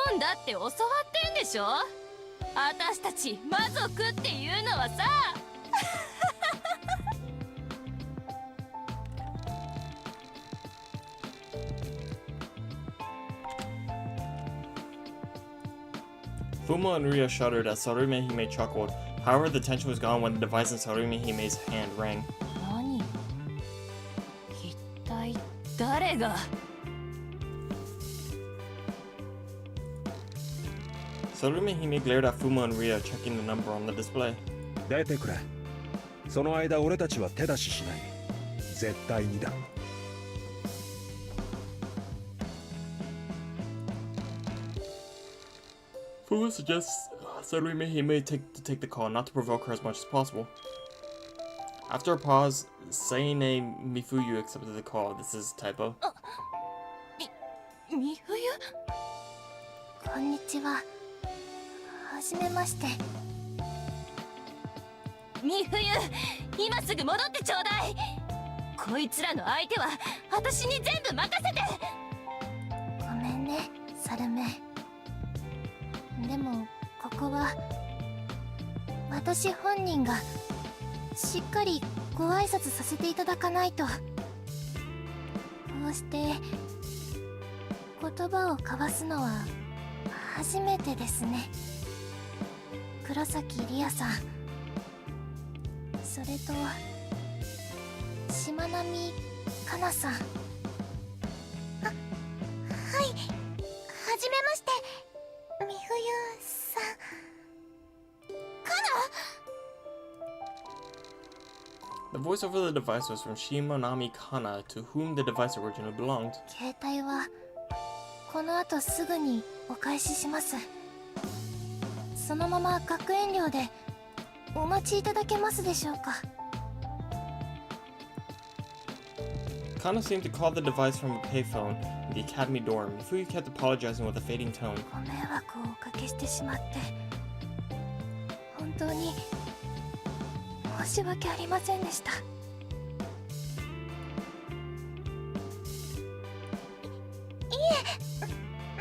うもんだって教わってんでしょ。私たち魔族っていうのはさ。Fuma and Ryo shuddered as Sarime Hime chuckled. However, the tension was gone when the device in Sarime Hime's hand rang. 何？一体誰が？Sarime Hime glared at Fuma and Ryo, checking the number on the display. 出てくれ。その間俺たちは手出ししない。絶対にだ。Fuma suggests Sarime Hime take the call, not to provoke her as much as possible. After a pause, Seine Mifuyu accepted the call. This is typo. 美冬？こんにちは。はじめまして。美冬、今すぐ戻ってちょうだい。こいつらの相手は私に全部任せて。ごめんね、サルメ。でもここは私本人がしっかりご挨拶させていただかないと。こうして言葉を交わすのは初めてですね。黒崎リアさん、それと島波かなさん。はい、はじめまして、美冬さん。かな？ The voice over the device was from Shimonami Kana, to whom the device originally belonged. 携帯はこの後すぐにお返しします。そのまま学園寮でお待ちいただけますでしょうか。 Kana seemed to call the device from a payphone in the academy dorm. Mifuyu kept apologizing with a fading tone. ご迷惑をおかけしてしまって本当に申し訳ありませんでした。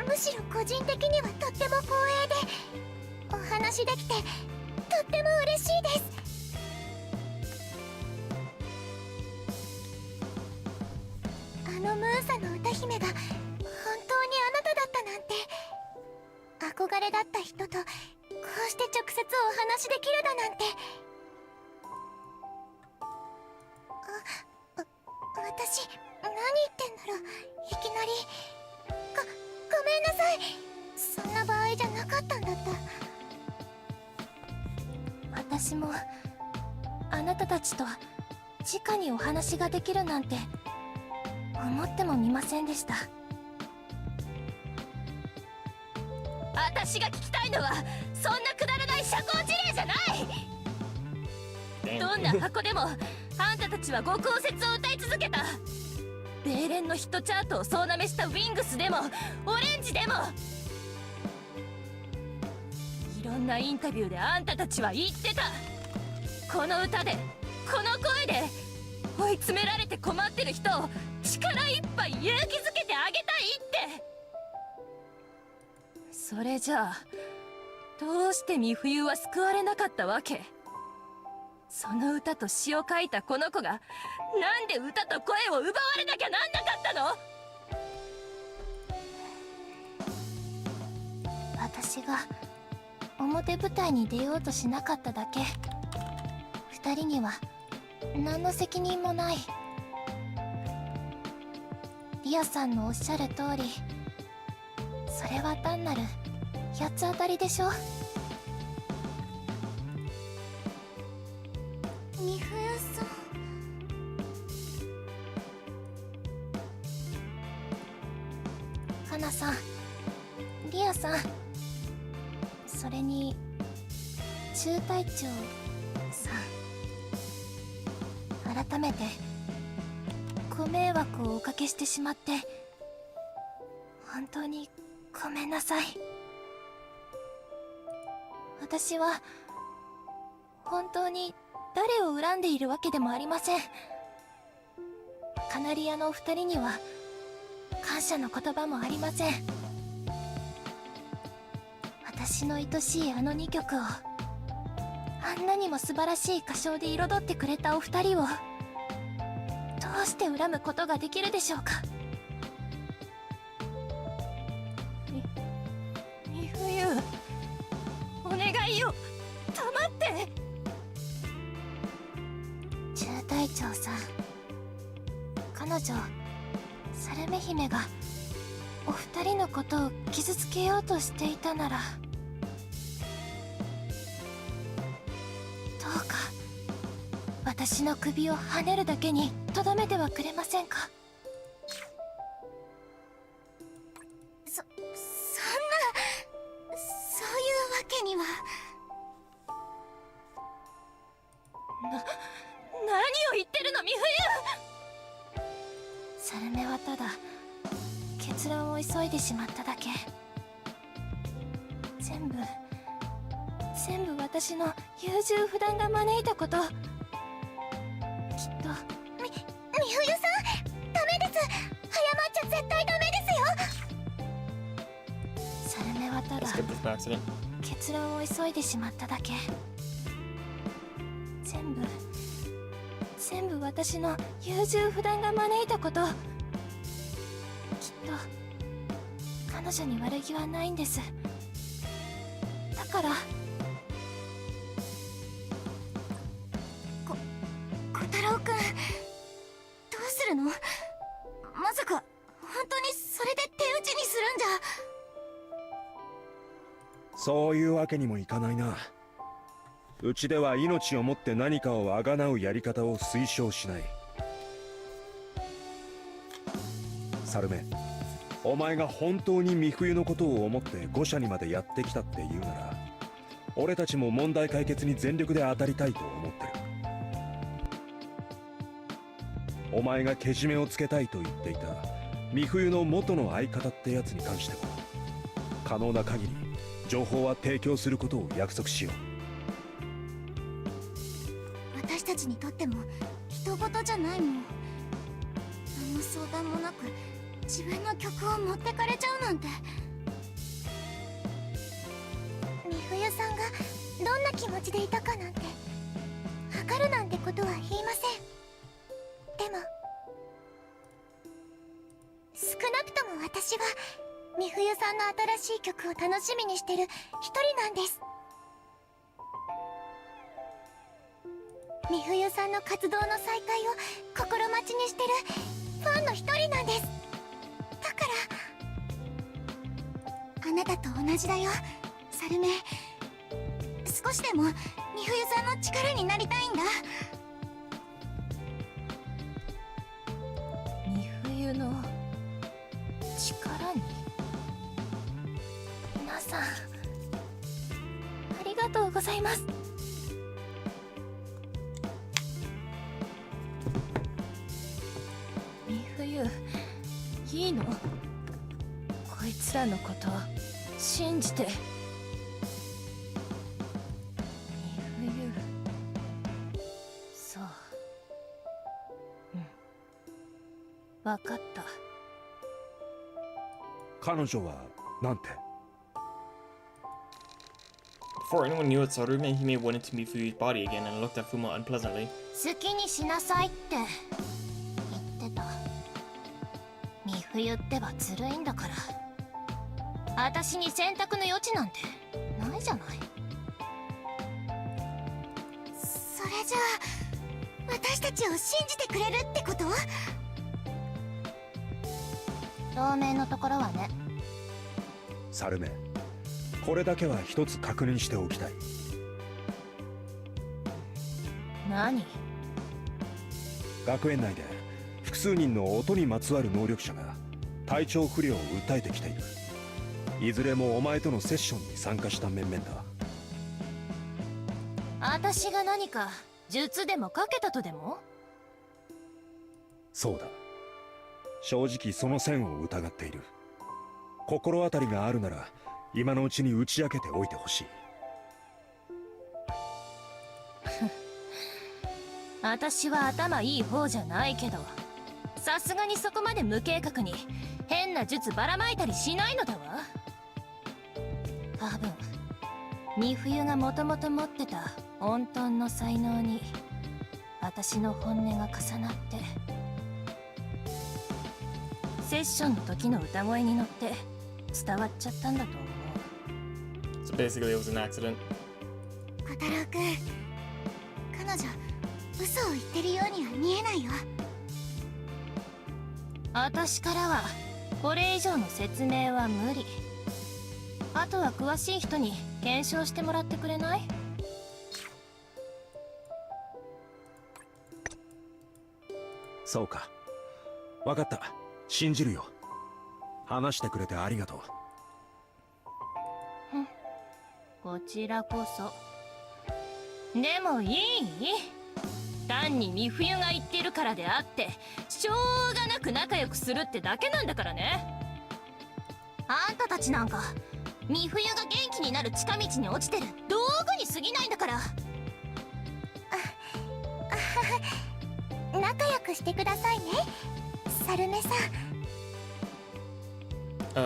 むしろ個人的にはとっても光栄で、お話できてとっても嬉しいです。あのムーサの歌姫が本当にあなただったなんて。憧れだった人とこうして直接お話できるだなんて。私何言ってんだろう、いきなり。ごめんなさい、そんな場合じゃなかったんだった。私もあなたたちと直にお話ができるなんて思ってもみませんでした。私が聞きたいのはそんなくだらない社交辞令じゃない。どんな箱でもあんたたちは極王説を歌い続けた。米連のヒットチャートを総なめしたウィングスでもオレンジでも、いろんなインタビューであんたたちは言ってた。この歌でこの声で追い詰められて困ってる人を力いっぱい勇気づけてあげたいって。それじゃあどうして美冬は救われなかったわけ？その歌と詩を書いたこの子がなんで歌と声を奪われなきゃなんなかったの？私が表舞台に出ようとしなかっただけ。二人には何の責任もない。リアさんのおっしゃる通り、それは単なる八つ当たりでしょ。美冬さん。かなさん、リアさん、それに中隊長さん、改めてご迷惑をおかけしてしまって本当にごめんなさい。私は本当に誰を恨んでいるわけでもありません。カナリアのお二人には感謝の言葉もありません。私の愛しいあの2曲をあんなにも素晴らしい歌唱で彩ってくれたお二人をどうして恨むことができるでしょうか。美冬、お願いよ、黙って。中隊長さん、彼女サルメ姫がお二人のことを傷つけようとしていたなら、どうか私の首をはねるだけにとどめてはくれませんか。そんな、そういうわけには。何を言ってるの美冬。サルメはただ結論を急いでしまっただけ。全部私の優柔不断が招いたこと。きっと美冬さん、ダメです。早まっちゃ絶対ダメですよ。サルメはただ Skip this by accident. 結論を急いでしまっただけ。全部私の優柔不断が招いたこと。きっと彼女に悪気はないんです。だから小太郎くん、どうするの？まさか本当にそれで手打ちにするんじゃ。そういうわけにもいかないな。うちでは命をもって何かを贖うやり方を推奨しない。サルメ、お前が本当に美冬のことを思って御社にまでやってきたって言うなら、俺たちも問題解決に全力で当たりたいと思ってる。お前がけじめをつけたいと言っていた美冬の元の相方ってやつに関しても、可能な限り情報は提供することを約束しよう。私たちにとっても人事じゃないもん。何の相談もなく自分の曲を持ってかれちゃうなんて。美冬さんがどんな気持ちでいたかなんて測るなんてことは言いません。でも少なくとも私は美冬さんの新しい曲を楽しみにしてる一人なんです。美冬さんの活動の再開を心待ちにしてるファンの一人なんです。だからあなたと同じだよ、サルメ。少しでも美冬さんの力になりたいんだ。美冬の力に。皆さんありがとうございます。美冬、いいの？こいつらのこと信じて。美冬、そう、分かった。彼女はなんて？ Before anyone knew it, Sarume Hime went into Mifuyu's body again and looked at Fuma unpleasantly. 好きにしなさいって言ってた。美冬ってばずるいんだから。私に選択の余地なんてないじゃない。それじゃあ私たちを信じてくれるってこと？当面のところはね。サルメ、これだけは一つ確認しておきたい。何？学園内で複数人の音にまつわる能力者が体調不良を訴えてきている。いずれもお前とのセッションに参加した面々だ。私が何か術でもかけたとでも？そうだ、正直その線を疑っている。心当たりがあるなら今のうちに打ち明けておいてほしい。私は頭いい方じゃないけど、さすがにそこまで無計画に変な術ばらまいたりしないのだわ。多分美冬がもともと持ってた混沌の才能に私の本音が重なってセッションの時の歌声に乗って伝わっちゃったんだと思う。 So basically it was an accident. 小太郎くん、彼女嘘を言ってるようには見えないよ。私からはこれ以上の説明は無理。あとは詳しい人に検証してもらってくれない？そうか、分かった、信じるよ。話してくれてありがとう。こちらこそ。でもいい？単に美冬が言ってるからであってしょうがなく仲良くするってだけなんだからね。あんたたちなんか美冬が元気になる近道に落ちてる道具に過ぎないんだから。仲良くしてくださいね、サルメさん。I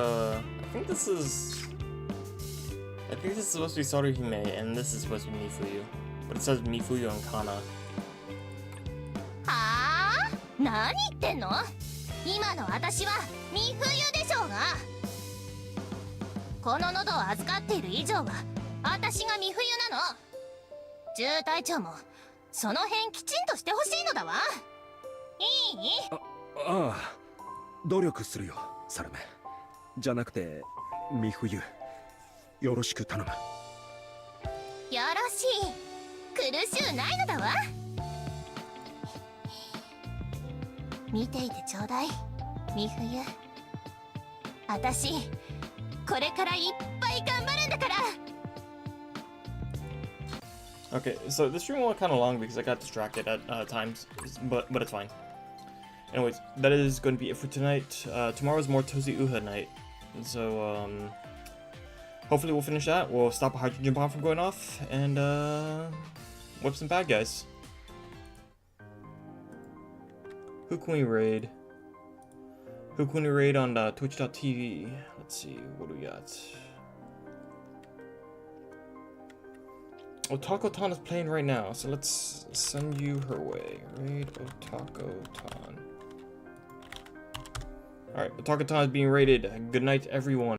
think this is supposed to be Saruhime, and this is supposed to be Mifuyu. But it says Mifuyu on Kana. はあ？何言ってんの？今の私は美冬でしょうが。この喉を預かっている以上は私が美冬なの。重隊長もその辺きちんとしてほしいのだわ。いい？ああ、努力するよ、サルメ。じゃなくて美冬、よろしく頼む。よろしい。苦しゅうないのだわ。見ていてちょうだい、美冬。私これからいっぱい頑張るんだから。 Okay, so the stream went kind of long because I got distracted at times, but it's fine. Anyways, that is going to be it for tonight. Tomorrow's more Tosi Uha night, so hopefully we'll finish that. We'll stop a hydrogen bomb from going off and whip some bad guys. Who can we raid? Who can we raid on Twitch.tv? Let's see, what do we got? Otako-tan is playing right now, so let's send you her way. Raid Otako-tan. Alright, Otako-tan is being raided. Good night, everyone.